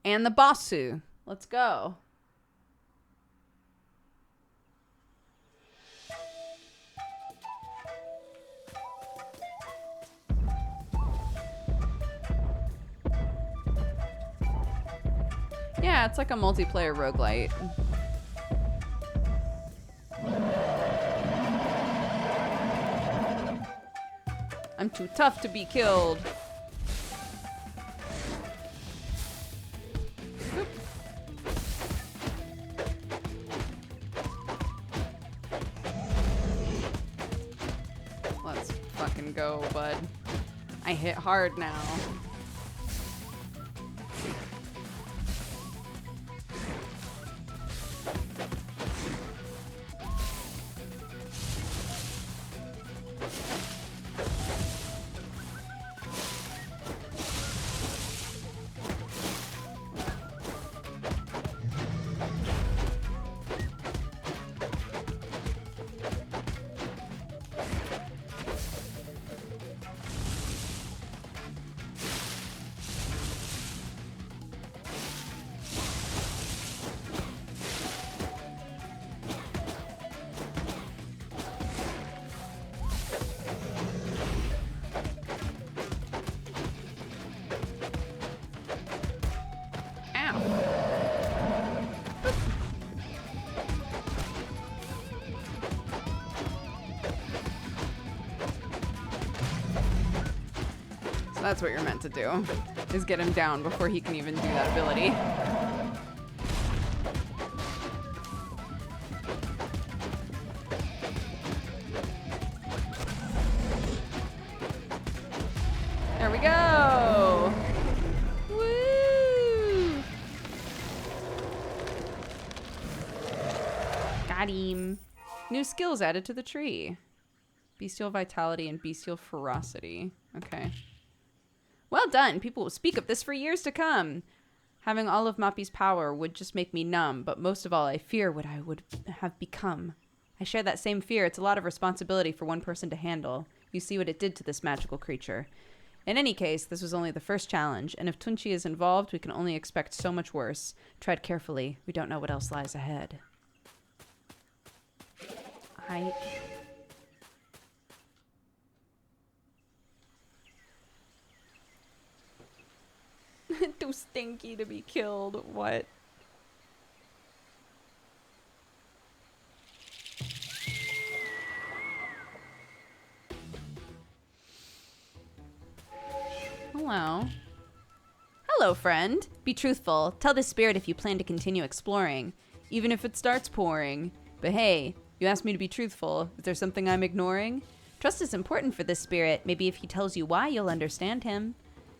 And the bossu. Let's go. Yeah, it's like a multiplayer roguelite. I'm too tough to be killed. Oop. Let's fucking go, bud. I hit hard now. That's what you're meant to do, is get him down before he can even do that ability. There we go! Woo! Got him. New skills added to the tree. Bestial vitality and bestial ferocity. Okay. Well done. People will speak of this for years to come. Having all of Mappi's power would just make me numb, but most of all, I fear what I would have become. I share that same fear. It's a lot of responsibility for one person to handle. You see what it did to this magical creature. In any case, this was only the first challenge, and if Tunche is involved, we can only expect so much worse. Tread carefully. We don't know what else lies ahead. Too stinky to be killed. What? Hello. Hello, friend. Be truthful. Tell this spirit if you plan to continue exploring, even if it starts pouring. But hey, you asked me to be truthful. Is there something I'm ignoring? Trust is important for this spirit. Maybe if he tells you why, you'll understand him.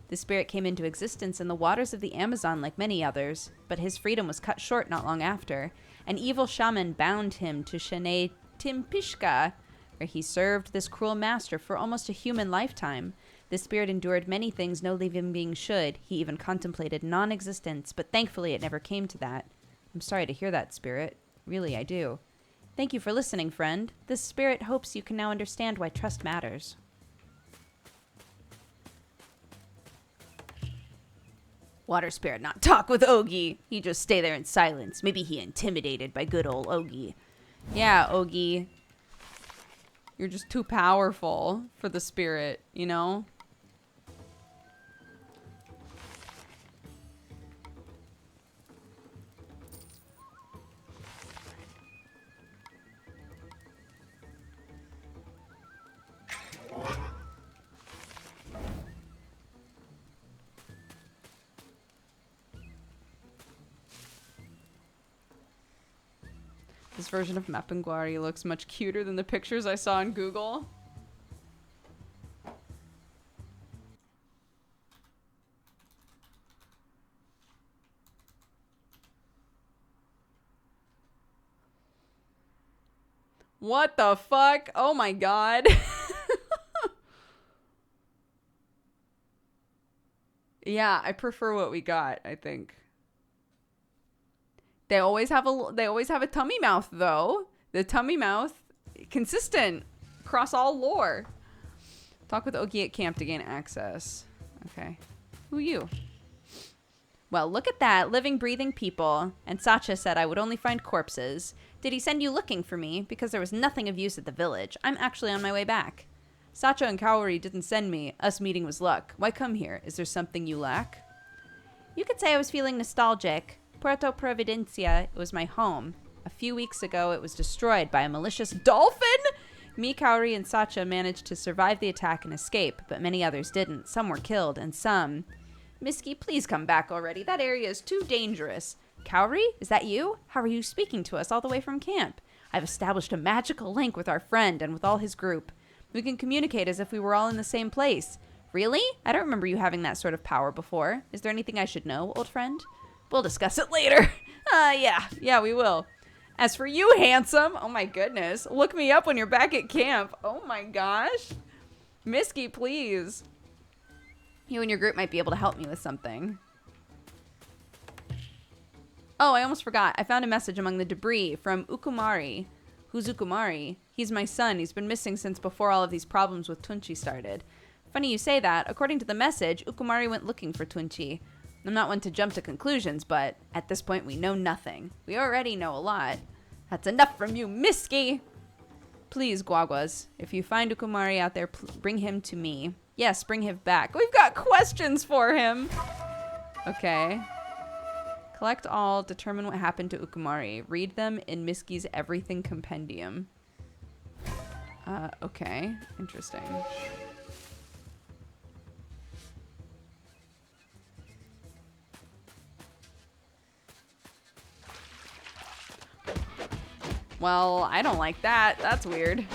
The spirit came into existence in the waters of the Amazon like many others, but his freedom was cut short not long after. An evil shaman bound him to Shane Timpishka, where he served this cruel master for almost a human lifetime. The spirit endured many things no living being should. He even contemplated non-existence, but thankfully it never came to that. I'm sorry to hear that, spirit. Really, I do. Thank you for listening, friend. This spirit hopes you can now understand why trust matters. Water spirit not talk with Ogie. He just stay there in silence. Maybe he intimidated by good old Ogie. Yeah, Ogie. You're just too powerful for the spirit, you know? This version of Mapinguari looks much cuter than the pictures I saw on Google. What the fuck? Oh my god. Yeah, I prefer what we got, I think. They always have a tummy mouth though. The tummy mouth, consistent across all lore. Talk with Ogie at camp to gain access. Okay. Who you? Well, look at that. Living, breathing people. And Sacha said I would only find corpses. Did he send you looking for me? Because there was nothing of use at the village. I'm actually on my way back. Sacha and Kaori didn't send me. Us meeting was luck. Why come here? Is there something you lack? You could say I was feeling nostalgic. Puerto Providencia was my home. A few weeks ago, it was destroyed by a malicious dolphin? Me, Kaori, and Sacha managed to survive the attack and escape, but many others didn't. Some were killed, and some... Miski, please come back already. That area is too dangerous. Kaori, is that you? How are you speaking to us all the way from camp? I've established a magical link with our friend and with all his group. We can communicate as if we were all in the same place. Really? I don't remember you having that sort of power before. Is there anything I should know, old friend? We'll discuss it later. Yeah, we will. As for you, handsome, oh my goodness, look me up when you're back at camp. Oh my gosh. Miski, please. You and your group might be able to help me with something. Oh, I almost forgot. I found a message among the debris from Ukumari. Who's Ukumari? He's my son. He's been missing since before all of these problems with Tunche started. Funny you say that. According to the message, Ukumari went looking for Tunche. I'm not one to jump to conclusions, but at this point we know nothing. We already know a lot. That's enough from you, Miski! Please, Guaguas, if you find Ukumari out there, bring him to me. Yes, bring him back. We've got questions for him! Okay. Collect all, determine what happened to Ukumari. Read them in Miski's Everything Compendium. Okay. Interesting. Well, I don't like that. That's weird.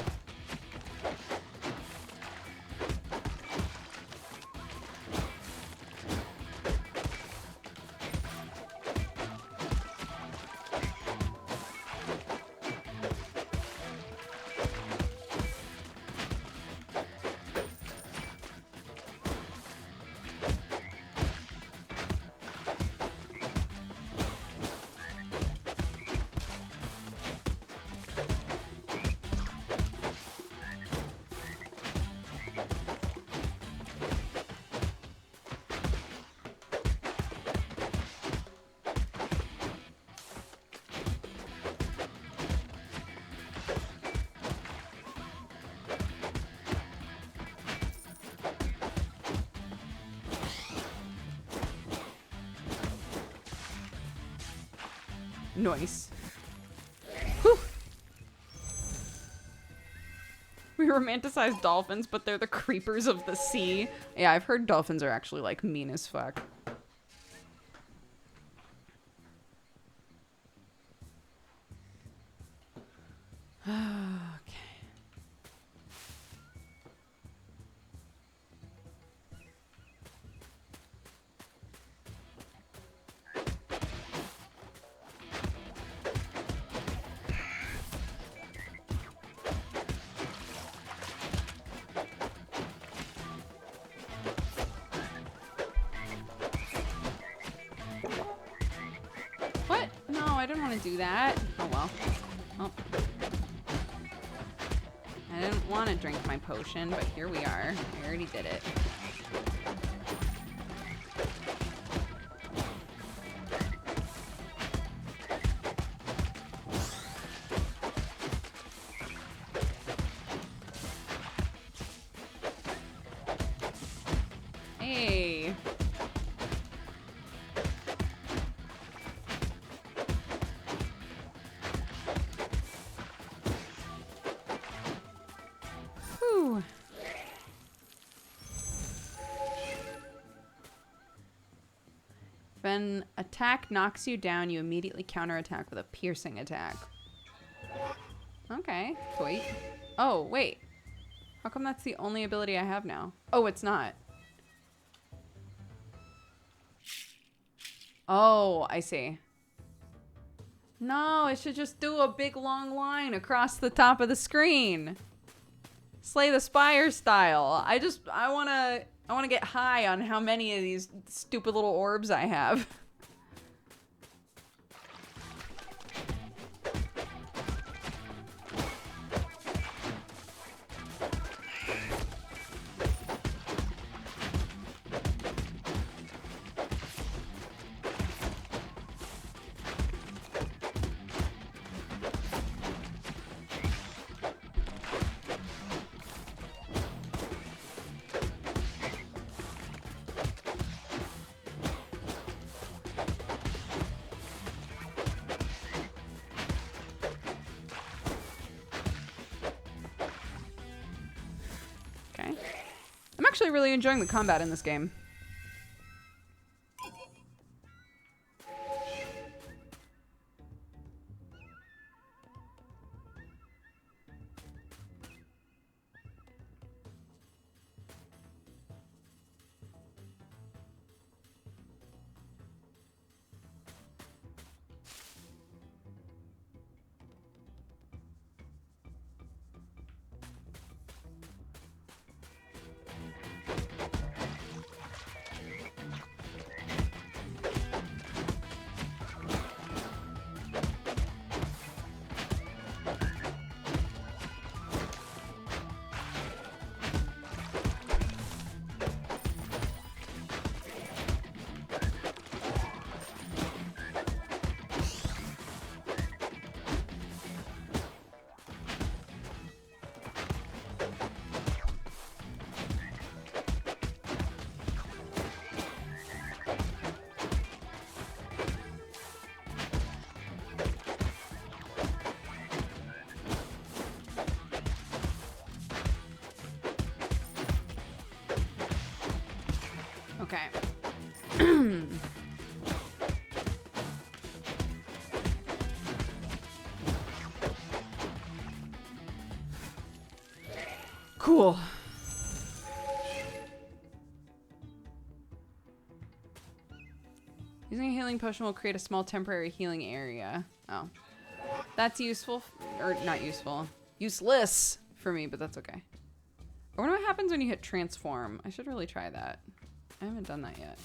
Nice. Whew. We romanticize dolphins, but they're the creepers of the sea. Yeah, I've heard dolphins are actually like mean as fuck. Okay. I didn't want to do that. Oh well. Oh. I didn't want to drink my potion, but here we are. I already did it. Hey. If an attack knocks you down, you immediately counterattack with a piercing attack. Okay, sweet. Oh, wait. How come that's the only ability I have now? Oh, it's not. Oh, I see. No, it should just do a big long line across the top of the screen. Slay the Spire style. I wanna get high on how many of these stupid little orbs I have. actually really enjoying the combat in this game. Okay. Cool. Using a healing potion will create a small temporary healing area. Oh. That's useful. Or not useful. Useless for me, but that's okay. I wonder what happens when you hit transform. I should really try that. I haven't done that yet.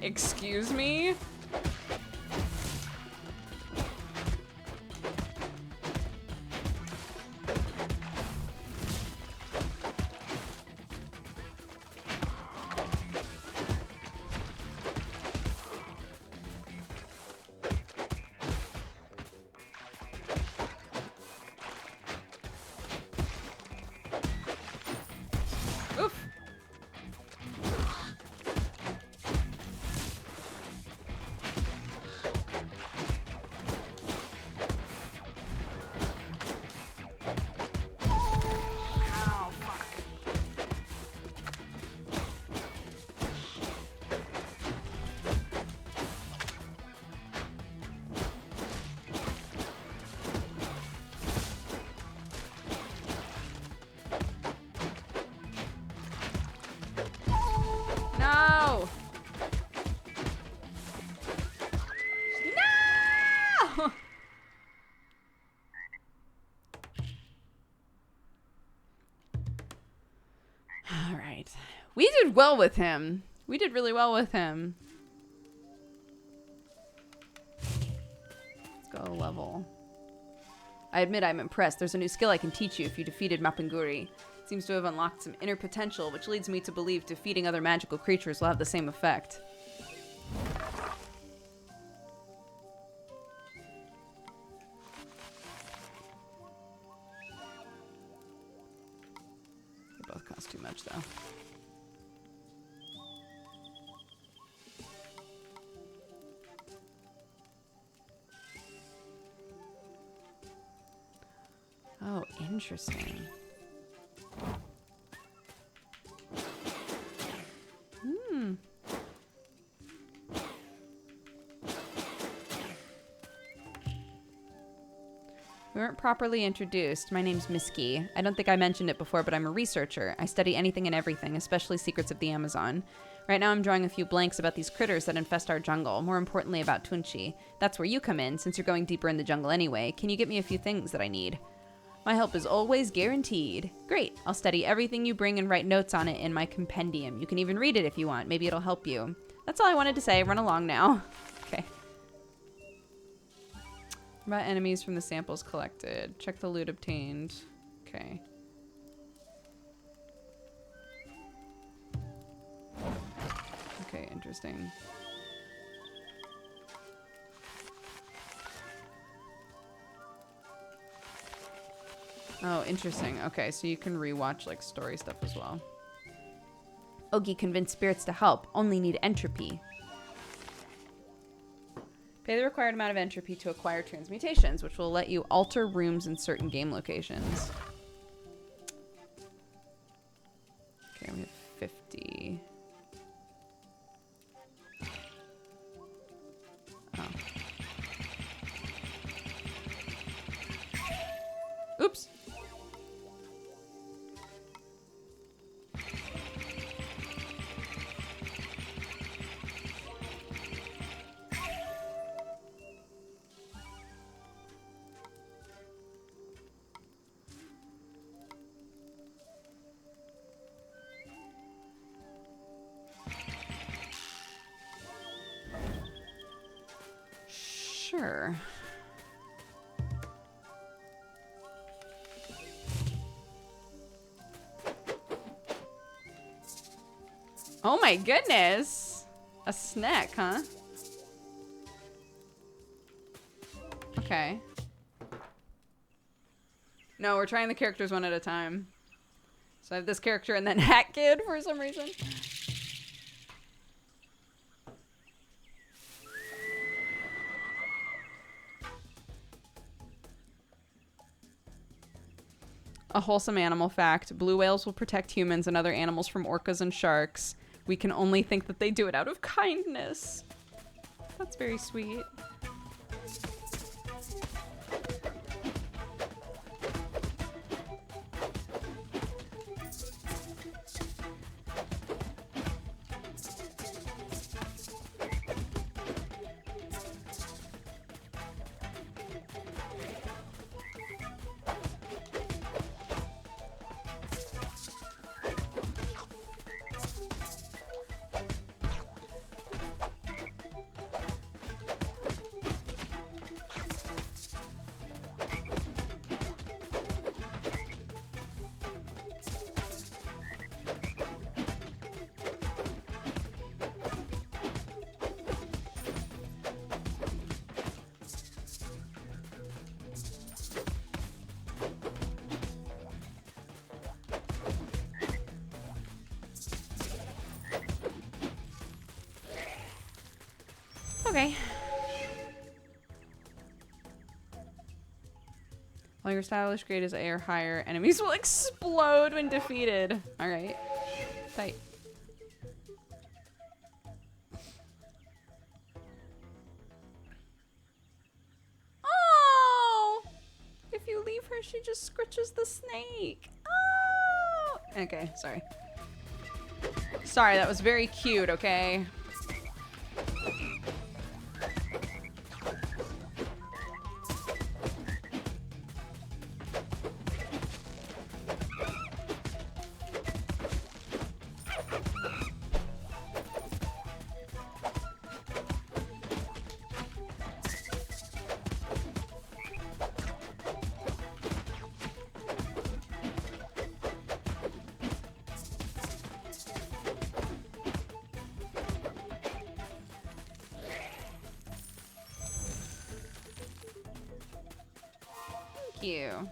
Excuse me? No! No! All right. We did well with him. We did really well with him. Let's go level. I admit I'm impressed. There's a new skill I can teach you if you defeated Mapanguri. It seems to have unlocked some inner potential, which leads me to believe defeating other magical creatures will have the same effect. They both cost too much, though. Oh, interesting. Hmm. We weren't properly introduced. My name's Miski. I don't think I mentioned it before, but I'm a researcher. I study anything and everything, especially secrets of the Amazon. Right now I'm drawing a few blanks about these critters that infest our jungle, more importantly about Tunche. That's where you come in, since you're going deeper in the jungle anyway. Can you get me a few things that I need? My help is always guaranteed. Great. I'll study everything you bring and write notes on it in my compendium. You can even read it if you want. Maybe it'll help you. That's all I wanted to say. Run along now. Okay. About enemies from the samples collected. Check the loot obtained. Okay. Okay, interesting. Oh, interesting. Okay, so you can rewatch like story stuff as well. Ogie convinced spirits to help. Only need entropy. Pay the required amount of entropy to acquire transmutations, which will let you alter rooms in certain game locations. Okay, we have 50. Oh. Oops. Sure. Oh my goodness. A snack, huh? Okay. No, we're trying the characters one at a time. So I have this character and then Hat Kid for some reason. A wholesome animal fact. Blue whales will protect humans and other animals from orcas and sharks. We can only think that they do it out of kindness. That's very sweet. Okay. While your stylish grade is A or higher, enemies will explode when defeated. Alright. Tight. Oh! If you leave her, she just scritches the snake. Oh! Okay, sorry. Sorry, that was very cute, okay? You.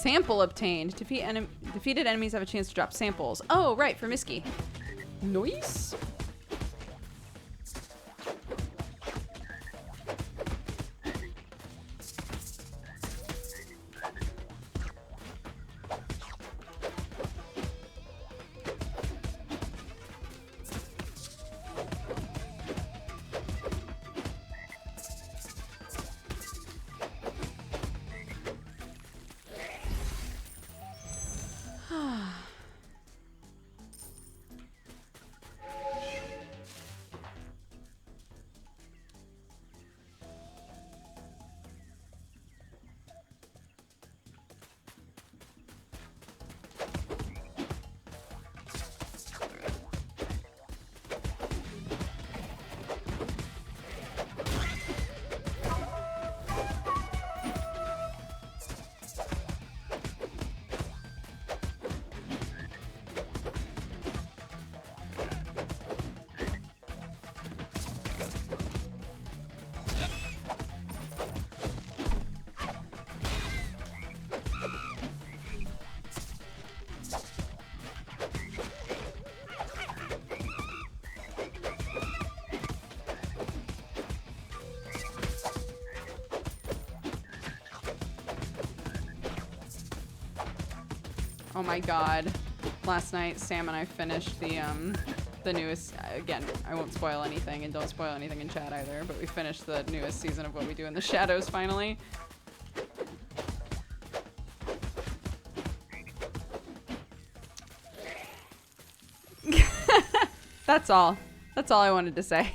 Sample obtained. Defeated enemies have a chance to drop samples. Oh, right, for Miski. Nice. Oh my god. Last night, Sam and I finished the newest, again, I won't spoil anything, and don't spoil anything in chat either, but we finished the newest season of What We Do in the Shadows finally. That's all. That's all I wanted to say.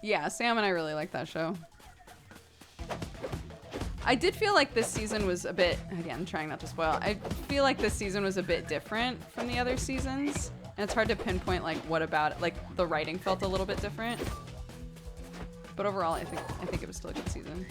Yeah, Sam and I really like that show. I did feel like this season was a bit, again, trying not to spoil, I feel like this season was a bit different from the other seasons. And it's hard to pinpoint, like, what about it, like, the writing felt a little bit different. But overall, I think it was still a good season.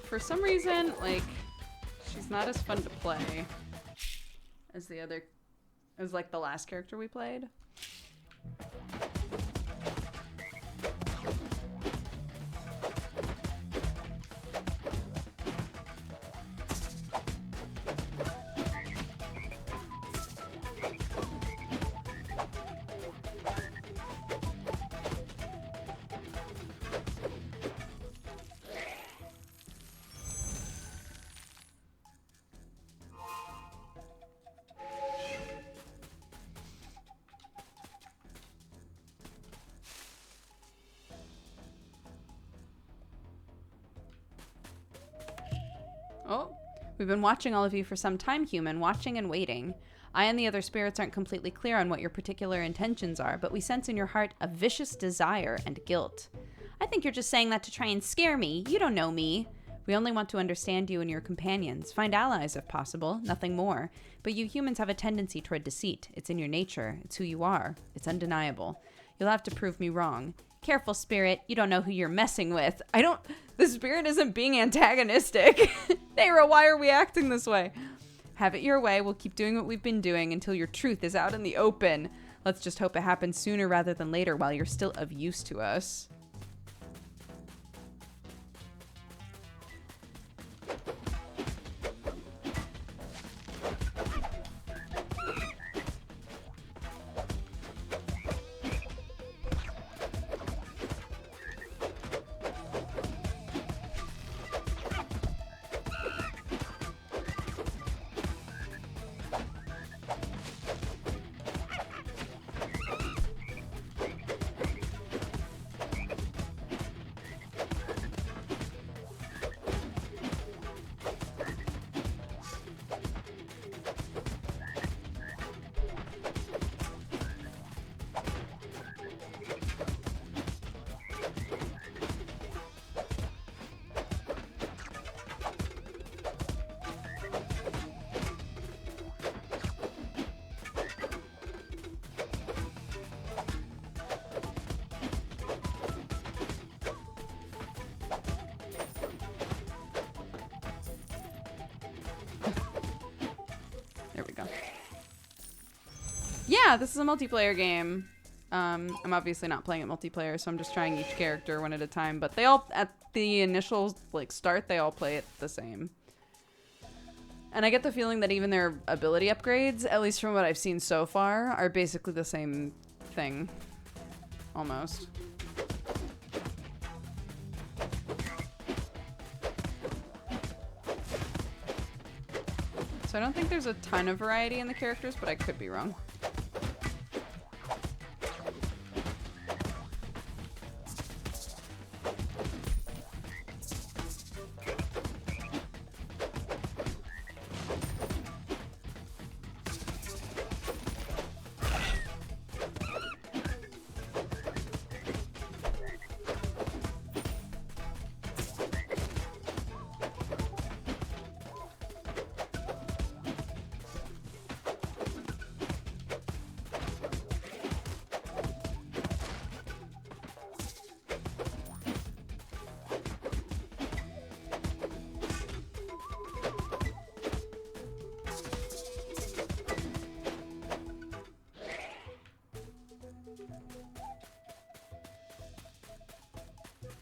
For some reason, like, she's not as fun to play as like the last character we played. Oh, we've been watching all of you for some time, human, watching and waiting. I and the other spirits aren't completely clear on what your particular intentions are, but we sense in your heart a vicious desire and guilt. I think you're just saying that to try and scare me. You don't know me. We only want to understand you and your companions, find allies if possible, nothing more. But you humans have a tendency toward deceit. It's in your nature. It's who you are. It's undeniable. You'll have to prove me wrong. Careful, spirit. You don't know who you're messing with. The spirit isn't being antagonistic. Nayra, why are we acting this way? Have it your way. We'll keep doing what we've been doing until your truth is out in the open. Let's just hope it happens sooner rather than later while you're still of use to us. yeah, this is a multiplayer game. I'm obviously not playing it multiplayer, so I'm just trying each character one at a time. But they all, at the initial like start, they all play it the same. And I get the feeling that even their ability upgrades, at least from what I've seen so far, are basically the same thing. Almost. So I don't think there's a ton of variety in the characters, but I could be wrong.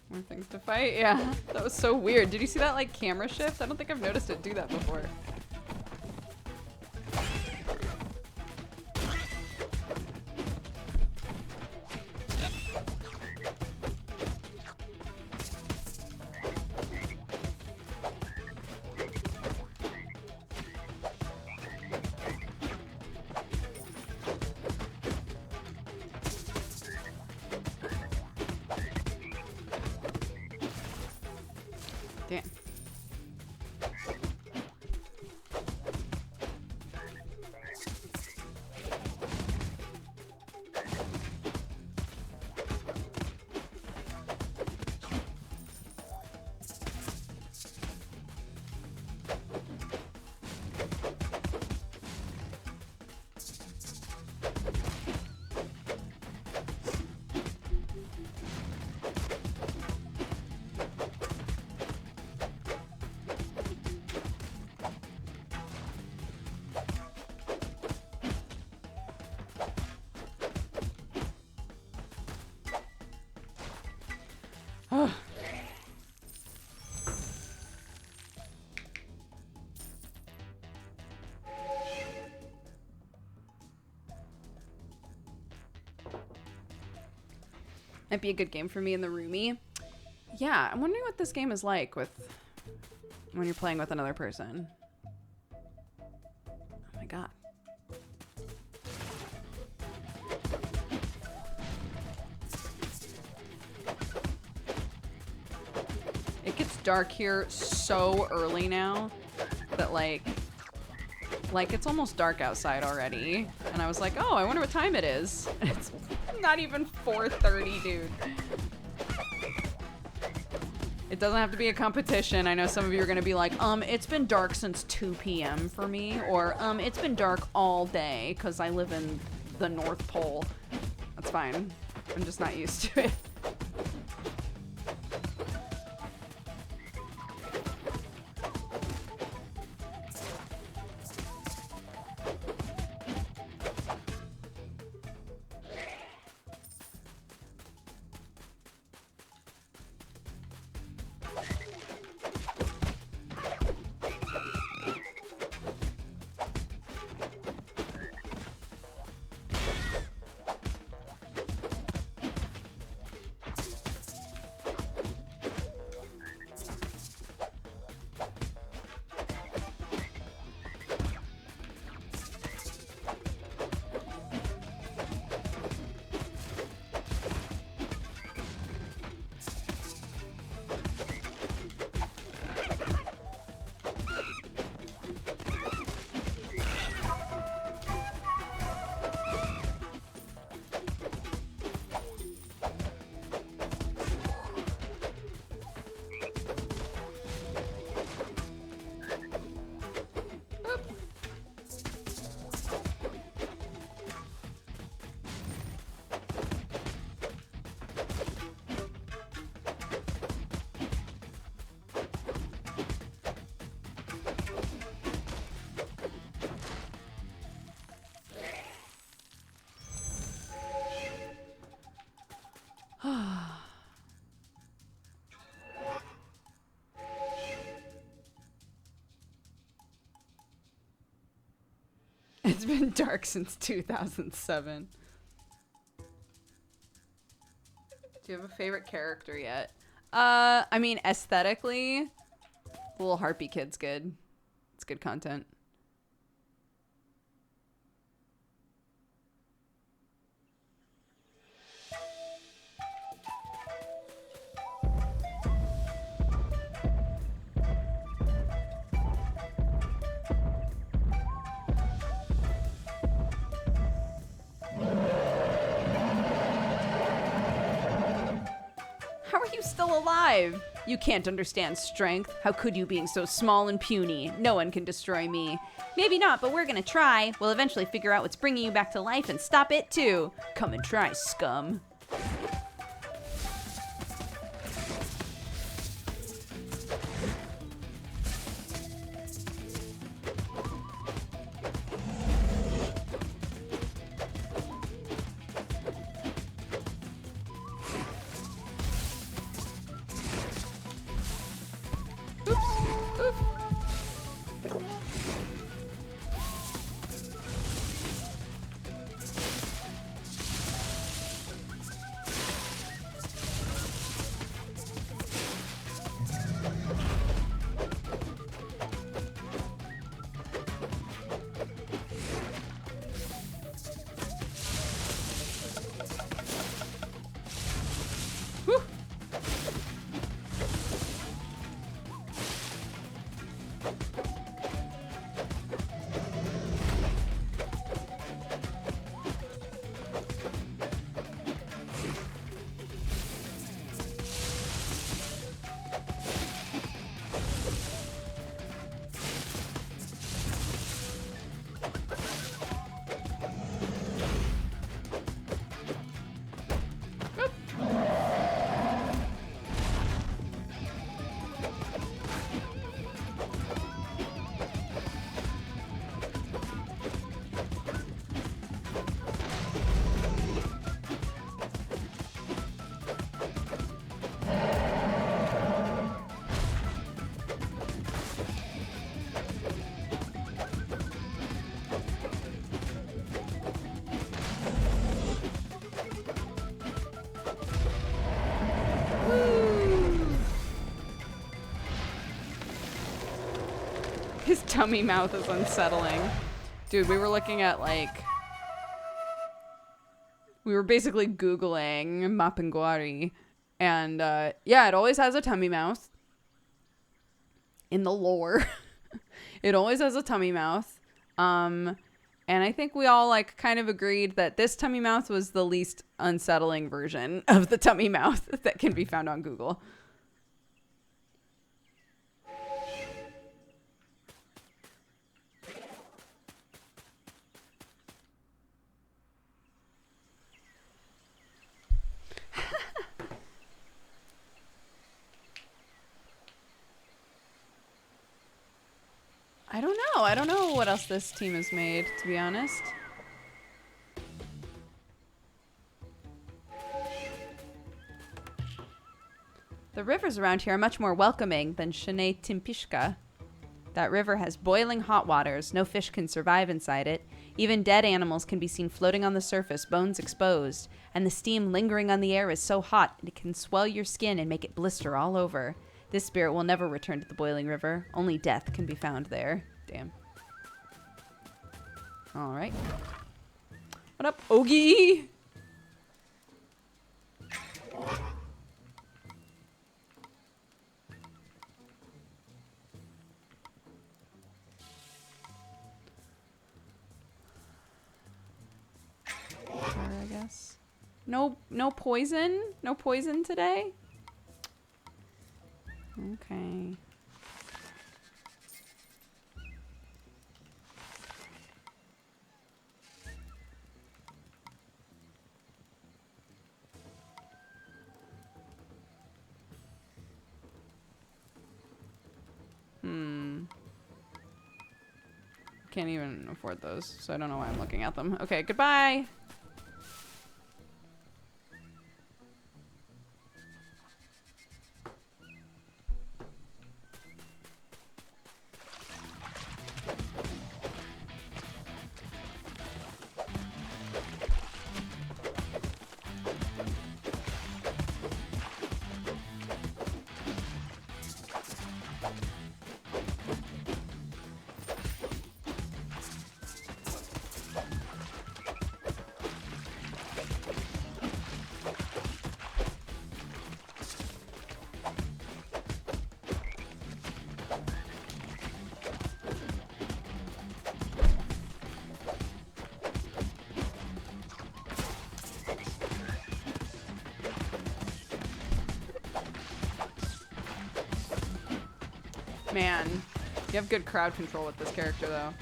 More things to fight? Yeah, that was so weird. Did you see that like camera shift? I don't think I've noticed it do that before. Damn. Might be a good game for me in the roomie. Yeah, I'm wondering what this game is like with when you're playing with another person. Oh my god. It gets dark here so early now that like it's almost dark outside already. And I was like, oh, I wonder what time it is. It's not even 4:30, dude. It doesn't have to be a competition. I know some of you are gonna be like, it's been dark since 2 p.m. for me, or it's been dark all day because I live in the North Pole. That's fine. I'm just not used to it. It's been dark since 2007. Do you have a favorite character yet? I mean, aesthetically, the little Harpy Kid's good. It's good content. How are you still alive? You can't understand strength. How could you, being so small and puny? No one can destroy me. Maybe not, but we're gonna try. We'll eventually figure out what's bringing you back to life and stop it too. Come and try, scum. His tummy mouth is unsettling. Dude, we were looking at, like... We were basically Googling Mapinguari. And, yeah, it always has a tummy mouth. In the lore. It always has a tummy mouth. And I think we all, like, kind of agreed that this tummy mouth was the least unsettling version of the tummy mouth that can be found on Google. I don't know. I don't know what else this team has made, to be honest. The rivers around here are much more welcoming than Shnei Timpishka. That river has boiling hot waters. No fish can survive inside it. Even dead animals can be seen floating on the surface, bones exposed. And the steam lingering on the air is so hot it can swell your skin and make it blister all over. This spirit will never return to the boiling river. Only death can be found there. Damn. All right. What up, Ogie? Sure, I guess. No poison? No poison today? Okay. Can't even afford those, so I don't know why I'm looking at them. Okay, goodbye. Man, you have good crowd control with this character, though.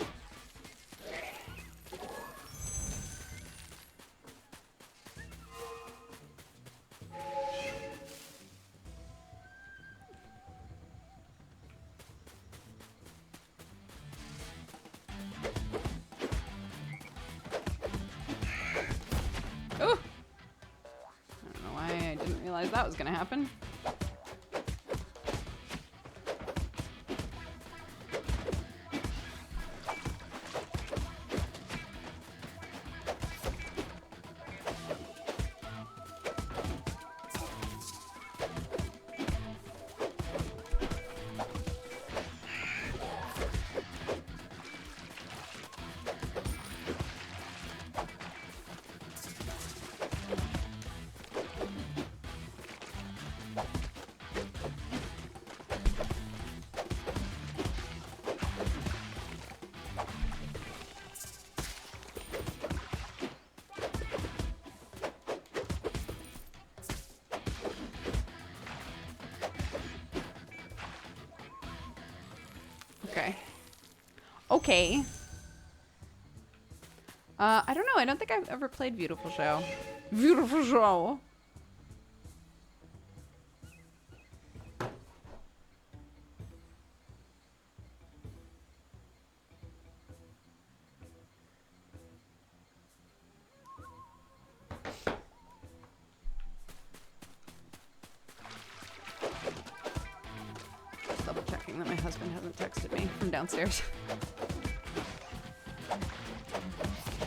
Oh! I don't know why I didn't realize that was gonna happen. Okay. Okay. I don't know. I don't think I've ever played Beautiful Show. Beautiful Show. Double checking that my husband hasn't texted me from downstairs.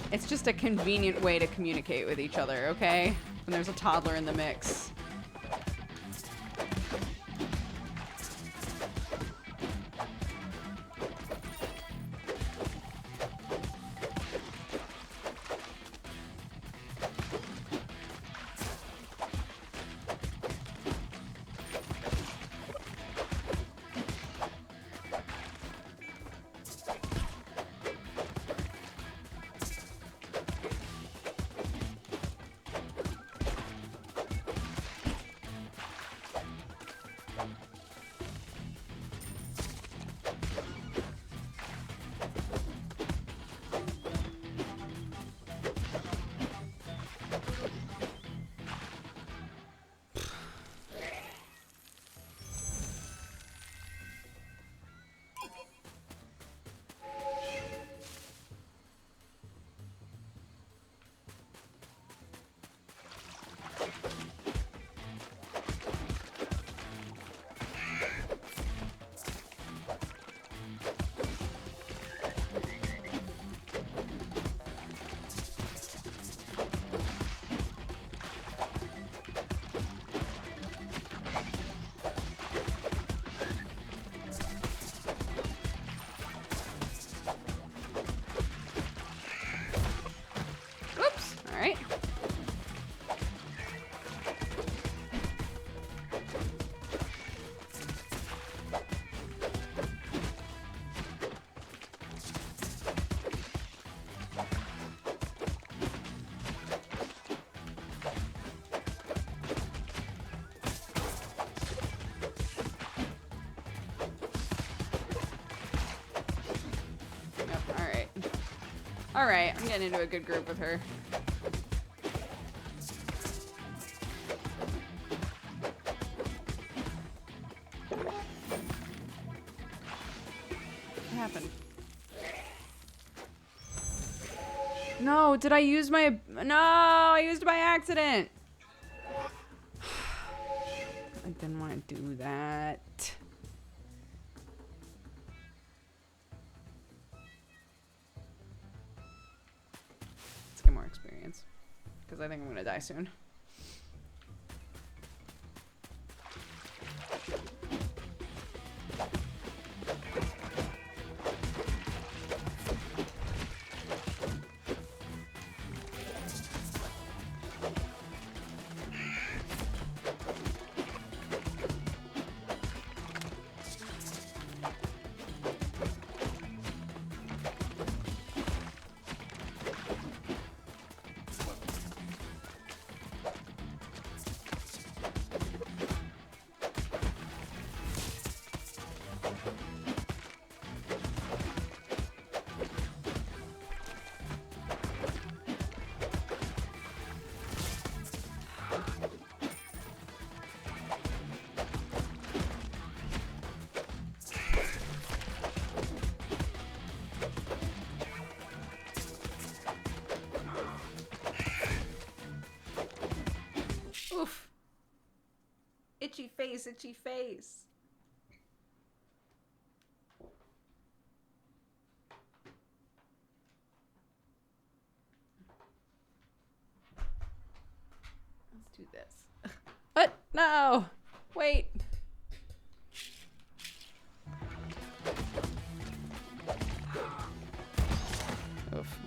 It's just a convenient way to communicate with each other, okay? When there's a toddler in the mix. Alright, I'm getting into a good group with her. What happened? No, did I use my... No, I used it by accident. I didn't want to do that. More experience, because I think I'm gonna die soon. Itchy face, itchy face. Let's do this. What? No! Wait. Oof.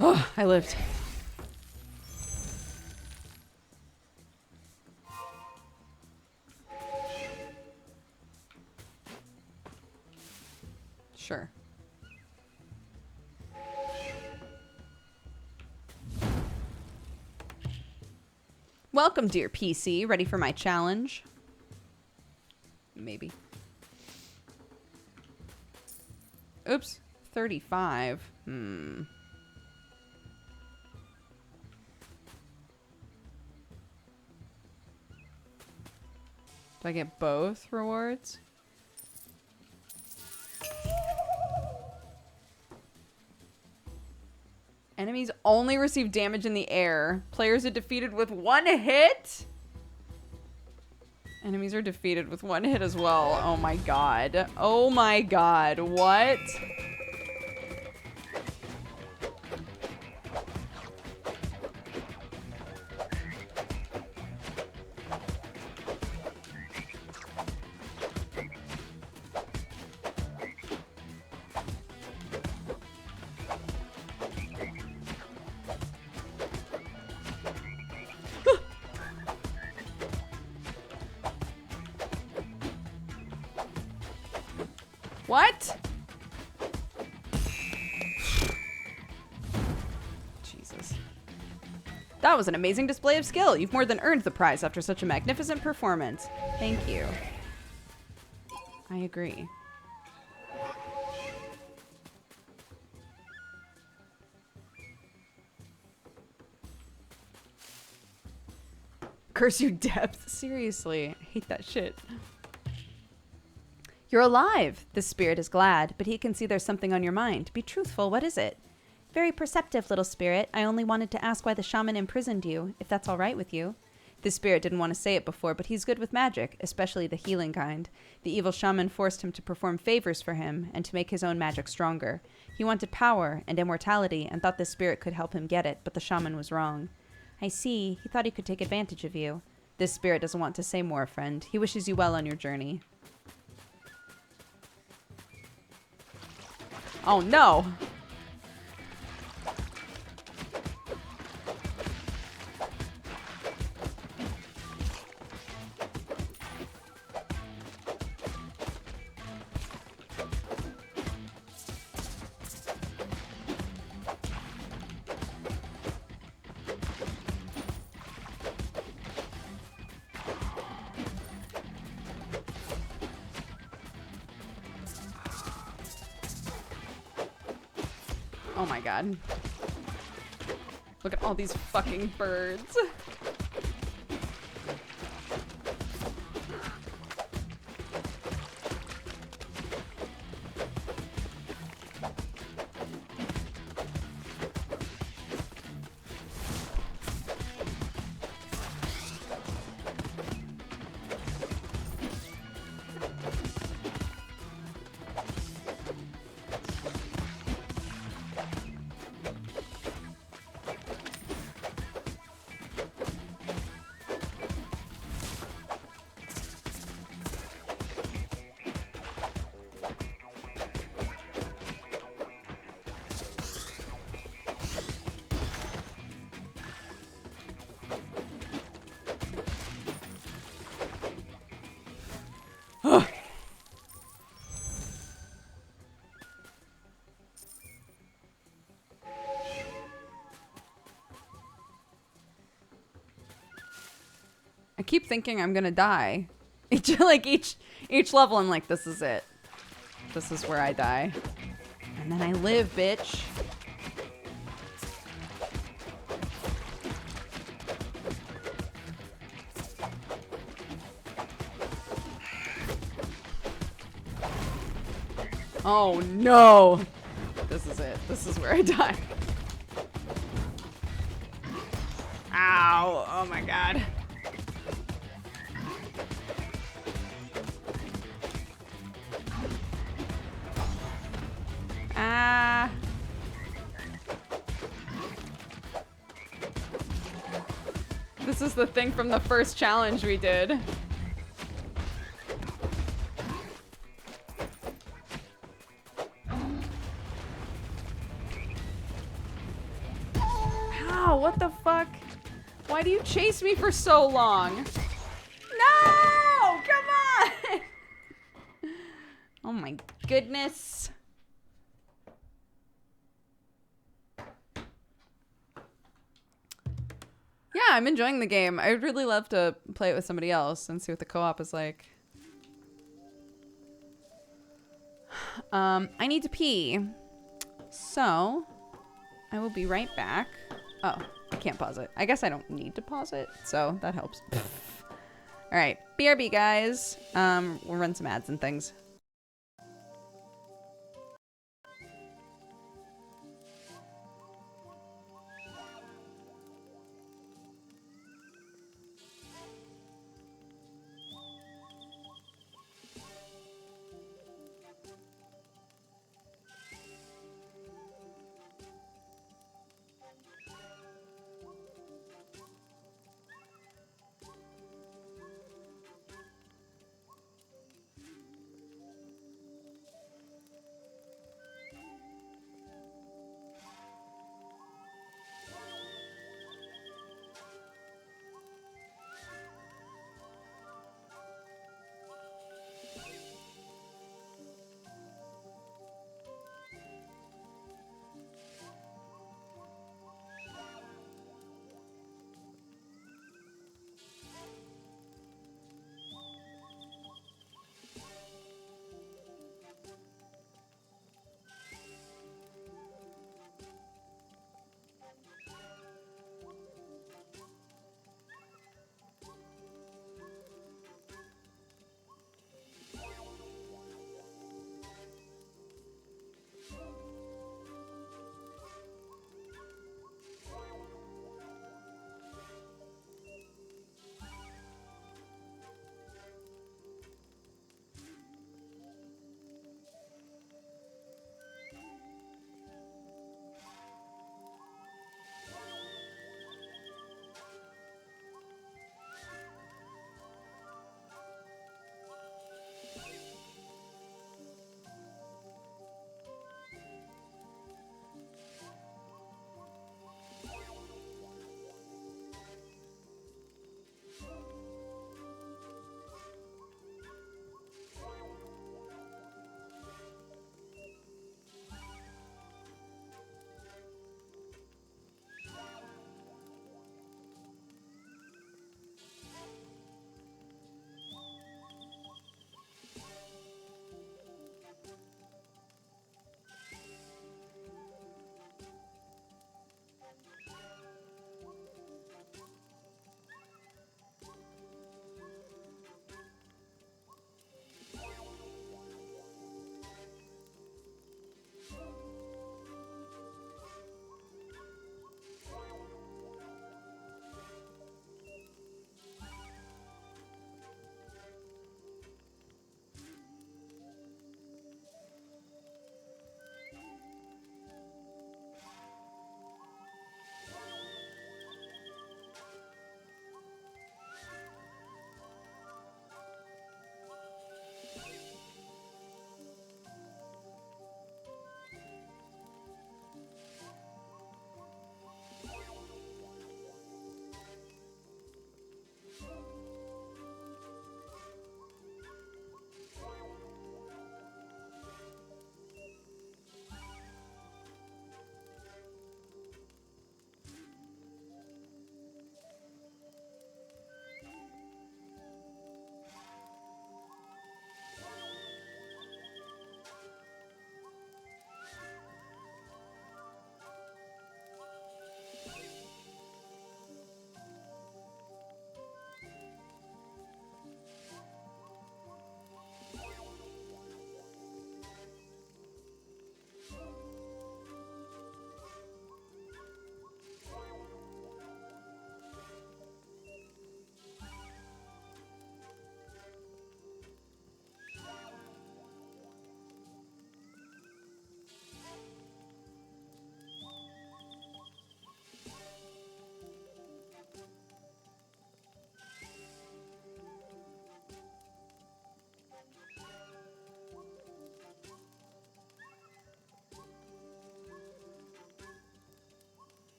Oh, I lived. Sure. Welcome, dear PC. Ready for my challenge? Maybe. Oops. 35. Do I get both rewards? Enemies only receive damage in the air. Players are defeated with 1 hit? Enemies are defeated with 1 hit as well. Oh my god. Oh my god. What? What? Jesus. That was an amazing display of skill. You've more than earned the prize after such a magnificent performance. Thank you. I agree. Curse you, depth. Seriously. I hate that shit. You're alive. The spirit is glad, but he can see there's something on your mind. Be truthful. What is it? Very perceptive, little spirit. I only wanted to ask why the shaman imprisoned you, if that's all right with you. The spirit didn't want to say it before, but he's good with magic, especially the healing kind. The evil shaman forced him to perform favors for him and to make his own magic stronger. He wanted power and immortality and thought the spirit could help him get it, but the shaman was wrong. I see. He thought he could take advantage of you. This spirit doesn't want to say more, friend. He wishes you well on your journey. Oh no! Oh my god. Look at all these fucking birds. keep thinking I'm gonna die. Each level, I'm like, this is it. This is where I die. And then I live, bitch. Oh no! This is it. This is where I die. Ow! Oh my god. Ah. This is the thing from the first challenge we did. Ow, what the fuck? Why do you chase me for so long? No! Come on! Oh my goodness. Yeah, I'm enjoying the game. I would really love to play it with somebody else and see what the co-op is like. I need to pee. So, I will be right back. Oh, I can't pause it. I guess I don't need to pause it, so that helps. All right, BRB guys. We'll run some ads and things.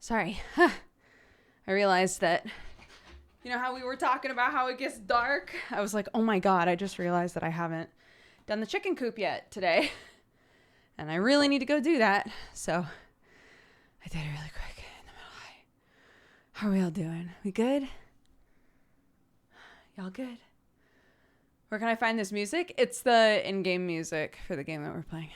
Sorry. I realized that, you know how we were talking about how it gets dark? I was like, oh my God, I just realized that I haven't done the chicken coop yet today. And I really need to go do that. So I did it really quick in the middle. How are we all doing? We good? Y'all good? Where can I find this music? It's the in-game music for the game that we're playing.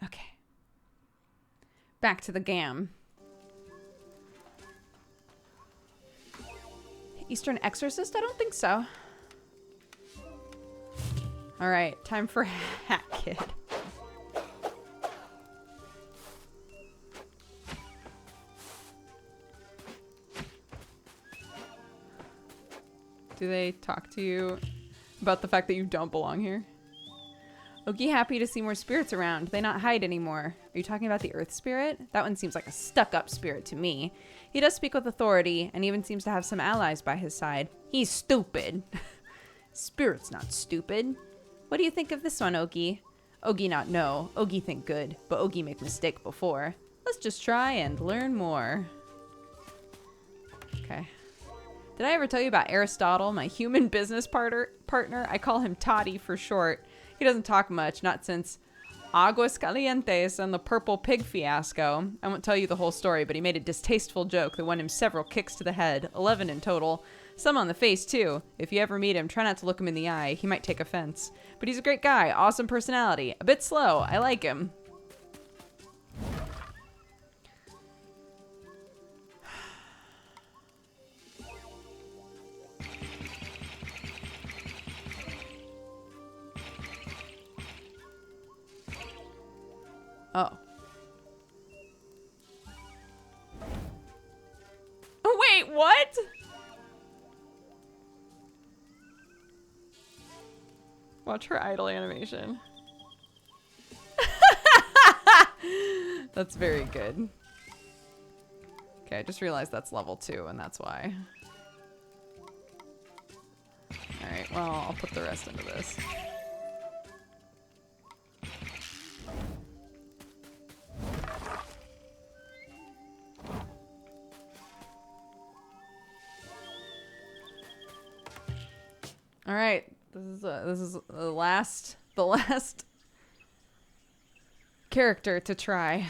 Okay. Back to the game. Eastern Exorcist? I don't think so. All right, time for Hat Kid. Do they talk to you about the fact that you don't belong here? Okie happy to see more spirits around. They not hide anymore. Are you talking about the Earth Spirit? That one seems like a stuck-up spirit to me. He does speak with authority and even seems to have some allies by his side. He's stupid. Spirit's not stupid. What do you think of this one, Ogie? Ogie not know. Ogie think good, but Ogie make mistake before. Let's just try and learn more. Okay. Did I ever tell you about Aristotle, my human business partner? I call him Toddy for short. He doesn't talk much, not since Aguas Calientes and the purple pig fiasco. I won't tell you the whole story, but he made a distasteful joke that won him several kicks to the head, 11 in total. Some on the face, too. If you ever meet him, try not to look him in the eye. He might take offense. But he's a great guy, awesome personality. A bit slow. I like him. Oh. Oh, wait, what? Watch her idle animation. That's very good. Okay, I just realized that's level 2, and that's why. Alright, well, I'll put the rest into this. All right, this is the last character to try.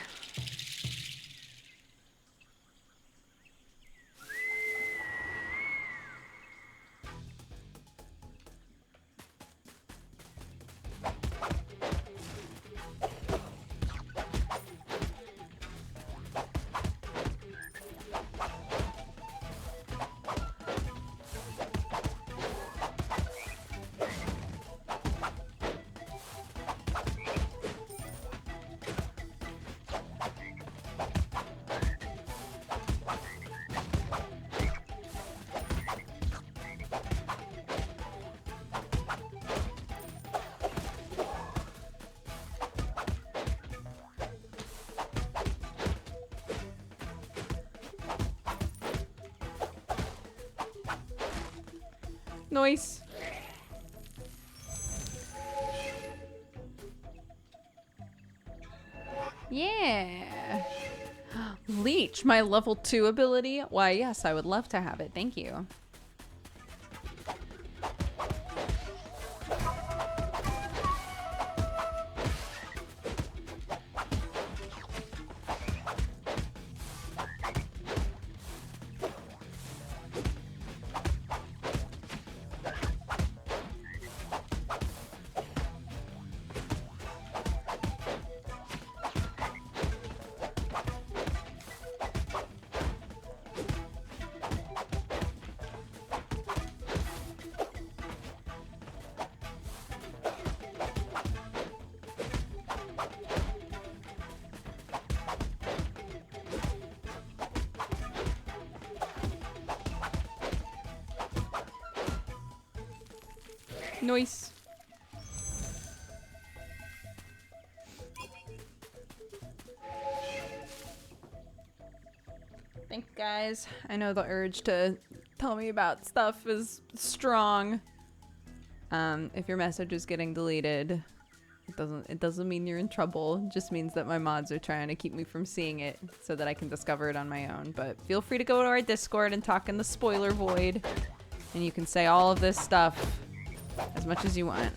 Nice. Yeah. Leech, my level 2 ability? Why, yes, I would love to have it. Thank you. Nice. Thank you guys. I know the urge to tell me about stuff is strong. If your message is getting deleted, it doesn't mean you're in trouble. It just means that my mods are trying to keep me from seeing it so that I can discover it on my own. But feel free to go to our Discord and talk in the spoiler void. And you can say all of this stuff as much as you want.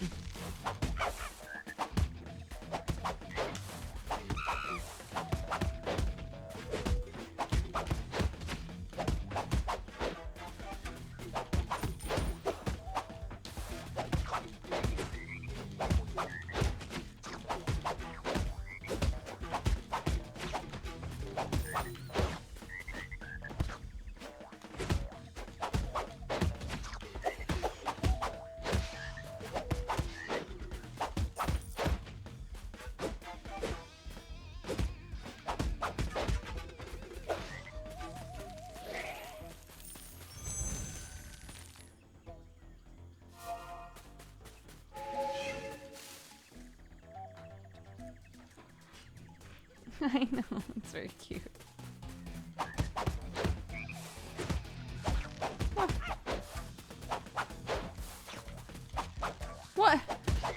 I know, it's very cute. What?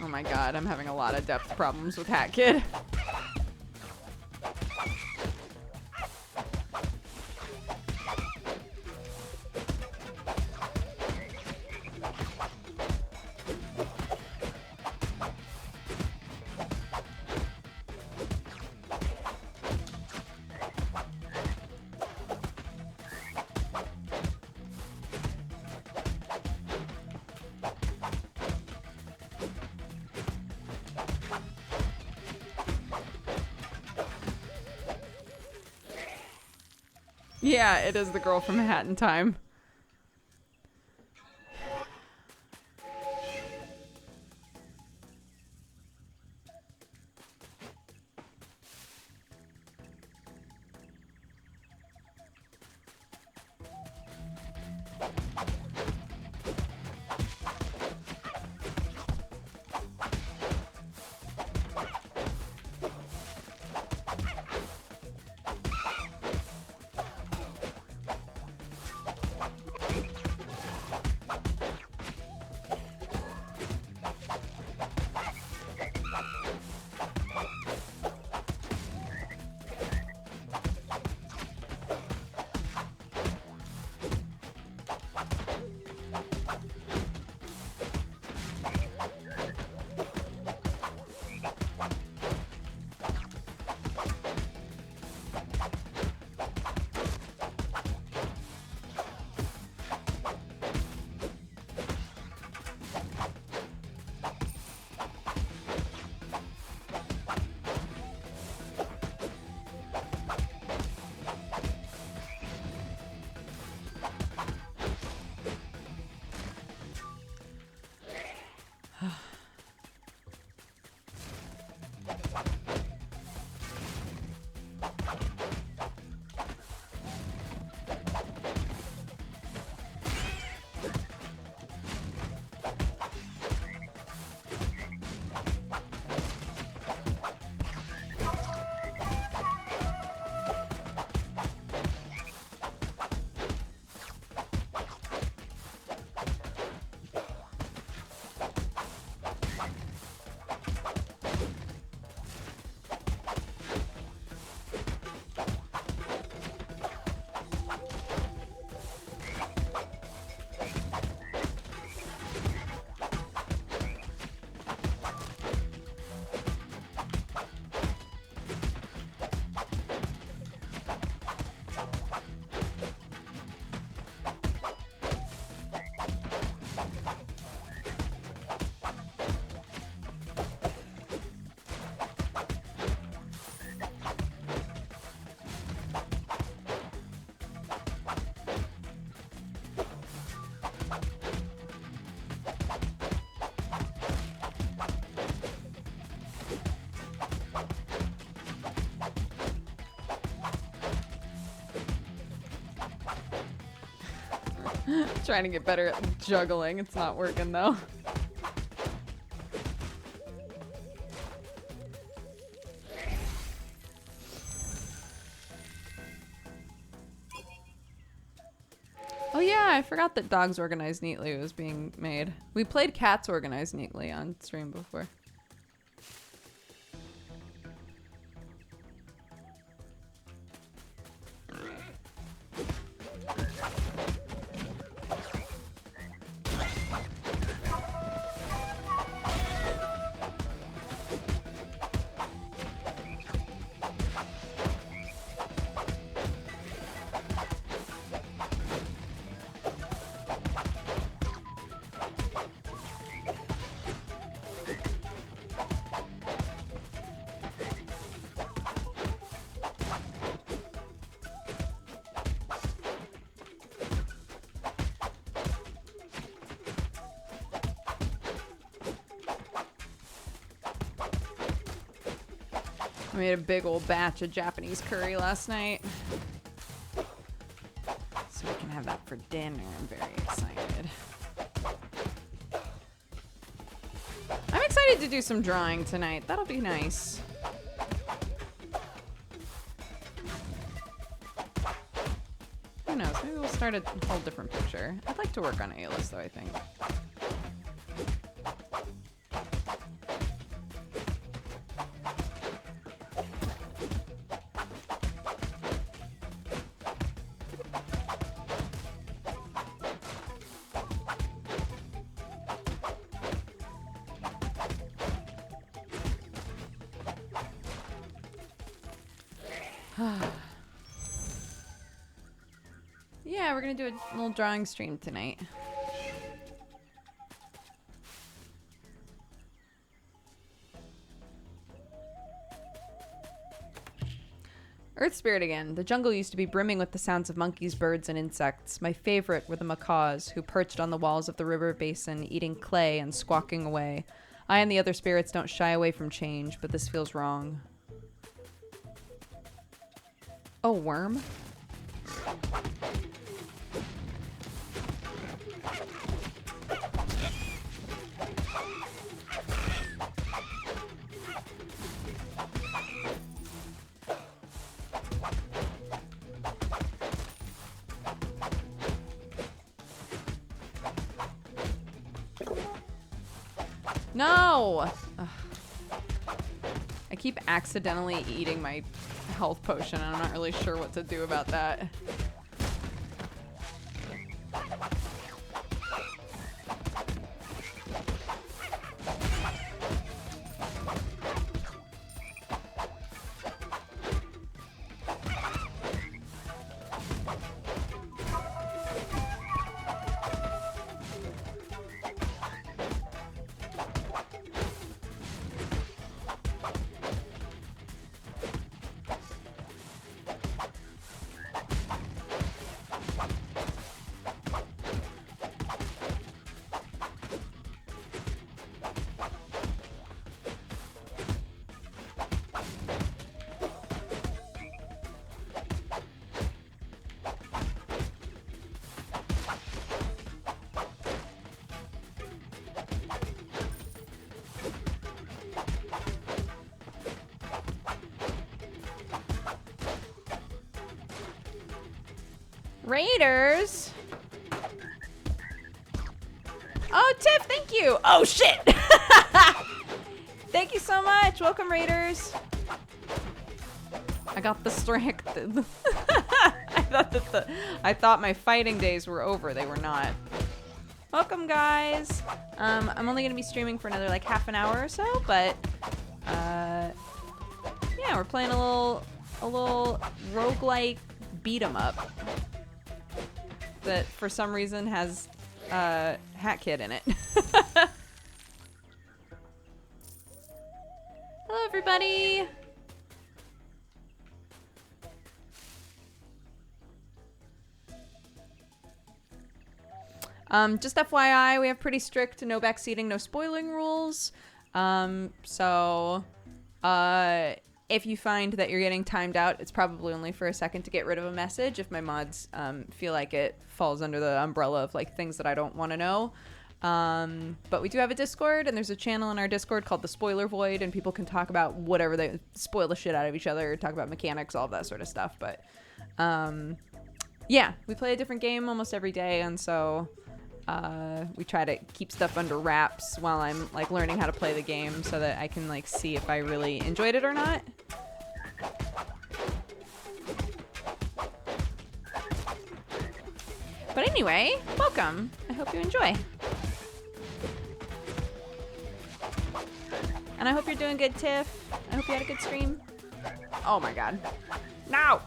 Oh my god, I'm having a lot of depth problems with Hat Kid. Yeah, it is the girl from Hat in Time. Trying to get better at juggling. It's not working though. I forgot that Dogs Organized Neatly was being made. We played Cats Organized Neatly on stream before. I made a big old batch of Japanese curry last night. So we can have that for dinner. I'm very excited. I'm excited to do some drawing tonight. That'll be nice. Who knows? Maybe we'll start a whole different picture. I'd like to work on A-list though, I think. Yeah, we're gonna do a little drawing stream tonight. Earth Spirit again. The jungle used to be brimming with the sounds of monkeys, birds, and insects. My favorite were the macaws, who perched on the walls of the river basin, eating clay and squawking away. I and the other spirits don't shy away from change, but this feels wrong. Oh, worm? No! Ugh. I keep accidentally eating my health potion, and I'm not really sure what to do about that. Raiders? Oh, Tiff, thank you. Oh, shit. Thank you so much. Welcome, Raiders. I got the strength. I thought my fighting days were over. They were not. Welcome, guys. I'm only going to be streaming for another, like, half an hour or so, but, yeah, we're playing a little roguelike beat-em-up that for some reason has Hat Kid in it. Hello, everybody. Just FYI, we have pretty strict no backseating, no spoiling rules. If you find that you're getting timed out, it's probably only for a second to get rid of a message if my mods feel like it falls under the umbrella of like things that I don't want to know. But we do have a Discord, and there's a channel in our Discord called the Spoiler Void, and people can talk about whatever they spoil the shit out of each other, talk about mechanics, all of that sort of stuff. But Yeah, we play a different game almost every day, and so we try to keep stuff under wraps while I'm like learning how to play the game so that I can like see if I really enjoyed it or not. But anyway, welcome. I hope you enjoy. And I hope you're doing good, Tiff. I hope you had a good stream. Oh my god. No!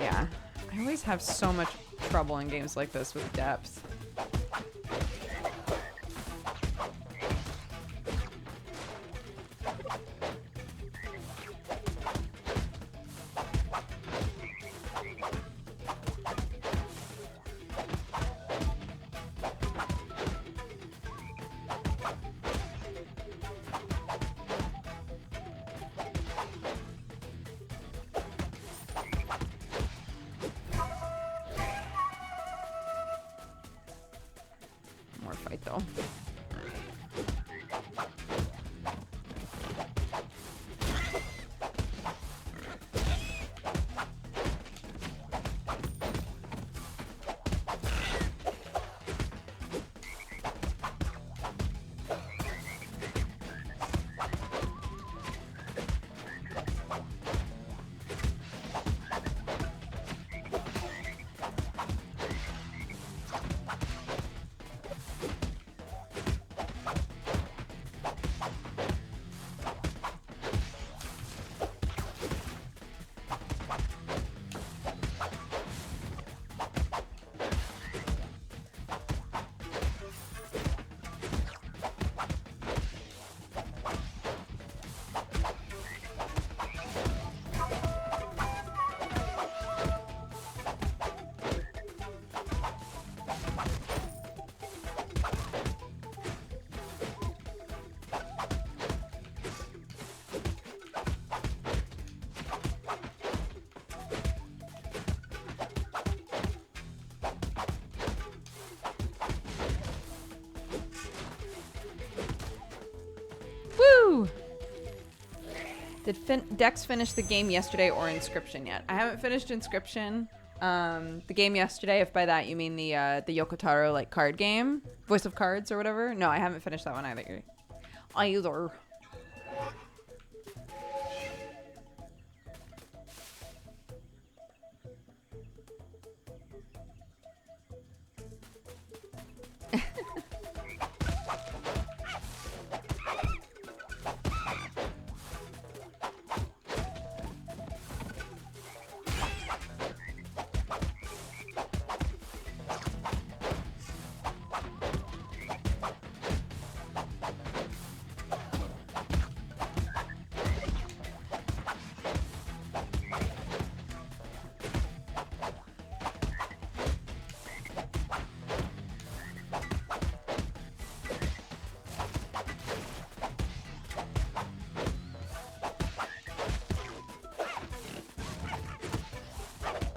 Yeah. I always have so much trouble in games like this with depth. Did Dex finish the game yesterday or Inscription yet? I haven't finished Inscription. The game yesterday, if by that you mean the Yokotaro like card game, Voice of Cards or whatever. No, I haven't finished that one either. Either.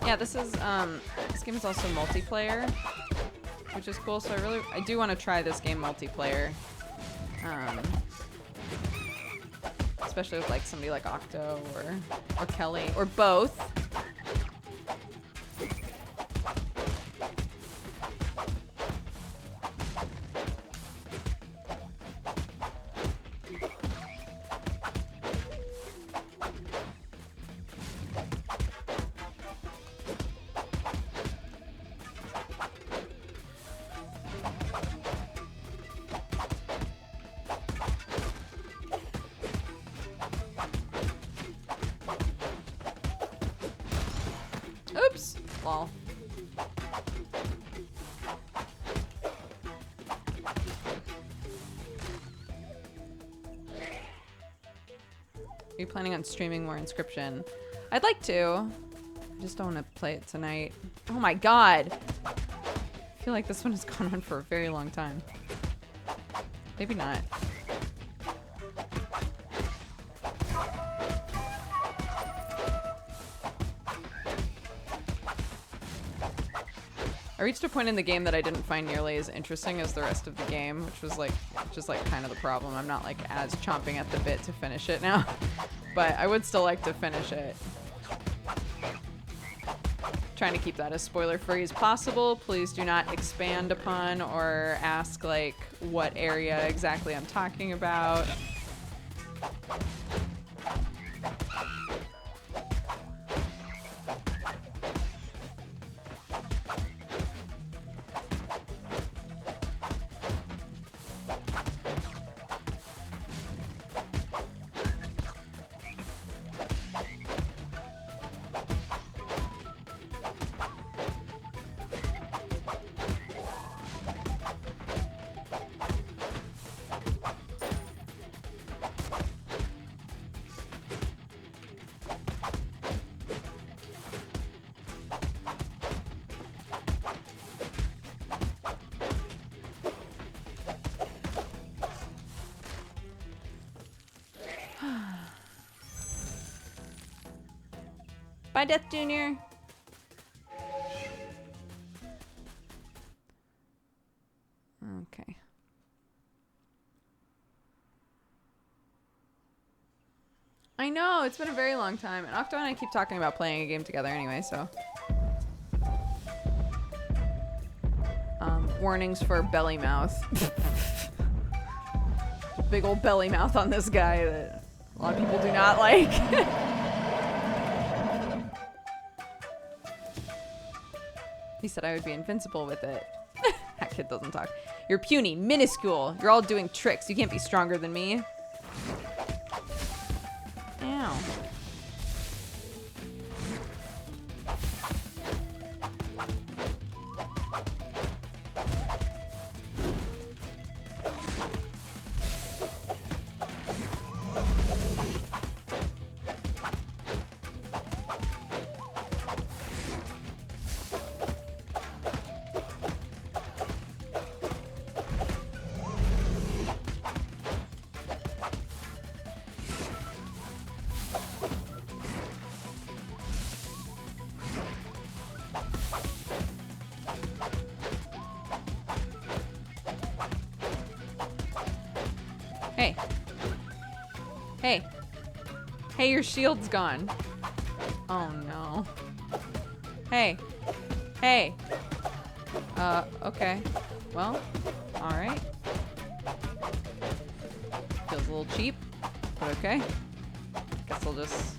Yeah, this game is also multiplayer, which is cool. So I do want to try this game multiplayer, especially with like somebody like Octo or Kelly or both. Oops. Lol. Are you planning on streaming more Inscription? I'd like to. I just don't want to play it tonight. Oh my god. I feel like this one has gone on for a very long time. Maybe not. I reached a point in the game that I didn't find nearly as interesting as the rest of the game, which was like which is like kind of the problem. I'm not like as chomping at the bit to finish it now, but I would still like to finish it. Trying to keep that as spoiler free as possible. Please do not expand upon or ask like what area exactly I'm talking about. Bye, Death Jr. Okay. I know, it's been a very long time. And Octo and I keep talking about playing a game together anyway, so. Warnings for belly mouth. Big old belly mouth on this guy that a lot of people do not like. He said I would be invincible with it. That kid doesn't talk. You're puny, minuscule. You're all doing tricks. You can't be stronger than me. Ow. Hey. Hey. Hey, your shield's gone. Oh no. Hey. Hey. Okay. Well, alright. Feels a little cheap, but okay. Guess I'll just...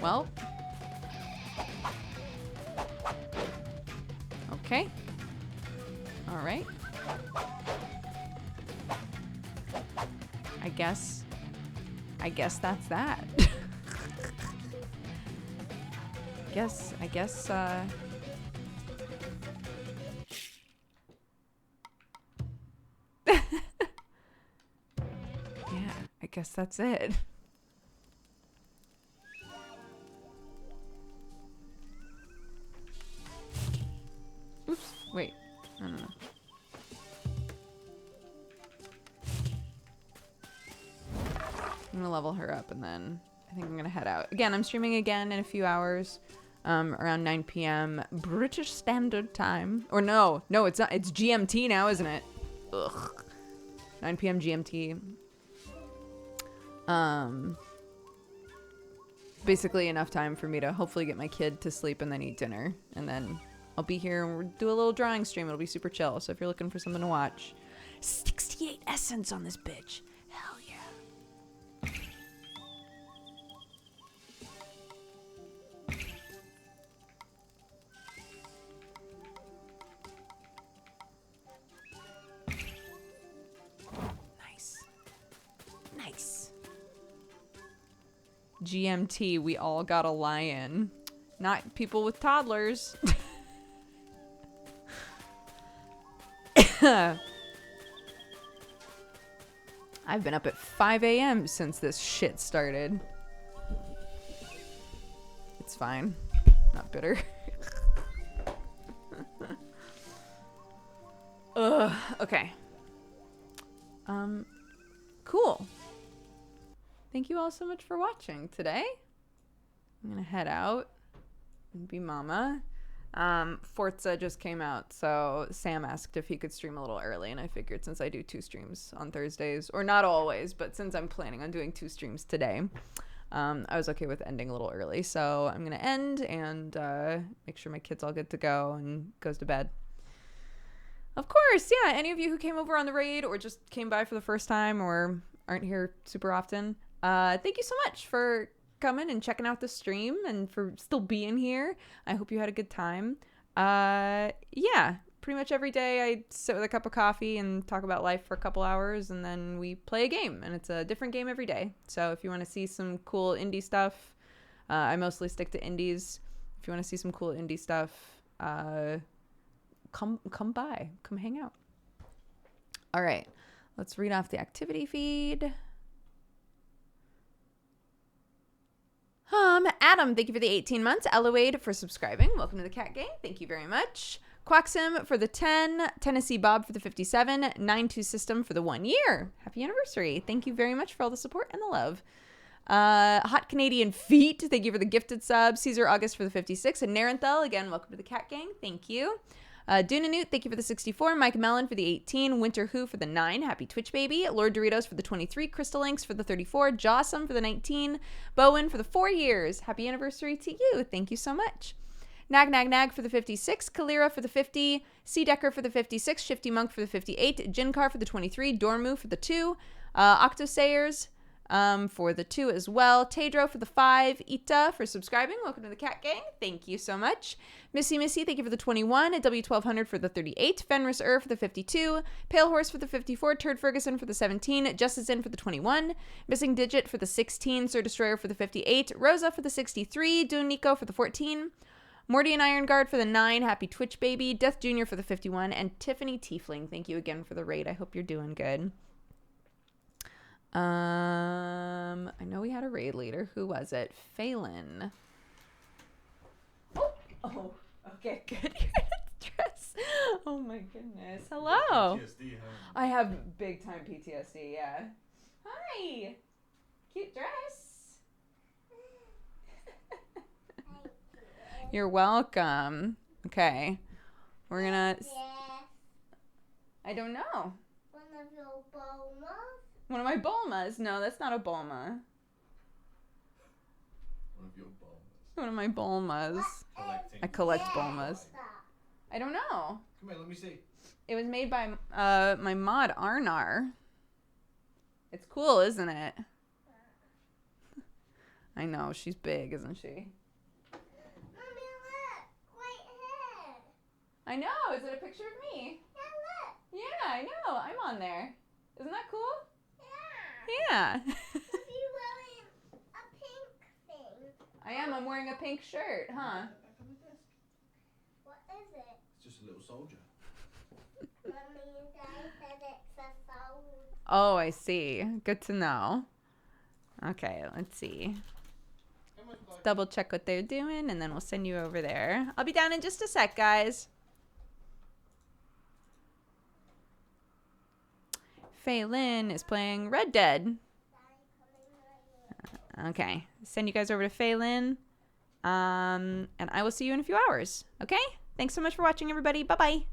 Well. Okay. All right. I guess that's that. I guess, yeah, I guess that's it. Oops, wait, I don't know. I'm gonna level her up and then I think I'm gonna head out. Again, I'm streaming again in a few hours, around 9 p.m. British Standard Time. Or no, it's not, it's GMT now, isn't it? Ugh. 9 p.m. GMT. Basically enough time for me to hopefully get my kid to sleep and then eat dinner. And then I'll be here and we'll do a little drawing stream. It'll be super chill. So if you're looking for something to watch. 68 essence on this bitch. Hell yeah. Nice. GMT, we all got a lion. Not people with toddlers. I've been up at 5 a.m. since this shit started. It's fine. Not bitter. Ugh, okay. Cool. Thank you all so much for watching today. I'm gonna head out and be mama. Forza just came out, so Sam asked if he could stream a little early, and I figured since I do 2 streams on Thursdays, or not always, but since I'm planning on doing 2 streams today, I was okay with ending a little early. So I'm gonna end and make sure my kid's all good to go and goes to bed. Of course, yeah, any of you who came over on the raid or just came by for the first time or aren't here super often, thank you so much for coming and checking out the stream and for still being here. I hope you had a good time. Yeah, pretty much every day I sit with a cup of coffee and talk about life for a couple hours, and then we play a game, and it's a different game every day. So if you want to see some cool indie stuff, I mostly stick to indies. If you want to see some cool indie stuff, come by, come hang out. All right, let's read off the activity feed. Adam, thank you for the 18 months. Eloade for subscribing. Welcome to the Cat Gang. Thank you very much. Quaxim for the 10. Tennessee Bob for the 57. 9-2 System for the 1 year. Happy anniversary. Thank you very much for all the support and the love. Hot Canadian Feet, thank you for the gifted sub. Caesar August for the 56. And Narenthal, again, welcome to the Cat Gang. Thank you. Dunanute, thank you for the 64. Mike Mellon for the 18. Winter Who for the 9. Happy Twitch baby. Lord Doritos for the 23. Crystal Links for the 34. Jossum for the 19. Bowen for the 4 years. Happy anniversary to you. Thank you so much. Nag for the 56. Kalira for the 50. C Decker for the 56. Shifty Monk for the 58. Jinkar for the 23. Dormu for the 2. Octosayers for the 2 as well. Tedro for the 5. Ita for subscribing. Welcome to the Cat Gang. Thank you so much. Missy, thank you for the 21. W1200 for the 38. Fenris for the 52. Pale Horse for the 54. Turd Ferguson for the 17. Justice In for the 21. Missing Digit for the 16. Sir Destroyer for the 58. Rosa for the 63. Dune Nico for the 14. Morty and Iron Guard for the 9. Happy Twitch baby. Death Jr. for the 51. And Tiffany Tiefling, thank you again for the raid. I hope you're doing good. I know we had a raid leader. Who was it? Phelan. Oh, okay, good. You're in a dress. Oh my goodness. Hello. PTSD, huh? I have big time PTSD, yeah. Hi. Cute dress. You're welcome. Okay. We're gonna... I don't know. One of your bulmas? One of my bulmas? No, that's not a bulma. One of your bulmas. One of my bulmas. I collect bulmas. I don't know. Come here, let me see. It was made by my mod Arnar. It's cool, isn't it? I know, she's big, isn't she? Mommy, look! White hair! I know, is it a picture of me? Yeah, look! Yeah, I know, I'm on there. Isn't that cool? Yeah! Yeah. Are you wearing a pink thing? I am, I'm wearing a pink shirt, huh? What is it? It's just a little soldier. Mommy, Dad said it's a soldier. Oh, I see. Good to know. Okay, let's see. Double check what they're doing, and then we'll send you over there. I'll be down in just a sec, guys. Phelan is playing Red Dead. Okay, send you guys over to Phelan. And I will see you in a few hours. Okay? Thanks so much for watching, everybody. Bye-bye.